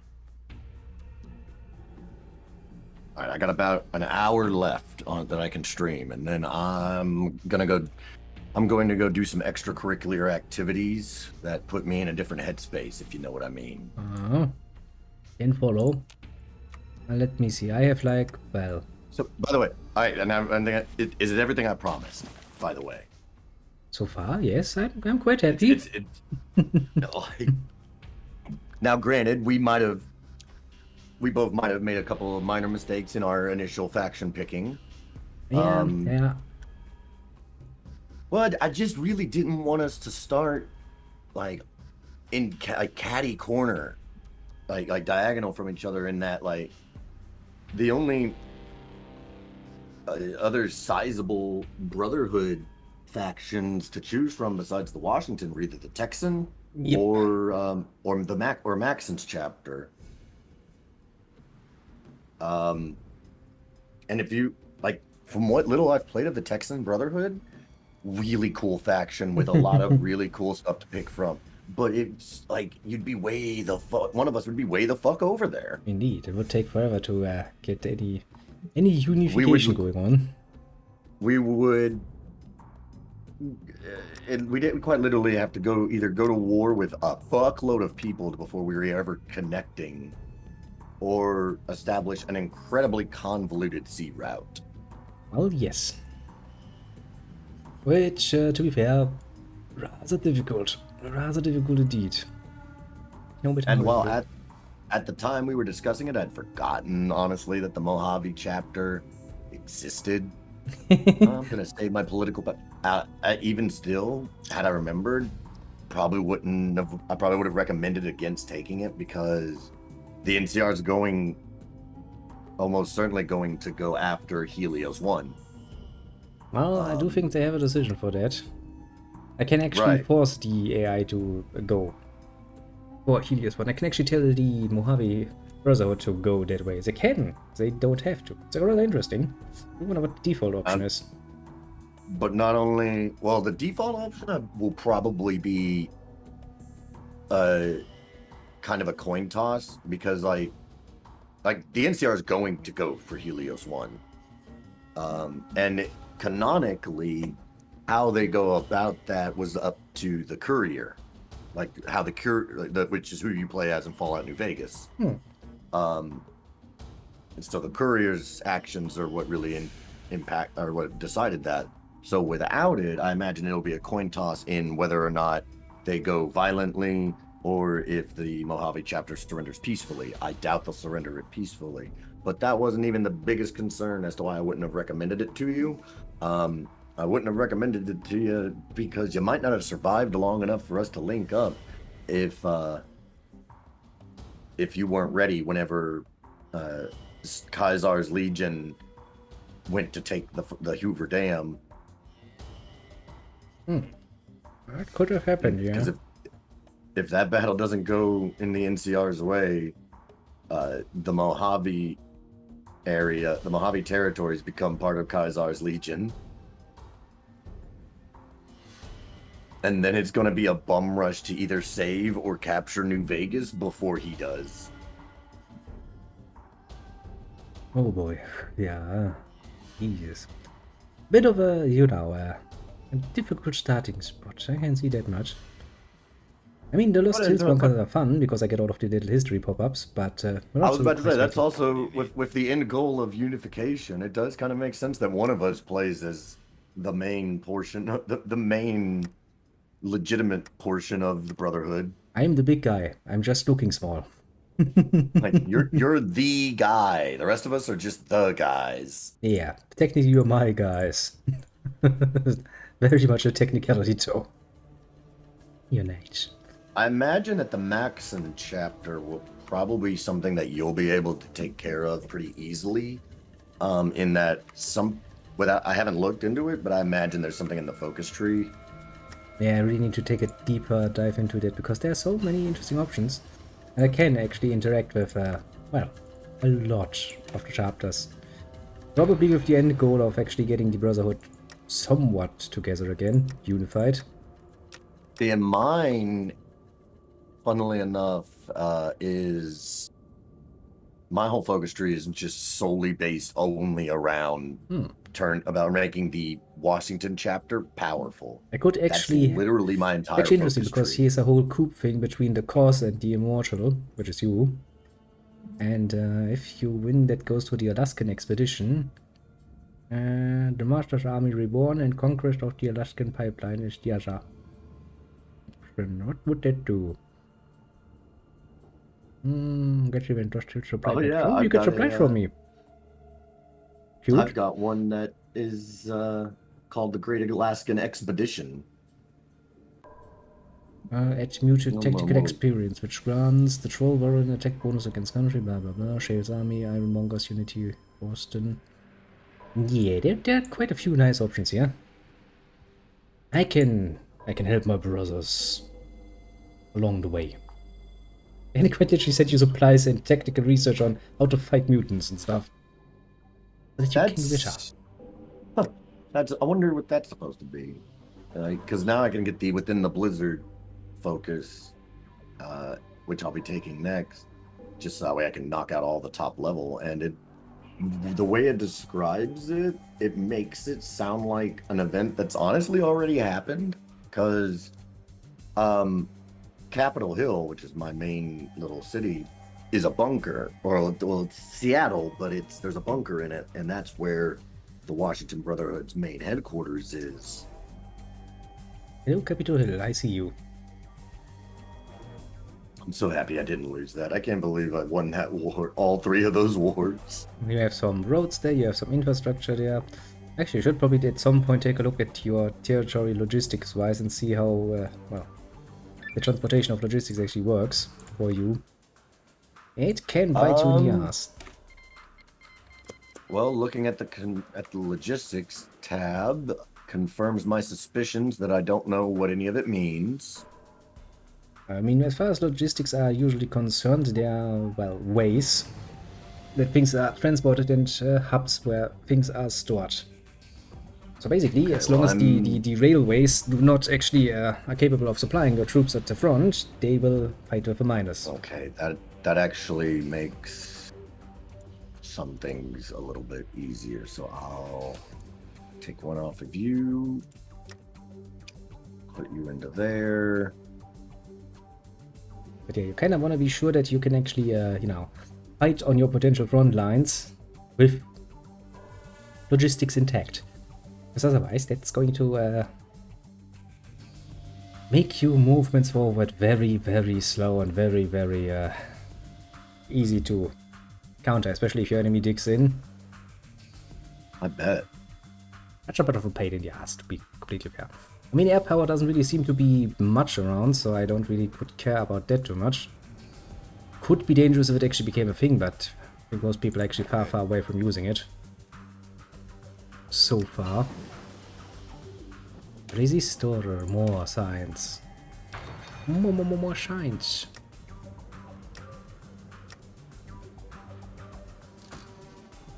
I got about an hour left that I can stream, and then I'm going to go do some extracurricular activities that put me in a different headspace, if you know what I mean. Can follow. Let me see. I have like, well... So, by the way, alright, and is it everything I promised, by the way? So far, yes, I'm quite happy. Now, granted, we both might have made a couple of minor mistakes in our initial faction picking. Yeah. Well, I just really didn't want us to start like in catty corner, like diagonal from each other. In that, like, the only other sizable Brotherhood factions to choose from besides the Washington were either the Texan or the Maxon's chapter. And if you like, from what little I've played of the Texan Brotherhood, really cool faction with a lot of really cool stuff to pick from. But it's like you'd be one of us would be way the fuck over there. Indeed, it would take forever to get any unification going on. We would and we didn't quite literally have to either go to war with a fuckload of people before we were ever connecting, or establish an incredibly convoluted sea route. Well, yes. Which, to be fair, rather difficult. Rather difficult indeed. No matter And how while you at the time we were discussing it, I'd forgotten, honestly, that the Mojave chapter existed. I'm gonna save my political, but even still, had I remembered, I probably would have recommended against taking it, because the NCR is almost certainly going to go after Helios 1. Well, I do think they have a decision for that. I can actually Right. force the AI to go for Helios 1. I can actually tell the Mojave Brotherhood to go that way. They can. They don't have to. It's rather interesting. I wonder what the default option is. But not only, well, the default option will probably be kind of a coin toss, because like the NCR is going to go for Helios 1. And canonically, how they go about that was up to the courier, like how the courier, which is who you play as in Fallout New Vegas. And so the courier's actions are what really impact, or what decided that. So without it, I imagine it'll be a coin toss in whether or not they go violently, or if the Mojave chapter surrenders peacefully. I doubt they'll surrender it peacefully, but that wasn't even the biggest concern as to why I wouldn't have recommended it to you. I wouldn't have recommended it to you because you might not have survived long enough for us to link up if you weren't ready whenever Caesar's Legion went to take the Hoover Dam. That could have happened, yeah. Because if that battle doesn't go in the NCR's way, the Mojave area, the Mojave territories become part of Caesar's Legion. And then it's going to be a bum rush to either save or capture New Vegas before he does. Oh boy, yeah. Jesus. Bit of a, a difficult starting spot. I can see that much. I mean, the Lost Hills bunkers are fun because I get all of the little history pop-ups, but I was about to say, that's also with the end goal of unification. It does kind of make sense that one of us plays as the main portion, the main legitimate portion of the Brotherhood. I'm the big guy. I'm just looking small. Like you're the guy. The rest of us are just the guys. Yeah, technically you're my guys. Very much a technicality though. Your Nate. I imagine that the Maxon chapter will probably be something that you'll be able to take care of pretty easily. In that I haven't looked into it, but I imagine there's something in the focus tree. Yeah, I really need to take a deeper dive into that because there are so many interesting options. And I can actually interact with, well, a lot of the chapters. Probably with the end goal of actually getting the Brotherhood somewhat together again, unified. And mine, funnily enough, is my whole focus tree is just solely based only around about making the Washington chapter powerful. I could actually That's literally my entire actually interesting focus because tree. here's a whole coup thing between the cause and the immortal, which is you. And if you win, that goes to the Alaskan expedition. The Master's Army Reborn and Conquest of the Alaskan Pipeline is the other. What would that do? Get event supply. Oh yeah, you get supply from me. Cute. I've got one that is called the Great Alaskan Expedition. Add muted tactical experience, which grants the Troll Warrior attack bonus against country, blah blah blah. Shale's Army, Ironmonger's Unity, Boston. Yeah, there are quite a few nice options here. I can help my brothers along the way. And it quite literally said you supplies and technical research on how to fight mutants and stuff. That's I wonder what that's supposed to be. Because now I can get the Within the Blizzard focus, which I'll be taking next, just so that way I can knock out all the top level. And the way it describes it, it makes it sound like an event that's honestly already happened. Because Capitol Hill, which is my main little city, is a bunker. Or well, it's Seattle, but there's a bunker in it, and that's where the Washington Brotherhood's main headquarters is. Hello, Capitol Hill, I see you. I'm so happy I didn't lose that. I can't believe I won that war, all 3 of those wars. You have some roads there, you have some infrastructure there. Actually, you should probably at some point take a look at your territory logistics-wise and see how, well, the transportation of logistics actually works for you. It can bite you in the ass. Well, looking at the logistics tab confirms my suspicions that I don't know what any of it means. I mean, as far as logistics are usually concerned, there are, well, ways that things are transported and hubs where things are stored. So basically, Okay, as long as the railways do not actually are capable of supplying your troops at the front, they will fight with the miners. Okay, that actually makes some things a little bit easier. So I'll take one off of you, put you into there. But yeah, you kind of want to be sure that you can actually, you know, fight on your potential front lines with logistics intact. Because otherwise, that's going to make your movements forward very, very slow and very, very easy to counter, especially if your enemy digs in. I bet. That's a bit of a pain in the ass, to be completely fair. I mean, air power doesn't really seem to be much around, so I don't really care about that too much. Could be dangerous if it actually became a thing, but I think most people are actually far, far away from using it. So far. Resistorer, more science. More shines.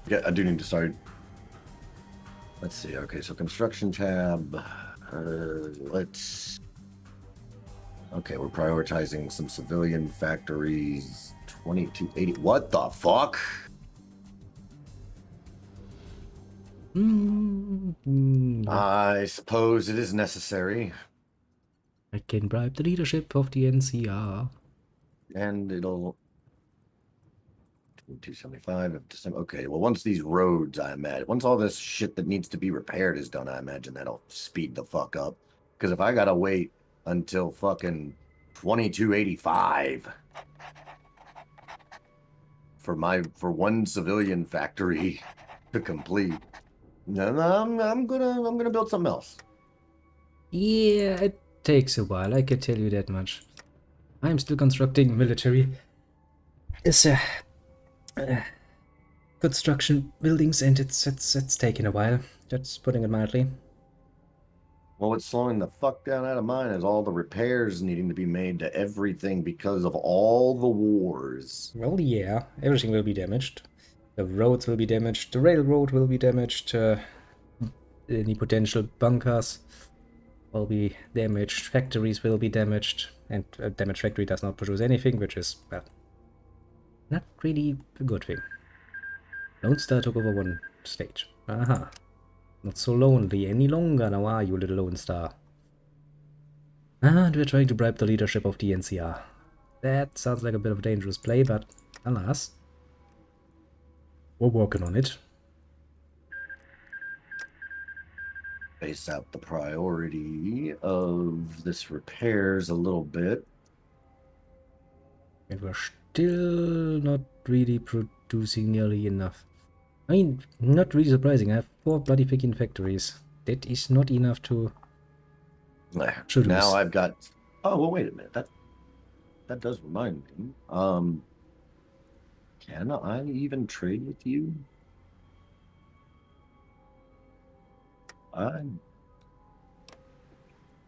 Yeah, I do need to start. Let's see. Okay, so construction tab. Okay, we're prioritizing some civilian factories. 2280. What the fuck? I suppose it is necessary. I can bribe the leadership of the NCR. And it'll 275 of December. Okay, well, once these roads, I imagine, once all this shit that needs to be repaired is done, I imagine that'll speed the fuck up. Because if I gotta wait until fucking 2285 for one civilian factory to complete, then I'm gonna build something else. Yeah, it takes a while, I can tell you that much. I'm still constructing military. It's construction buildings, and it's taking a while. That's putting it mildly. Well, what's slowing the fuck down out of mine is all the repairs needing to be made to everything because of all the wars. Well, yeah, everything will be damaged. The roads will be damaged, the railroad will be damaged, any potential bunkers will be damaged, factories will be damaged, and a damaged factory does not produce anything, which is, well, not really a good thing. Lone Star took over one stage. Aha. Not so lonely any longer now, are you, little Lone Star? And we're trying to bribe the leadership of the NCR. That sounds like a bit of a dangerous play, but alas. We're working on it. Base out the priority of this repairs a little bit. And we're still not really producing nearly enough. I mean, not really surprising. I have 4 bloody freaking factories. That is not enough to produce. Now I've got. Oh well, wait a minute. That does remind me. Can I even trade with you?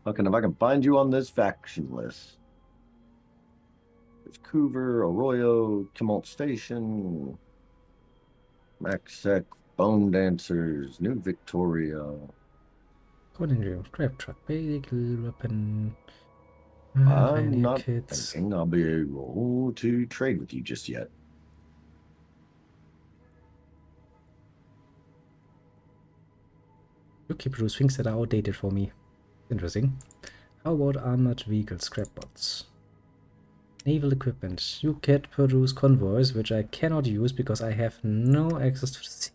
Fucking if I can find you on this faction list. There's Coover, Arroyo, Kimalt Station, Maxsec, Bone Dancers, New Victoria. Coding scrap truck, basic weapon. I'm not thinking I'll be able to trade with you just yet. Okay, produce things that are outdated for me. Interesting. How about armored vehicle scrapbots? Naval equipment. You can produce convoys, which I cannot use because I have no access to the sea.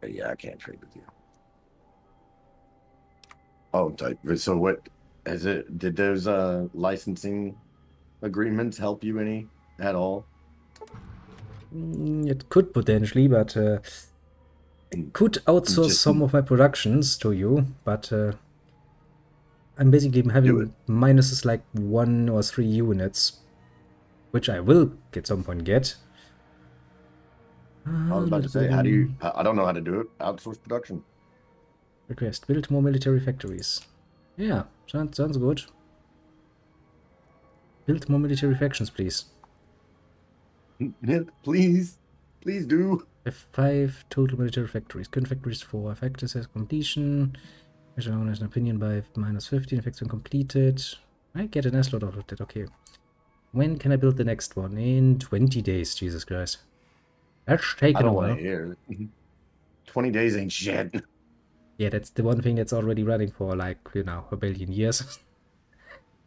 Yeah, I can't trade with you. Oh, so what is it? Did those licensing agreements help you any at all? It could potentially, but could outsource Just some of my productions to you, but I'm basically do it. having minuses like 1 or 3 units, which I will at some point get. I was about to say, how do you? I don't know how to do it. Outsource production. Request, build more military factories. Yeah, sounds good. Build more military factions, please. Please, please do. I have 5 total military factories. Current factories 4. Factories has completion. Measure known as an opinion by -15. Factory completed. I get an S lot out of that, okay. When can I build the next one? In 20 days, Jesus Christ. That's I taken a don't want to while. hear. 20 days ain't shit. Yeah, that's the one thing that's already running for, like, you know, a billion years.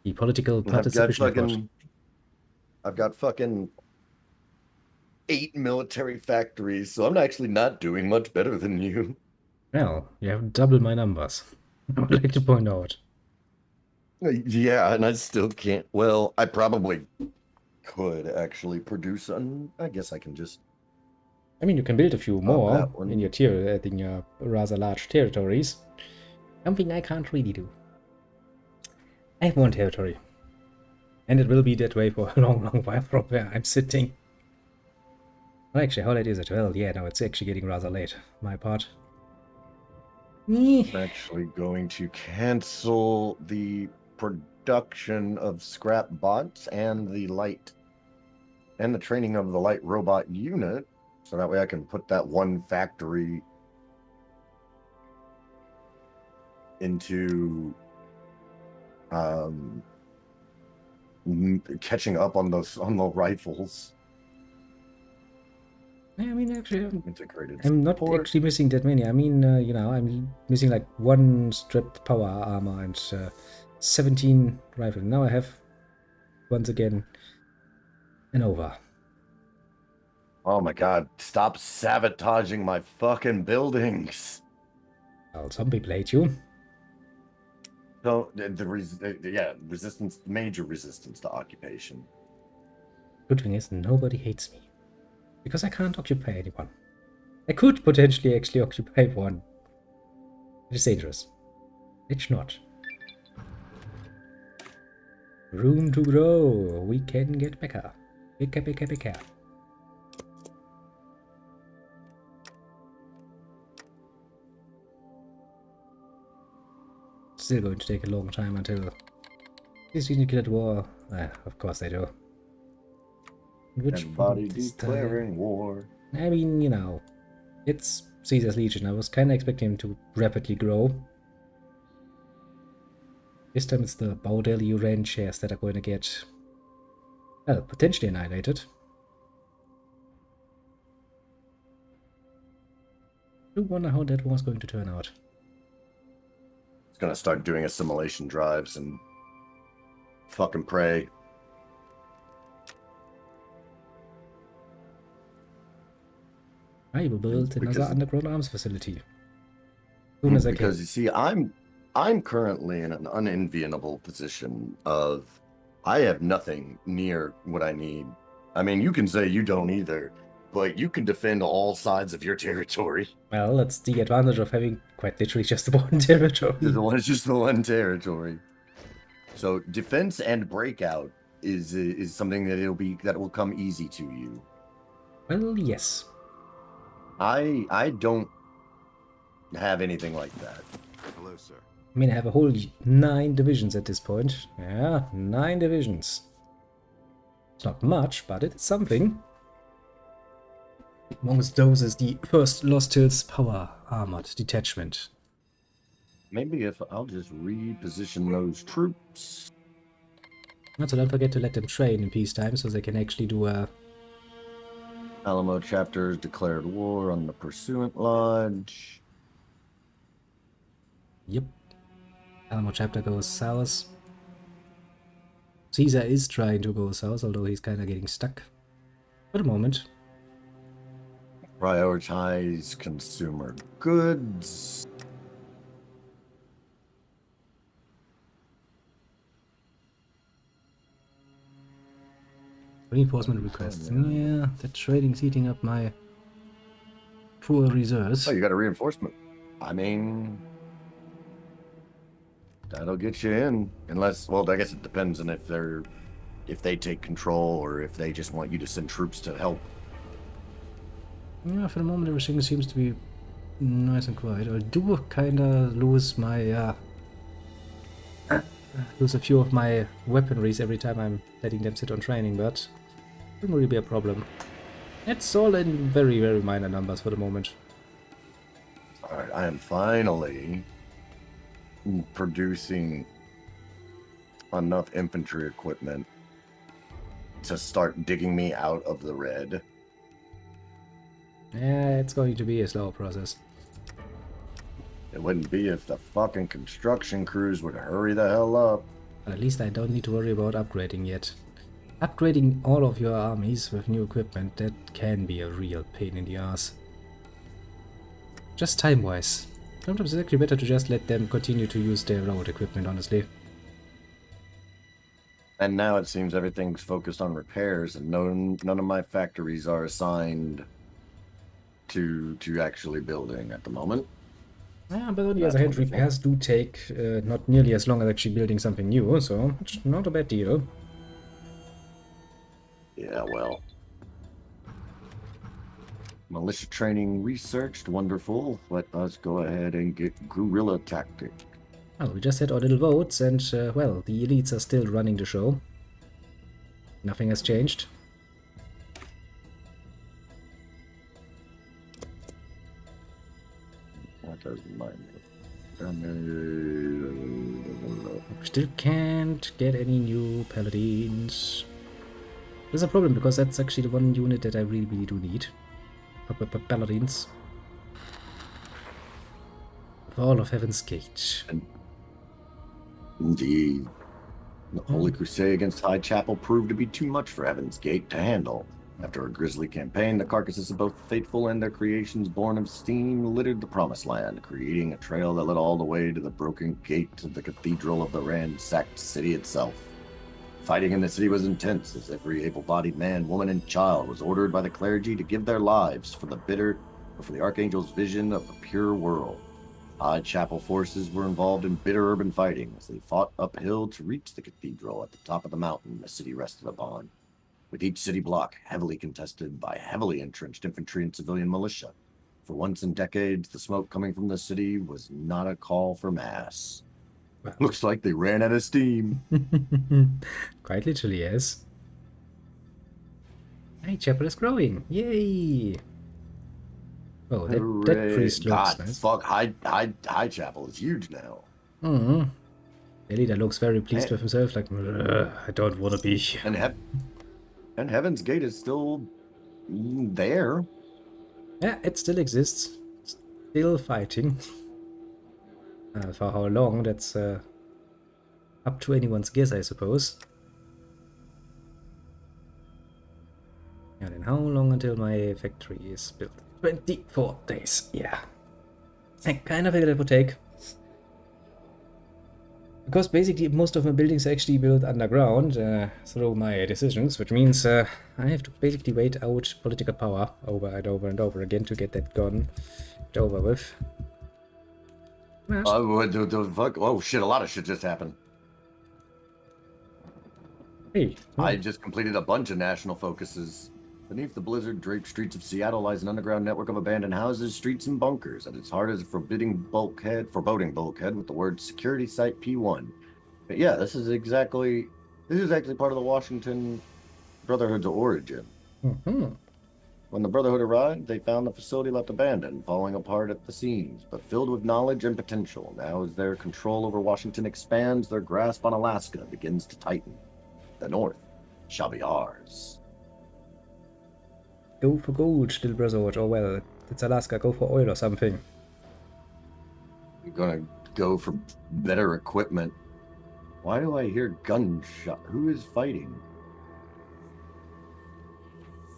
The political participation effort. I've got fucking 8 military factories, so I'm actually not doing much better than you. Well, you have double my numbers. I would like to point out. Yeah, and I still can't. Well, I probably could actually produce I guess I can just. I mean, you can build a few more that one. in your rather large territories. Something I can't really do. I have 1 territory. And it will be that way for a long, long while from where I'm sitting. Well, actually, how late is it? Well, yeah, no, it's actually getting rather late. My part. I'm actually going to cancel the production of scrap bots and the training of the light robot unit, so that way I can put that one factory into catching up on the rifles. I mean, actually, Integrated I'm not support. actually missing that many. I mean, you know, I'm missing like 1 stripped power armor and 17 rifle. Now I have, once again, an over. Oh my god, stop sabotaging my fucking buildings. Well, some people hate you. So, resistance, major resistance to occupation. Good thing is, nobody hates me. Because I can't occupy anyone. I could potentially actually occupy one. It is dangerous. It's not. Room to grow. We can get bigger. Bigger. Still going to take a long time until this nuclear war. Of course they do. Which Everybody declaring war. I mean, you know, it's Caesar's Legion. I was kind of expecting him to rapidly grow. This time it's the Baudelli Ranch shares that are going to get, well, potentially annihilated. I do wonder how that was going to turn out. It's gonna start doing assimilation drives and fucking pray. I will build another underground arms facility. As soon as I can. Because you see, I'm currently in an unenviable position of I have nothing near what I need. I mean, you can say you don't either, but you can defend all sides of your territory. Well, that's the advantage of having quite literally just the one territory. It's just the one territory. So defense and breakout is something that will come easy to you. Well, yes. I don't have anything like that. Hello, sir. I mean, I have a whole 9 divisions at this point. Yeah, 9 divisions. It's not much, but it's something. Amongst those is the 1st Lost Hills Power Armored Detachment. Maybe if I'll just reposition those troops. Also, don't forget to let them train in peacetime so they can actually do Alamo chapters declared war on the Pursuant Lodge. Yep. Alamo chapter goes south. Caesar is trying to go south, although he's kind of getting stuck for the moment. Prioritize consumer goods. Reinforcement requests. Yeah, that trading's eating up my poor reserves. Oh, you got a reinforcement. I mean, that'll get you in. Unless, well, I guess it depends on if they take control or if they just want you to send troops to help. Yeah, for the moment everything seems to be nice and quiet. I do kinda lose my lose a few of my weaponries every time I'm letting them sit on training, but it won't really be a problem. It's all in very, very minor numbers for the moment. Alright, I am finally producing enough infantry equipment to start digging me out of the red. Yeah, it's going to be a slow process. It wouldn't be if the fucking construction crews would hurry the hell up. But at least I don't need to worry about upgrading yet. Upgrading all of your armies with new equipment, that can be a real pain in the ass. Just time-wise. Sometimes it's actually better to just let them continue to use their road equipment, honestly. And now it seems everything's focused on repairs, and none of my factories are assigned to actually building at the moment. Yeah, but on the other hand, repairs do take not nearly as long as actually building something new, so it's not a bad deal. Yeah, well. Militia training researched, wonderful. Let us go ahead and get guerrilla tactic. Well, we just had our little votes, and, well, the elites are still running the show. Nothing has changed. That doesn't mind me. Still can't get any new paladins. There's a problem, because that's actually the one unit that I really, really do need. Paladins. For all of Heaven's Gate. Indeed. The Holy Crusade against High Chapel proved to be too much for Heaven's Gate to handle. After a grisly campaign, the carcasses of both the faithful and their creations born of steam littered the Promised Land, creating a trail that led all the way to the broken gate to the cathedral of the ransacked city itself. Fighting in the city was intense, as every able-bodied man, woman, and child was ordered by the clergy to give their lives for the Archangel's vision of a pure world. High Chapel forces were involved in bitter urban fighting as they fought uphill to reach the cathedral at the top of the mountain the city rested upon, with each city block heavily contested by heavily entrenched infantry and civilian militia. For once in decades, the smoke coming from the city was not a call for mass. Well. Looks like they ran out of steam. Quite literally, yes. High Chapel is growing. Yay! Oh, that priest looks nice. Fuck, High Chapel is huge now. Mm-hmm. The leader looks very pleased with himself, like, I don't want to be here. And Heaven's Gate is still there. Yeah, it still exists. Still fighting. For how long, that's up to anyone's guess, I suppose. And then how long until my factory is built? 24 days, yeah. I kind of figured it would take. Because basically most of my buildings are actually built underground through my decisions, which means I have to basically wait out political power over and over and over again to get that gone over with. Fuck? Oh shit, a lot of shit just happened. Hey. I just completed a bunch of national focuses. Beneath the blizzard-draped streets of Seattle lies an underground network of abandoned houses, streets, and bunkers. At its heart is a foreboding bulkhead with the word Security Site P1. But yeah, this is actually part of the Washington Brotherhood's origin. Mm-hmm. When the Brotherhood arrived, they found the facility left abandoned, falling apart at the seams, but filled with knowledge and potential. Now as their control over Washington expands, their grasp on Alaska begins to tighten. The North shall be ours. Go for gold, little brother, or well, it's Alaska, go for oil or something. I'm gonna go for better equipment. Why do I hear gunshot? Who is fighting?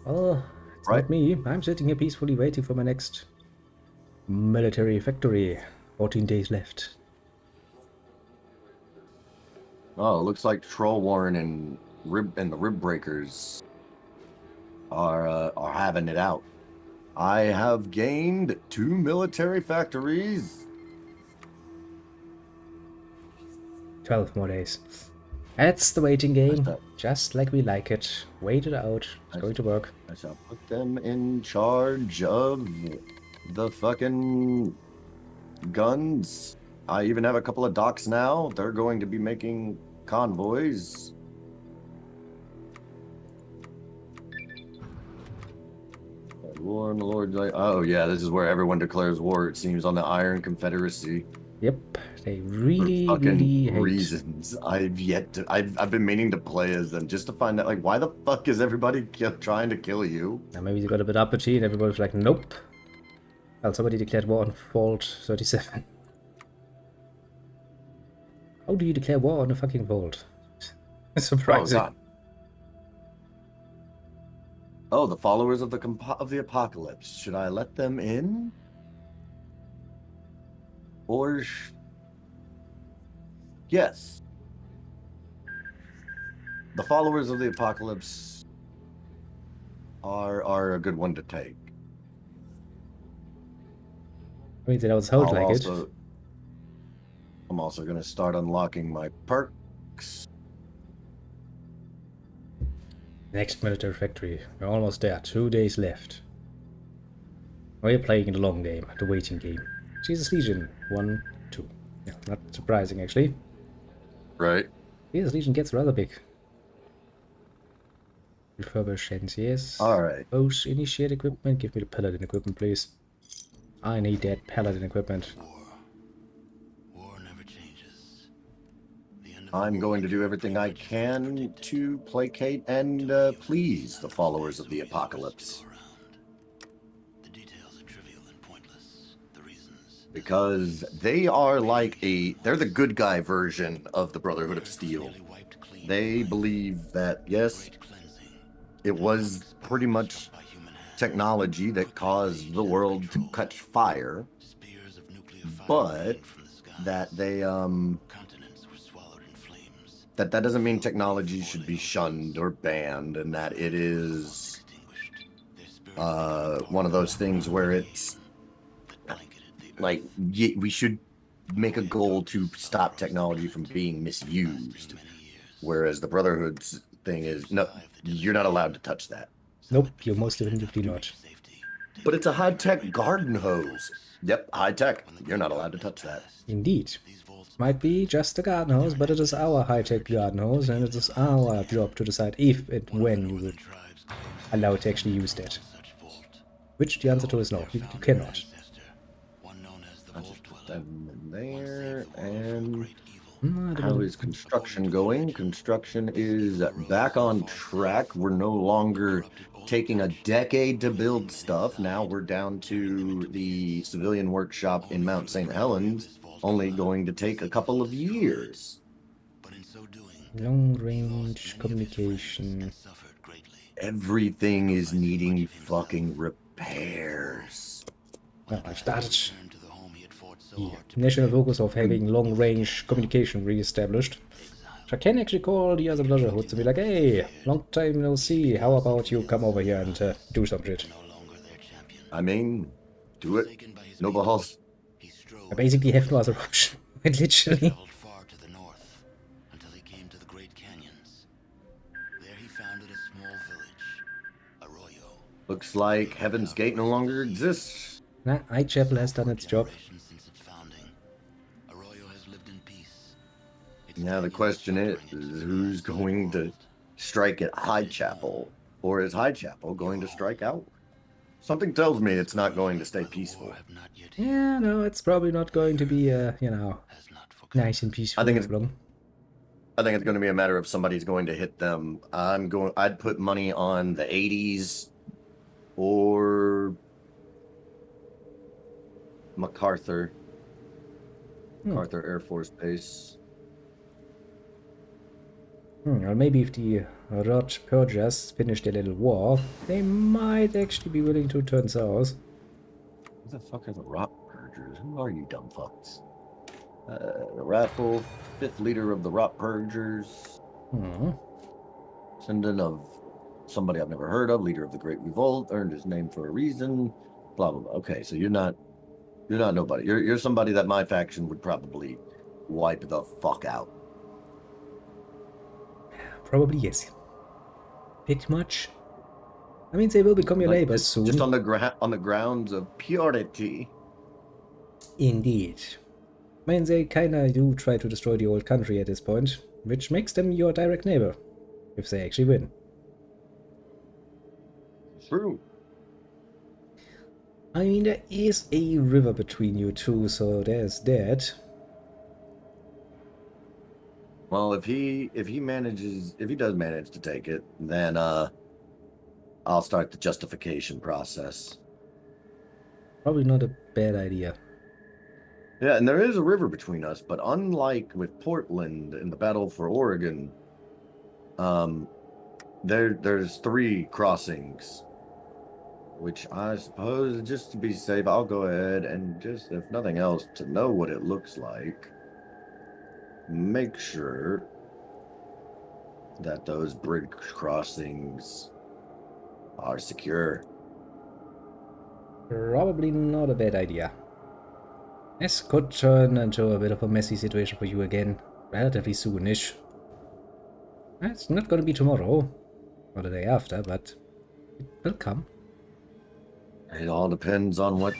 Oh, it's Right. not me. I'm sitting here peacefully waiting for my next military factory. 14 days left. Oh, it looks like Troll Warren and the Rib Breakers are having it out. I have gained 2 military factories. 12 more days. That's the waiting game. that. Just like we like it. Wait it out. It's going to work. I shall put them in charge of the fucking guns. I even have a couple of docks now. They're going to be making convoys. War and the Lord. Oh yeah, this is where everyone declares war. It seems on the Iron Confederacy. Yep, they really, For fucking really hate. reasons. I've been meaning to play as them just to find out, like, why the fuck is everybody trying to kill you? Now maybe they got a bit uppity and everybody's like, nope. Well, somebody declared war on Vault 37. How do you declare war on a fucking Vault? Surprising. Oh god. Oh, the followers of the apocalypse. Should I let them in? Or yes. The followers of the apocalypse are a good one to take. I mean, that was how it like it. I'm also going to start unlocking my perks. Next military factory. We're almost there. 2 days left. We're playing the long game, the waiting game. Jesus Legion 1, 2. Yeah, not surprising actually. Right. Jesus Legion gets rather big. Refurbishments, yes. Alright. Both initiate equipment. Give me the paladin equipment, please. I need that paladin equipment. War never changes. I'm going to do everything I can to placate and please the followers of the apocalypse. The details are trivial and pointless. The reasons. Because they are like they're the good guy version of the Brotherhood of Steel. They believe that, yes, it was pretty much technology that caused the world to catch fire, but that they, that doesn't mean technology should be shunned or banned, and that it is one of those things where it's like we should make a goal to stop technology from being misused, whereas the Brotherhood's thing is, no, you're not allowed to touch that. Nope, you're most definitely not. But it's a high-tech garden hose. Yep, high-tech. You're not allowed to touch that. Indeed. Might be just a garden hose, but it is our high-tech garden hose, and it is our job to decide if and when you would allow it to actually use that. Which the answer to is no, you cannot. I'll just put them in there, and how is construction going? Construction is back on track. We're no longer taking a decade to build stuff. Now we're down to the civilian workshop in Mount St. Helens, only going to take a couple of years. Long-range communication. Everything is needing fucking repairs. Well, I've started the national focus of having long-range communication re-established. So I can actually call the other Brotherhoods to be like, hey, long time no see, how about you come over here and do some shit? I mean, do it. No balls. I basically have no other option, literally. Looks like Heaven's Gate no longer exists. Nah, Chapel has done its job. Now the question is, who's going to strike at High Chapel? Or is High Chapel going to strike out? Something tells me it's not going to stay peaceful. Yeah, no, it's probably not going to be, you know, nice and peaceful. I think it's going to be a matter of somebody's going to hit them. I'd put money on the 80s or MacArthur Air Force Base. Or maybe if the Rod Purgers finish their little war, they might actually be willing to turn south. Who the fuck are the Rot Purgers? Who are you dumb fucks? Raffle, 5th leader of the Rot Purgers. Descendant of somebody I've never heard of, leader of the Great Revolt, earned his name for a reason. Blah blah blah. Okay, so you're not nobody. You're somebody that my faction would probably wipe the fuck out. Probably yes. Bit much. I mean, they will become your neighbors soon. Just on the grounds of purity. Indeed. I mean, they kinda do try to destroy the old country at this point, which makes them your direct neighbor, if they actually win. True. I mean, there is a river between you two, so there's that. Well, if he does manage to take it, then I'll start the justification process. Probably not a bad idea. Yeah, and there is a river between us, but unlike with Portland in the battle for Oregon, there's 3 crossings, which I suppose just to be safe, I'll go ahead and just, if nothing else, to know what it looks like, make sure that those bridge crossings are secure. Probably not a bad idea. This could turn into a bit of a messy situation for you again, relatively soonish. It's not going to be tomorrow, or the day after, but it will come. It all depends on what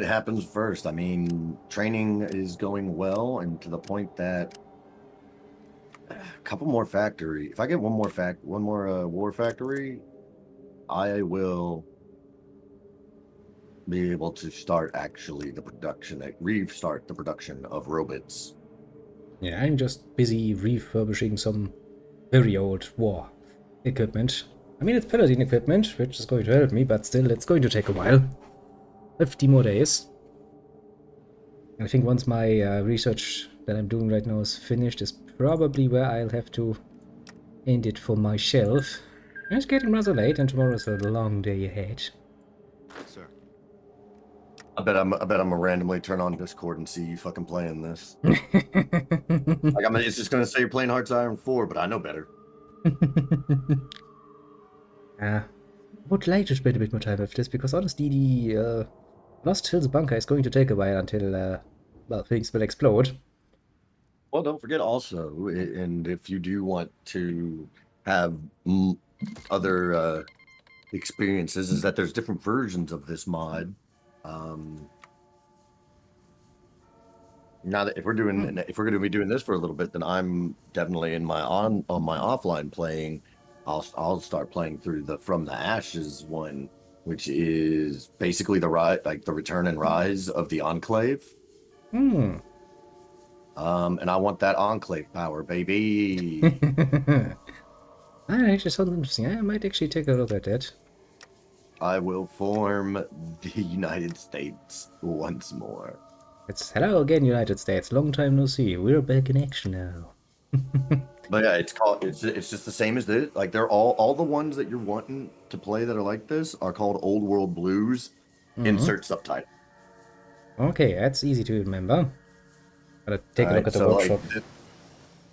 happens first. I mean, training is going well, and to the point that a couple more factory. If I get one more war factory, I will be able to start actually restart the production of robots. Yeah, I'm just busy refurbishing some very old war equipment. I mean, it's Paladin equipment, which is going to help me, but still, it's going to take a while. 50 more days. And I think once my research that I'm doing right now is finished, is probably where I'll have to end it for my shelf. It's getting rather late, and tomorrow's a long day ahead. Sir. I bet I'm gonna randomly turn on Discord and see you fucking playing this. It's just gonna say you're playing Hearts Iron 4, but I know better. I would like to spend a bit more time with this, because honestly, the Lost Hills bunker is going to take a while until, well, things will explode. Well, don't forget also, and if you do want to have other experiences, is that there's different versions of this mod. Now that if we're going to be doing this for a little bit, then I'm definitely in my on my offline playing. I'll start playing through the From the Ashes one, which is basically the return and rise of the Enclave. And I want that Enclave power, baby. That actually sounds interesting. I might actually take a look at that. I will form the United States once more. It's hello again, United States. Long time no see. We're back in action now. But yeah, it's just the same as this. Like they're all the ones that you're wanting to play that are like this are called Old World Blues. Insert subtitle. Okay, that's easy to remember. Gotta take a look at the workshop.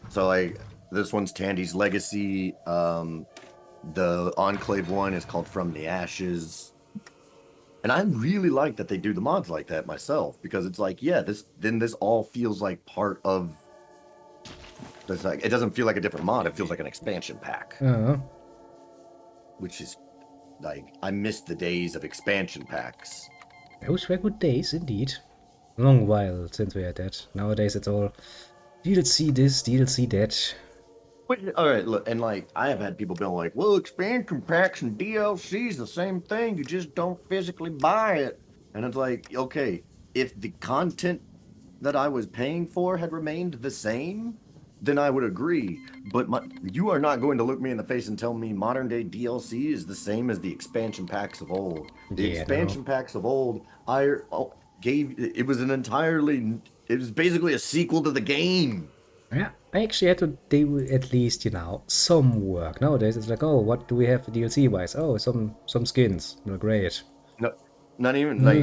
So this one's Tandy's Legacy. The Enclave one is called From the Ashes. And I really like that they do the mods like that myself, because it's like, yeah, this all feels like part of this. Like, it doesn't feel like a different mod, it feels like an expansion pack. Which is like, I miss the days of expansion packs. Those were good days indeed. Long while since we had that. Nowadays it's all DLC this, DLC that. All right, look, and like I have had people be like, "Well, expansion packs and DLC's the same thing. You just don't physically buy it." And it's like, okay, if the content that I was paying for had remained the same, then I would agree. But you are not going to look me in the face and tell me modern day DLC is the same as the expansion packs of old. The expansion packs of old, it was basically a sequel to the game. Yeah, I actually had to do at least, you know, some work. Nowadays it's like, oh, what do we have DLC wise? Oh, some skins. They're great. No, not even like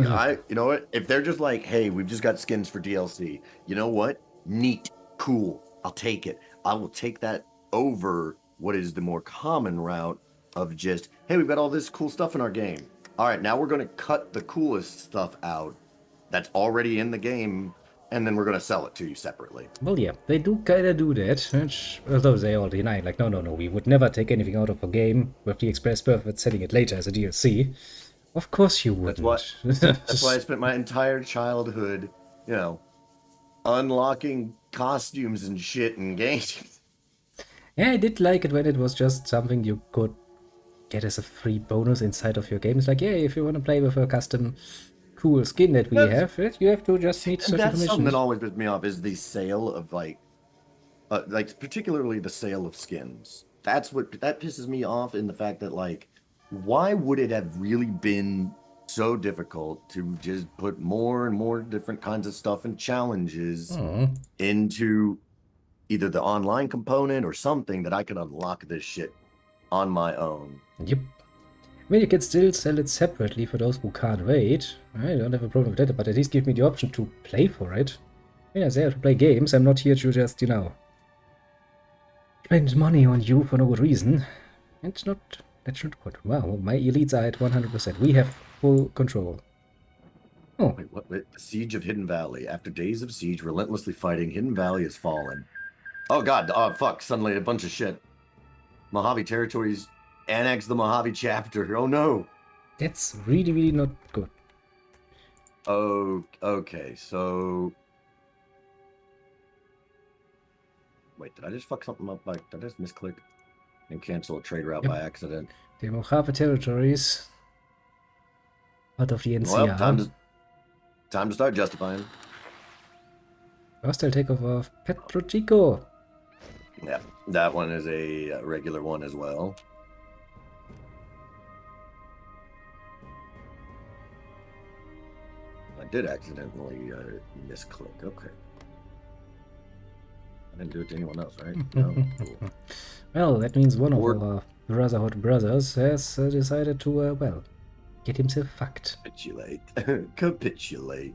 you know what? If they're just like, hey, we've just got skins for DLC, you know what? Neat, cool. I'll take it. I will take that over what is the more common route of just, hey, we've got all this cool stuff in our game. All right, now we're going to cut the coolest stuff out that's already in the game, and then we're going to sell it to you separately. Well, yeah, they do kind of do that, which, although they all deny, like, no, we would never take anything out of a game with the express purpose of setting it later as a DLC. Of course you wouldn't. That's why I spent my entire childhood, you know, unlocking costumes and shit in games. Yeah, I did like it when it was just something you could get as a free bonus inside of your game. It's like, yeah, if you want to play with a custom cool skin that we have, you have to just meet certain permissions. That's something that always pisses me off is the sale of like particularly the sale of skins. That pisses me off in the fact that like, why would it have really been so difficult to just put more and more different kinds of stuff and challenges into either the online component or something that I could unlock this shit on my own? Yep. I mean, you can still sell it separately for those who can't wait. I don't have a problem with that, but at least give me the option to play for it. I mean, I'm there to play games. I'm not here to just, you know, spend money on you for no good reason. It's not... That's not good. Wow, my elites are at 100%. We have full control. Oh. Wait, what? The Siege of Hidden Valley. After days of siege, relentlessly fighting, Hidden Valley has fallen. Oh god, oh fuck, suddenly a bunch of shit. Mojave territories annex the Mojave chapter. Oh no. That's really, really not good. Oh, okay, so... Wait, did I just fuck something up? Like, did I just misclick and cancel a trade route by accident? The Mojave territories. Part of the NCR. Well, time to start justifying. Hostile takeover of Petro Chico. Yeah, that one is a regular one as well. I did accidentally misclick. Okay. I didn't do it to anyone else, right? No. Cool. Well, that means one of our Brotherhood brothers has decided to, well, get himself fucked. Capitulate. Capitulate.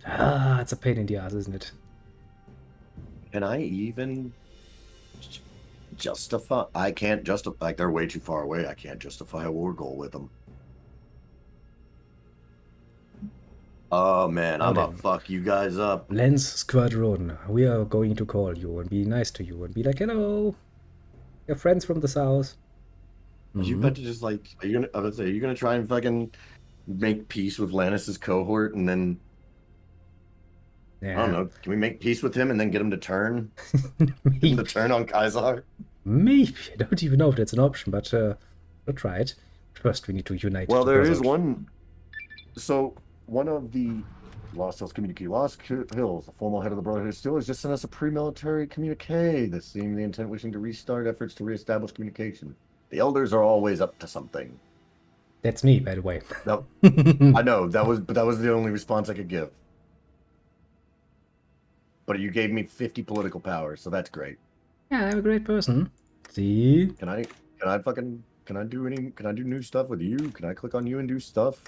Ah, it's a pain in the ass, isn't it? Can I even justify? I can't justify. Like, they're way too far away. I can't justify a war goal with them. Oh man, I'm gonna fuck you guys up. Lance Squadron, we are going to call you and be nice to you and be like, hello, your friends from the south. You bet to just like, are you gonna try and fucking make peace with Lannis's cohort and then, I don't know, can we make peace with him and then get him to turn? Get him to turn on Kaisar? Maybe, I don't even know if that's an option, but we'll try it. First we need to unite. Well, there is one, so one of the Lost Hills communique, Lost Hills, the formal head of the Brotherhood still has just sent us a pre-military communique that seemed the intent wishing to restart efforts to reestablish communication. The elders are always up to something. That's me, by the way. No, I know that was the only response I could give. But you gave me 50 political power, so that's great. Yeah, I'm a great person. See? Can I do new stuff with you? Can I click on you and do stuff?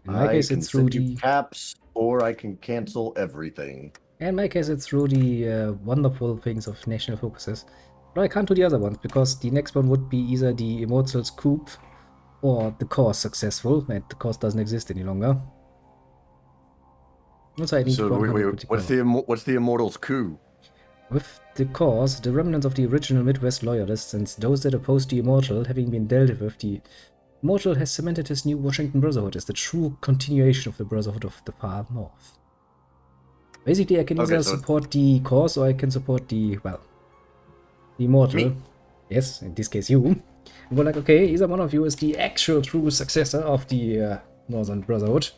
In my case, it's through the caps, or I can cancel everything. In my case, it's through the wonderful things of national focuses. But I can't do the other ones, because the next one would be either the Immortals coup or the cause successful, and the cause doesn't exist any longer. Also, I need wait, what's the Immortals coup? With the cause, the remnants of the original Midwest loyalists and those that opposed the Immortal having been dealt with, the Immortal has cemented his new Washington Brotherhood as the true continuation of the Brotherhood of the Far North. Basically, I can either support the cause or I can support the, well, the Immortal. Me? Yes, in this case you. And we're like, okay, either one of you is the actual true successor of the Northern Brotherhood.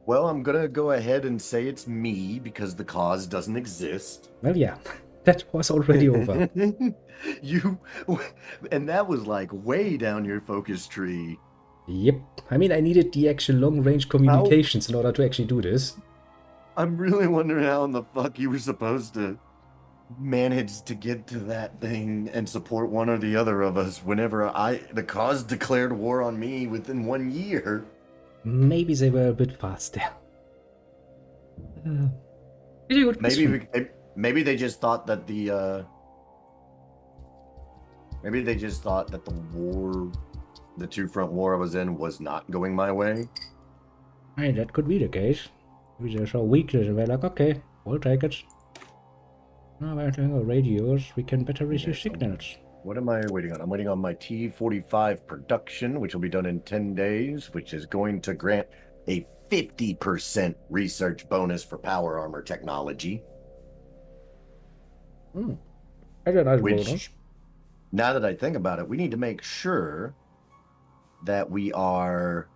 Well, I'm gonna go ahead and say it's me because the cause doesn't exist. Well, yeah, that was already over. You, and that was like way down your focus tree. Yep. I mean, I needed the actual long-range communications in order to actually do this. I'm really wondering how in the fuck you were supposed to manage to get to that thing and support one or the other of us whenever the cause declared war on me within 1 year. Maybe they were a bit faster. Pretty good question. Maybe they just thought that the war, the two-front war I was in, was not going my way. Hey, that could be the case. Maybe they saw weakness and we're like, okay, we'll take it. Now we're doing our radios, we can better receive signals. What am I waiting on? I'm waiting on my T-45 production, which will be done in 10 days, which is going to grant a 50% research bonus for power armor technology. That's a nice bonus. Now that I think about it, we need to make sure that we are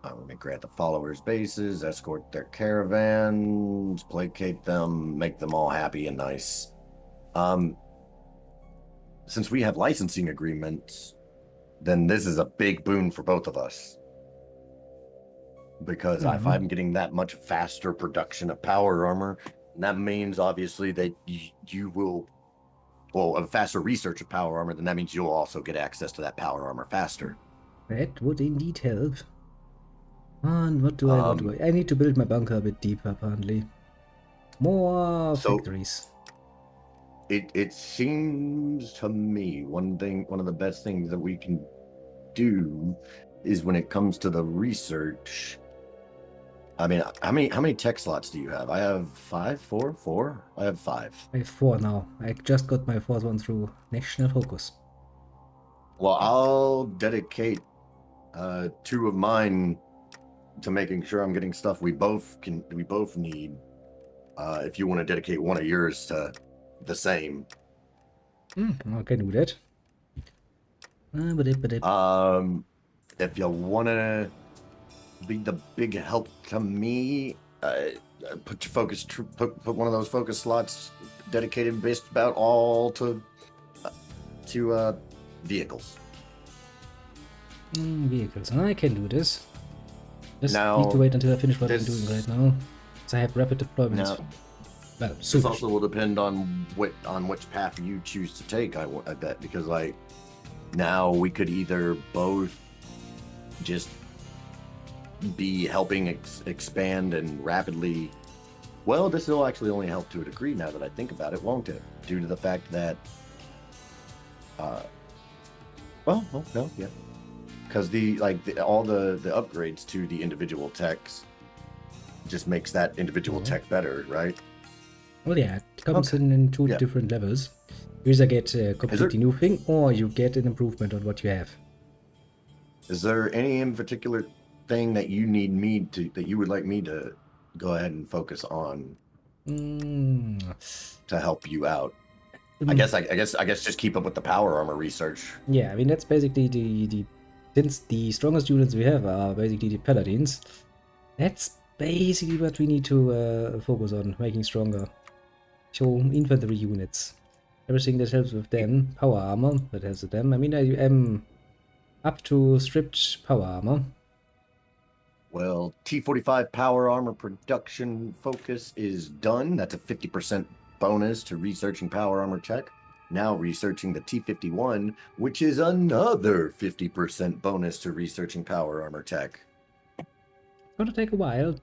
let me grant the followers bases, escort their caravans, placate them, make them all happy and nice. Since we have licensing agreements, then this is a big boon for both of us. Because if I'm getting that much faster production of power armor, that means obviously that you will, well, a faster research of power armor, then that means you'll also get access to that power armor faster. That would indeed help. And what do I? I need to build my bunker a bit deeper, apparently. More factories. It seems to me one of the best things that we can do is when it comes to the research. I mean, how many tech slots do you have? I have 5, 4. I have 5. I have 4 now. I just got my 4th one through National Focus. Well, I'll dedicate 2 of mine to making sure I'm getting stuff we both need. If you want to dedicate one of yours to the same. I can do that. If you want to be the big help to me, put one of those focus slots dedicated based about all to vehicles. Vehicles. I can do this. Just now, need to wait until I finish what I'm doing right now. So I have rapid deployment. Well, this also will depend on which path you choose to take. I bet, because like now we could either both just be helping expand and rapidly. Well, this will actually only help to a degree now that I think about it, won't it? Due to the fact that, because all the upgrades to the individual techs just makes that individual tech better, right? Well, yeah, it comes in 2 different levels. You either get a completely new thing, or you get an improvement on what you have. Is there any in particular thing that you would like me to go ahead and focus on to help you out? I guess just keep up with the power armor research. Yeah, I mean that's basically since the strongest units we have are basically the paladins. That's basically what we need to focus on, making stronger. So infantry units, everything that helps with them, power armor that helps with them. I mean I am up to stripped power armor. Well, T-45 power armor production focus is done. That's a 50% bonus to researching power armor tech. Now researching the T-51, which is another 50% bonus to researching power armor tech. It's gonna take a while,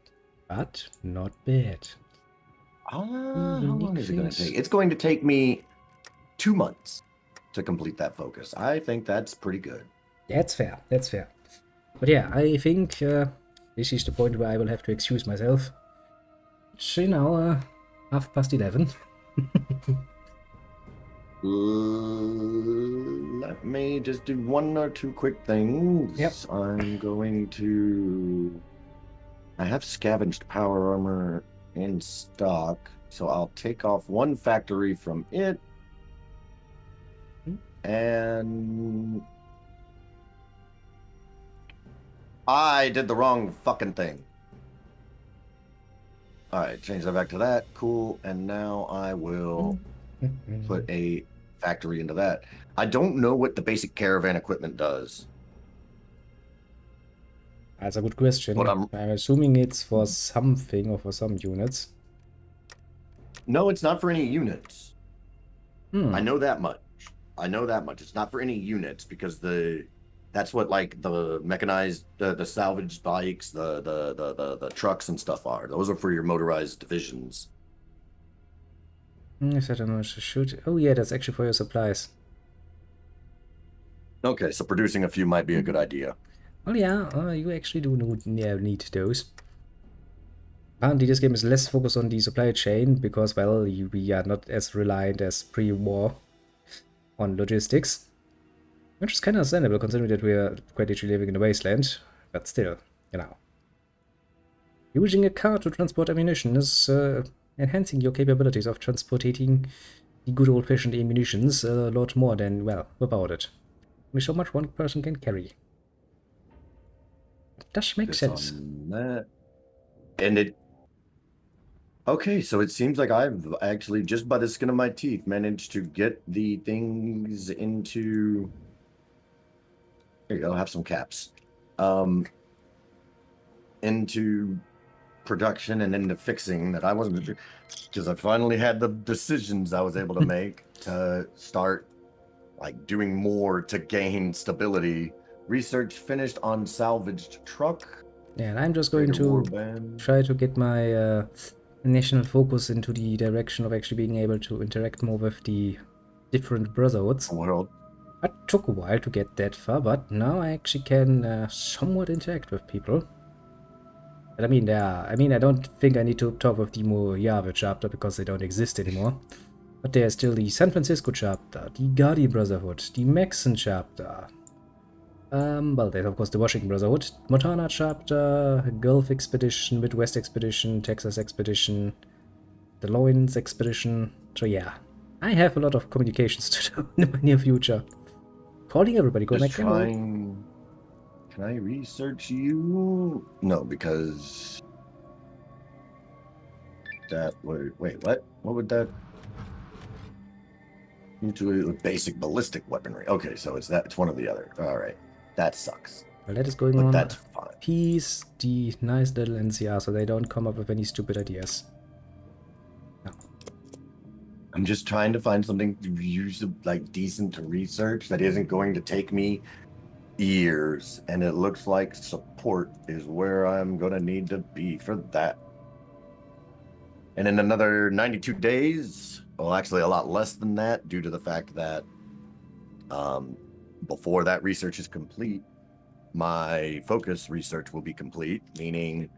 but not bad. How long is it going to take? It's going to take me 2 months to complete that focus. I think that's pretty good. That's fair. That's fair. But yeah, I think this is the point where I will have to excuse myself. It's now 11:30. Let me just do 1 or 2 quick things. Yep. I have scavenged power armor in stock, so I'll take off 1 factory from it. And I did the wrong fucking thing. All right, change that back to that. Cool. And now I will put a factory into that. I don't know what the basic caravan equipment does. That's a good question. But I'm assuming it's for something or for some units. No, it's not for any units. I Hmm. know that much. I know that much. It's not for any units because that's what like the mechanized the salvage bikes, the trucks and stuff are. Those are for your motorized divisions. Is that how much to shoot? Oh yeah, that's actually for your supplies. Okay, so producing a few might be a good idea. Well, yeah, you actually do need those. Apparently, this game is less focused on the supply chain because, well, we are not as reliant as pre-war on logistics. Which is kind of understandable considering that we are quite literally living in a wasteland. But still, you know. Using a car to transport ammunition is enhancing your capabilities of transporting the good old-fashioned ammunitions a lot more than, well, without it. I mean, so much one person can carry. It does make sense. That. And it. Okay, so it seems like I've actually, just by the skin of my teeth, managed to get the things into. Here you go, have some caps. Into production and into fixing that I wasn't, because I finally had the decisions I was able to make to start like doing more to gain stability. Research finished on salvaged truck. Yeah, and I'm just going to try to get my national focus into the direction of actually being able to interact more with the different brotherhoods. World. It took a while to get that far, but now I actually can somewhat interact with people. But I mean, I don't think I need to talk with the Mojave chapter because they don't exist anymore. But there's still the San Francisco chapter, the Guardian Brotherhood, the Mexican chapter. Well, there's of course the Washington Brotherhood, Montana chapter, Gulf Expedition, Midwest Expedition, Texas Expedition, the Loins Expedition. So yeah, I have a lot of communications to do in the near future. Calling everybody, go back trying. Can I research you? No, because that would wait. What? What would that? Into basic ballistic weaponry. Okay, so it's that. It's one or the other. All right, that sucks. Well, that is going But on. that's fine. Peace, the nice little NCR, so they don't come up with any stupid ideas. No. I'm just trying to find something like decent to research that isn't going to take me years, and it looks like support is where I'm gonna need to be for that. And in another 92 days, well, actually a lot less than that, due to the fact that before that research is complete, my focus research will be complete, meaning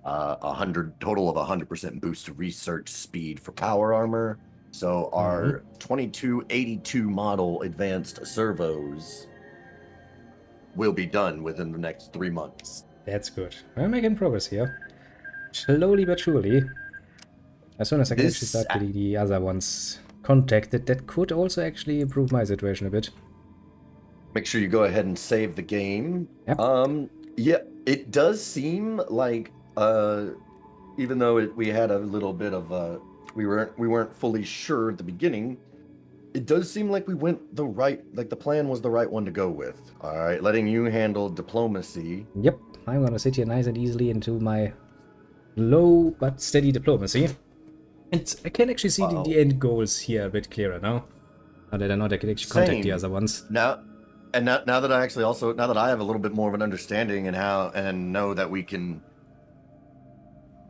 total of 100% boost to research speed for power armor. So our 2282 model advanced servos will be done within the next 3 months. That's good. We're making progress here. Slowly but surely. As soon as I can actually start getting the other ones contacted, that could also actually improve my situation a bit. Make sure you go ahead and save the game. Yep. Yeah, it does seem like even though we had a little bit of we weren't fully sure at the beginning, it does seem like we went the plan was the right one to go with. All right, letting you handle diplomacy. Yep, I'm gonna sit here nice and easily into my low but steady diplomacy. And I can actually see the end goals here a bit clearer now. Now that I know that I can actually contact the other ones. Now that I have a little bit more of an understanding and know that we can,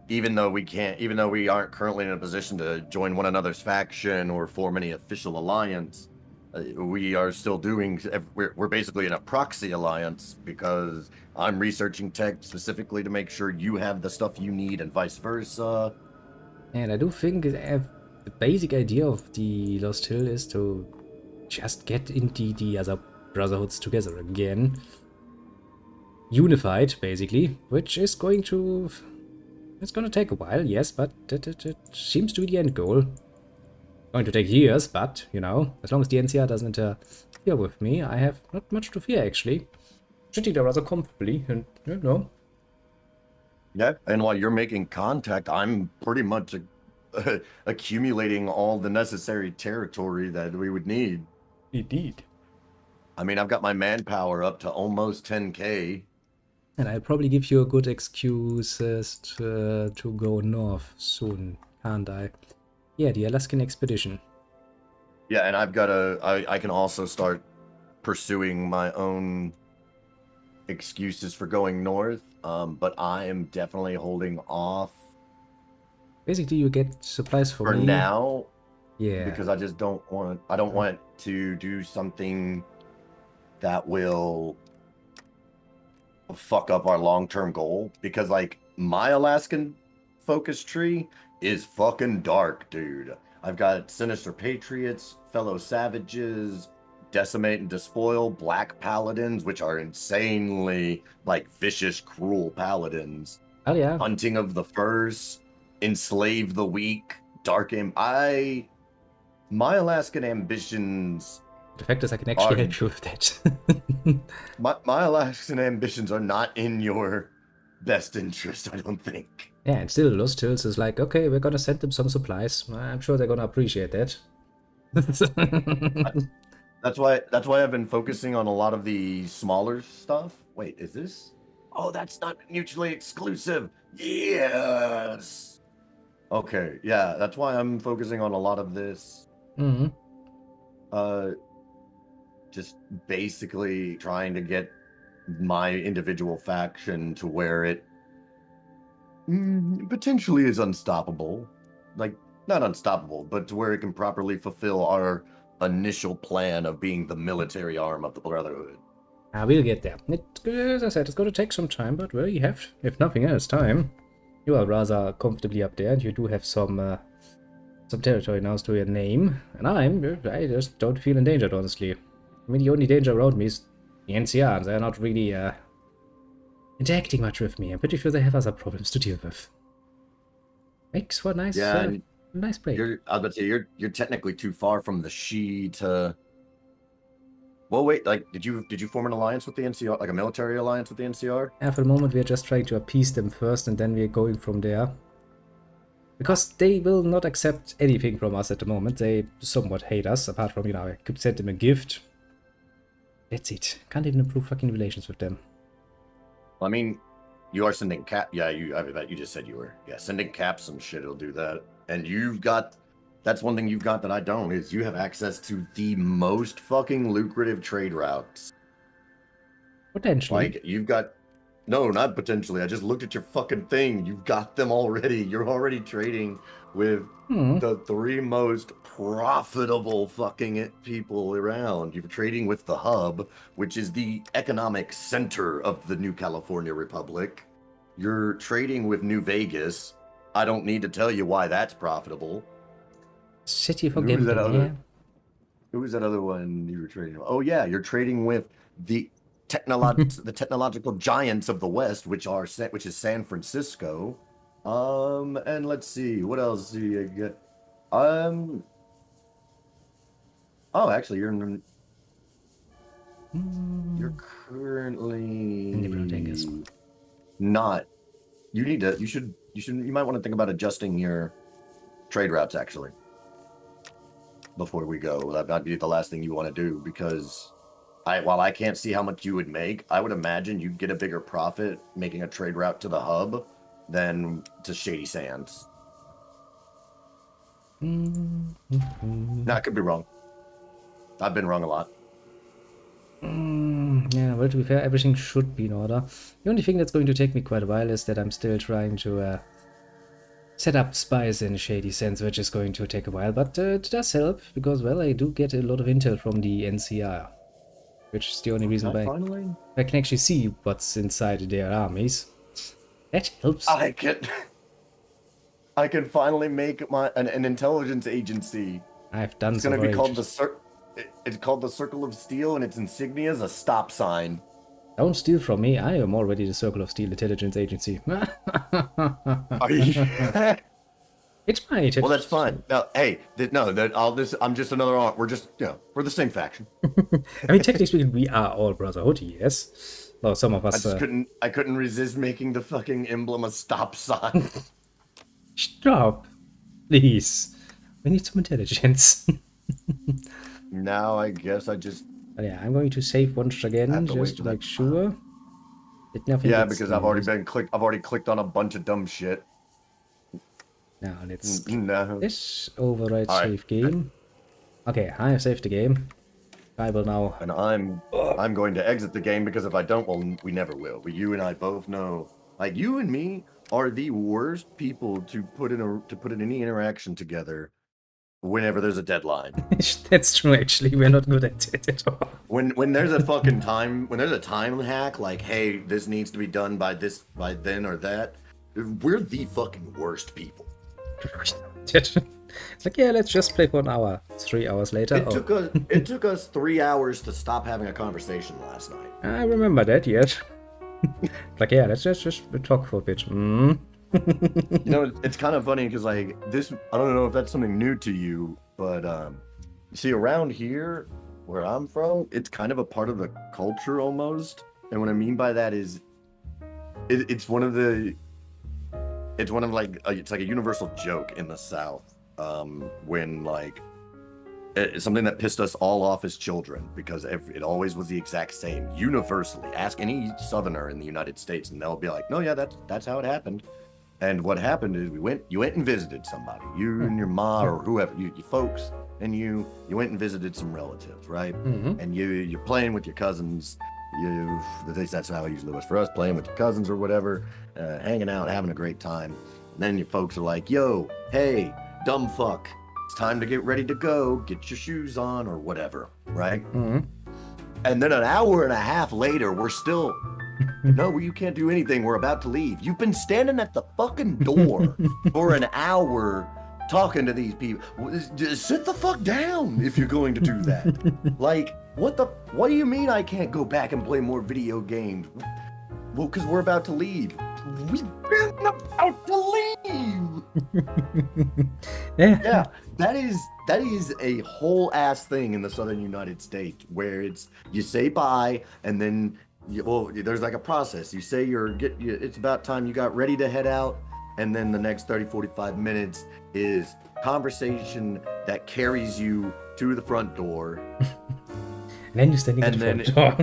even though we aren't currently in a position to join one another's faction or form any official alliance, we are still we're basically in a proxy alliance because I'm researching tech specifically to make sure you have the stuff you need and vice versa. And I do think the basic idea of the Lost Hill is to just get into the other brotherhoods together again. Unified, basically, which is going to... It's gonna take a while, yes, but it seems to be the end goal. Going to take years, but, you know, as long as the NCR doesn't interfere with me, I have not much to fear, actually. sitting there rather comfortably, and you know. Yeah, and while you're making contact, I'm pretty much accumulating all the necessary territory that we would need. Indeed. I mean, I've got my manpower up to almost 10K. And I'll probably give you a good excuse to go north soon, can't I? Yeah, the Alaskan expedition. Yeah, and I can also start pursuing my own excuses for going north. But I am definitely holding off Basically, you get supplies for for me. now. Yeah. Because I just don't want to do something that will fuck up our long-term goal. Because like my Alaskan focus tree is fucking dark, dude. I've got Sinister Patriots, Fellow Savages, Decimate and Despoil, Black Paladins, which are insanely like vicious, cruel paladins. Oh yeah. Hunting of the First, Enslave the Weak, Dark Imp. My Alaskan ambitions. The fact is, I can actually help you with that. my Alaskan ambitions are not in your best interest, I don't think. Yeah, and still, Lost Hills is like, okay, we're gonna send them some supplies. I'm sure they're gonna appreciate that. That's why I've been focusing on a lot of the smaller stuff. Wait, is this? Oh, that's not mutually exclusive. Yes. Okay, yeah, that's why I'm focusing on a lot of this. Mm-hmm. Just basically trying to get my individual faction to where it potentially is unstoppable. Like, not unstoppable, but to where it can properly fulfill our initial plan of being the military arm of the Brotherhood. We'll get there. As I said, it's going to take some time, but well, you have, if nothing else, time. You are rather comfortably up there, and you do have some territory now to your name. And I just don't feel endangered, honestly. I mean, the only danger around me is the NCR, and they're not really interacting much with me. I'm pretty sure they have other problems to deal with. Makes for a nice, nice break. I was about to say, you're technically too far from the to. Well, wait. Like, did you form an alliance with the NCR, like a military alliance with the NCR? Yeah, for the moment, we're just trying to appease them first, and then we're going from there. Because they will not accept anything from us at the moment. They somewhat hate us, apart from, I could send them a gift. That's it. Can't even improve fucking relations with them. I mean, you are sending Yeah, you just said you were. Yeah, sending caps and shit will do that. And that's one thing you've got that I don't, is you have access to the most fucking lucrative trade routes. Potentially. Like, you've got... No, not potentially. I just looked at your fucking thing. You've got them already. You're already trading with the 3 most profitable fucking people around. You're trading with the hub, which is the economic center of the New California Republic. You're trading with New Vegas. I don't need to tell you why that's profitable. City for gambling, yeah. Who was that other one you were trading with? Oh yeah, you're trading with the technological giants of the West, which is San Francisco. And let's see, what else do you get? Oh, actually, you're currently not. You might want to think about adjusting your trade routes, actually, before we go. That might be the last thing you want to do, because while I can't see how much you would make, I would imagine you'd get a bigger profit making a trade route to the hub than to Shady Sands. Nah, I could be wrong. I've been wrong a lot. Yeah, well, to be fair, everything should be in order. The only thing that's going to take me quite a while is that I'm still trying to set up spies in Shady Sands, which is going to take a while, but it does help, because, well, I do get a lot of intel from the NCR, which is the only reason why I can actually see what's inside their armies. That helps. I can finally make an intelligence agency. I've done It's going to be called it's called the Circle of Steel, and its insignia is a stop sign. Don't steal from me. I am already the Circle of Steel Intelligence Agency. Are you? It's my intelligence. Well, that's fine. No, hey, I'm just another arm. We're just, we're the same faction. I mean, technically speaking, we are all Brotherhood, yes. Well, some of us. I couldn't resist making the fucking emblem a stop sign. Stop, please. We need some intelligence. Now I guess I just But yeah, I'm going to save once again have to wait just to for that. make sure that nothing. Yeah, gets because I've already used. clicked on a bunch of dumb shit. Now let's No. this override All right. save game. Okay, I have saved the game. I will now. And I'm going to exit the game because if I don't, well, we never will. But you and I both know, like you and me are the worst people to put in any interaction together whenever there's a deadline. That's true. Actually, we're not good at it at all. When there's a fucking time, when there's a time hack, like hey, this needs to be done by then or that, we're the fucking worst people. It's like, yeah, let's just play for an hour. 3 hours later. It took us 3 hours to stop having a conversation last night. I remember that, yes. Like, yeah, let's just talk for a bit. You know, it's kind of funny because like this, I don't know if that's something new to you, but see around here where I'm from, it's kind of a part of the culture almost. And what I mean by that is, it's like a universal joke in the South. When like it's something that pissed us all off as children because it always was the exact same universally. Ask any Southerner in the United States and they'll be like, no, yeah, that's how it happened. And what happened is you went and visited somebody, you and your ma or whoever, you folks, and you went and visited some relatives, right? Mm-hmm. And you're playing with your cousins. At least that's how it usually was for us, playing with your cousins or whatever, hanging out, having a great time. And then your folks are like, yo, hey, dumb fuck, it's time to get ready to go, get your shoes on or whatever, right? Mm-hmm. And then an hour and a half later, we're still, no, you can't do anything, we're about to leave. You've been standing at the fucking door for an hour talking to these people. Just sit the fuck down if you're going to do that. Like, what do you mean I can't go back and play more video games? Well, because we're about to leave. We've been about to leave. Yeah, that is a whole ass thing in the Southern United States where you say bye and then there's like a process. You say it's about time you got ready to head out, and then the next 30-45 minutes is conversation that carries you to the front door. And then you're standing at the front door.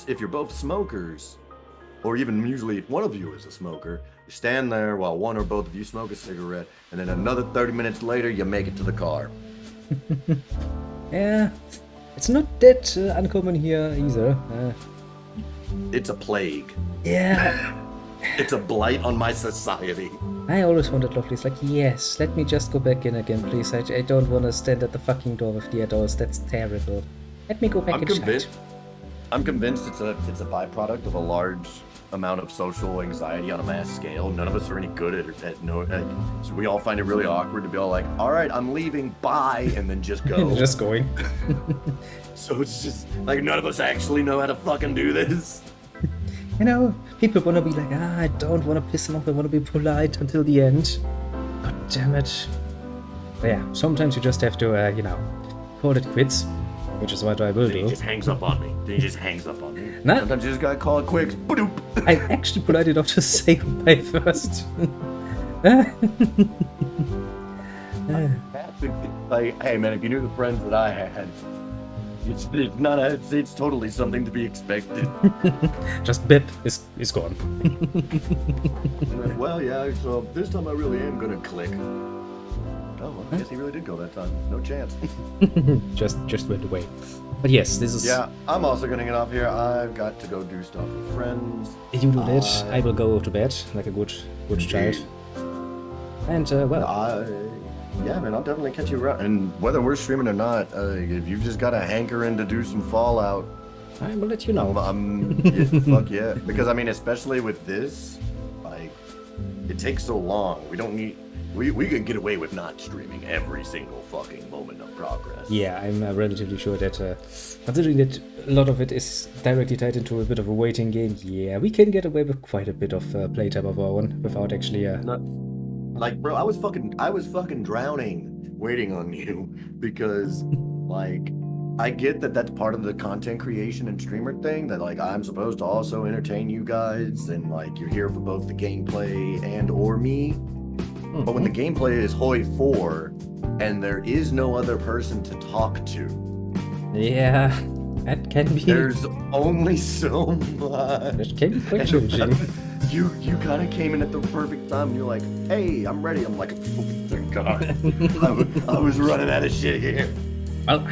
if you're both smokers, or even usually if one of you is a smoker, you stand there while one or both of you smoke a cigarette, and then another 30 minutes later, you make it to the car. Yeah, it's not that uncommon here either. It's a plague. Yeah. It's a blight on my society. I always wanted lovely. It's like, yes, let me just go back in again, please. I don't want to stand at the fucking door with the adults. That's terrible. Let me go back inside. I'm convinced it's a byproduct of a large amount of social anxiety on a mass scale. None of us are any good at so we all find it really awkward to be all like, all right, I'm leaving, bye, and then just go. Just going. So it's just like none of us actually know how to fucking do this. You know, people want to be like, I don't want to piss them off, I want to be polite until the end. God damn it. But yeah, sometimes you just have to, call it quits, which is what I will do. He just hangs up on me. Nah. Sometimes you just gotta call it quits. Ba-doop. I'm actually polite enough to say goodbye first. Like, hey man, if you knew the friends that I had, it's totally something to be expected. Just Bip is gone. Well, yeah, so this time I really am gonna click. Oh, well, I guess he really did go that time. No chance. just went away. But yes, this is... Yeah, I'm also gonna get off here. I've got to go do stuff with friends. You do that, I will go to bed like a good child. And, yeah, man, I'll definitely catch you around. And whether we're streaming or not, if you've just got a hankering to do some Fallout, I will let you know. Yeah, fuck yeah. Because, I mean, especially with this, like, it takes so long. We don't need... We can get away with not streaming every single fucking moment of progress. Yeah, I'm relatively sure that, considering that a lot of it is directly tied into a bit of a waiting game, yeah, we can get away with quite a bit of playtime of our own without actually... Like, bro, I was fucking drowning waiting on you because, like, I get that that's part of the content creation and streamer thing, that like I'm supposed to also entertain you guys, and like you're here for both the gameplay and or me. But when the gameplay is Hoi 4 and there is no other person to talk to, yeah, that can be. there's only so much. That can be quite challenging. You kind of came in at the perfect time. And you're like, hey, I'm ready. I'm like, oh, thank God. I was running out of shit here. Well,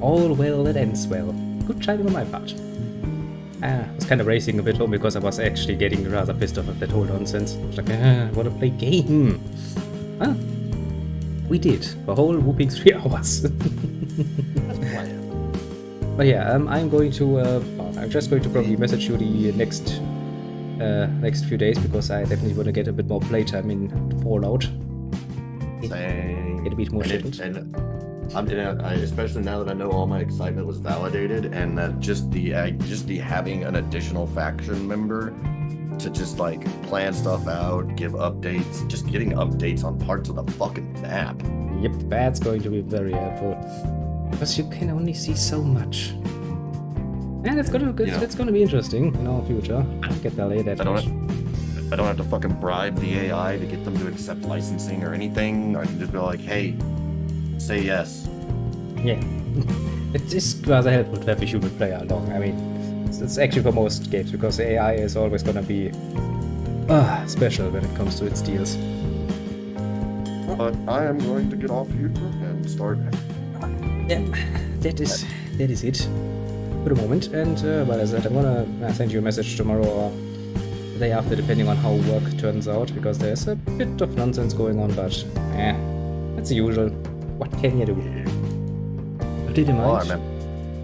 all well that ends well. Good timing on my part. I was kind of racing a bit home because I was actually getting rather pissed off at that whole nonsense. I was like, I want to play game. Well, we did. The whole whooping 3 hours. That's planned. But yeah, I'm going to, I'm just going to probably message you the next few days, because I definitely want to get a bit more playtime in Fallout. Same. Get a bit more shit. Especially now that I know all my excitement was validated, and that just the having an additional faction member to just like plan stuff out, give updates, just getting updates on parts of the fucking map. Yep, that's going to be very helpful, because you can only see so much. And it's gonna be interesting in our future. I'll get that later. I don't have to fucking bribe the AI to get them to accept licensing or anything. I can just be like, hey, say yes. Yeah. It is rather helpful to have a human player along. I mean, it's actually for most games, because the AI is always gonna be special when it comes to its deals. But I am going to get off YouTube and start. Yeah, that is it for the moment. And well, as I said, I'm gonna send you a message tomorrow or the day after, depending on how work turns out, because there's a bit of nonsense going on, but that's the usual. What can you do? But did you mind?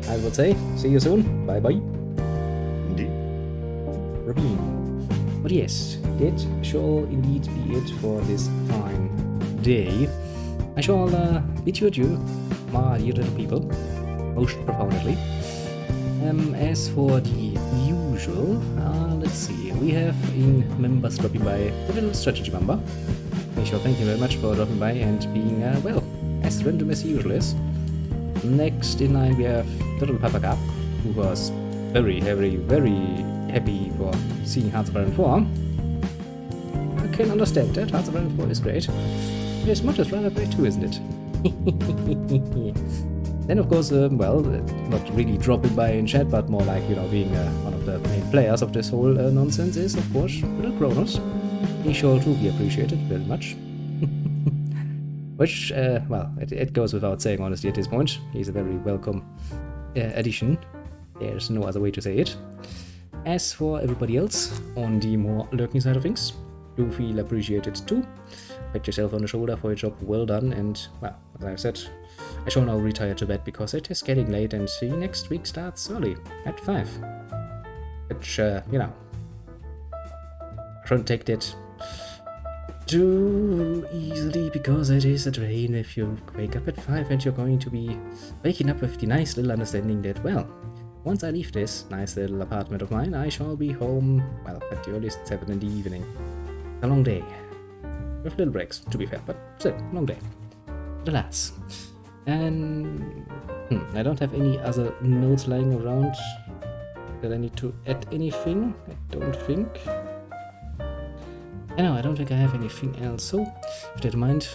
I would say, see you soon. Bye bye. Indeed. Rabin. But yes, that shall indeed be it for this fine day. I shall bid you adieu, my dear little people, most profoundly. As for the usual, let's see, we have in members dropping by the little strategy member. I shall thank you very much for dropping by and being, well, as random as usual is. Next in line we have the little Papaka, who was very happy for seeing Hearts of Iron 4. I can understand that, Hearts of Iron 4 is great. Yes, much is rather great too, isn't it? Then of course, well, not really dropping by in chat, but more like, you know, being one of the main players of this whole nonsense is, of course, little Cronos. He shall too be appreciated very much. Which, well, it goes without saying, honestly, at this point. He's a very welcome addition. There's no other way to say it. As for everybody else, on the more lurking side of things, do feel appreciated too. Pat yourself on the shoulder for a job well done, and, well, as I've said, I shall now retire to bed because it is getting late and the next week starts early, at 5. Which, you know, I shouldn't take that too easily, because it is a drain if you wake up at 5 and you're going to be waking up with the nice little understanding that, well, once I leave this nice little apartment of mine, I shall be home, well, at the earliest 7 in the evening. A long day. With little breaks, to be fair, but still, long day. But alas. And I don't have any other notes lying around that I need to add anything. I don't think. I don't think I have anything else. So, with that in mind,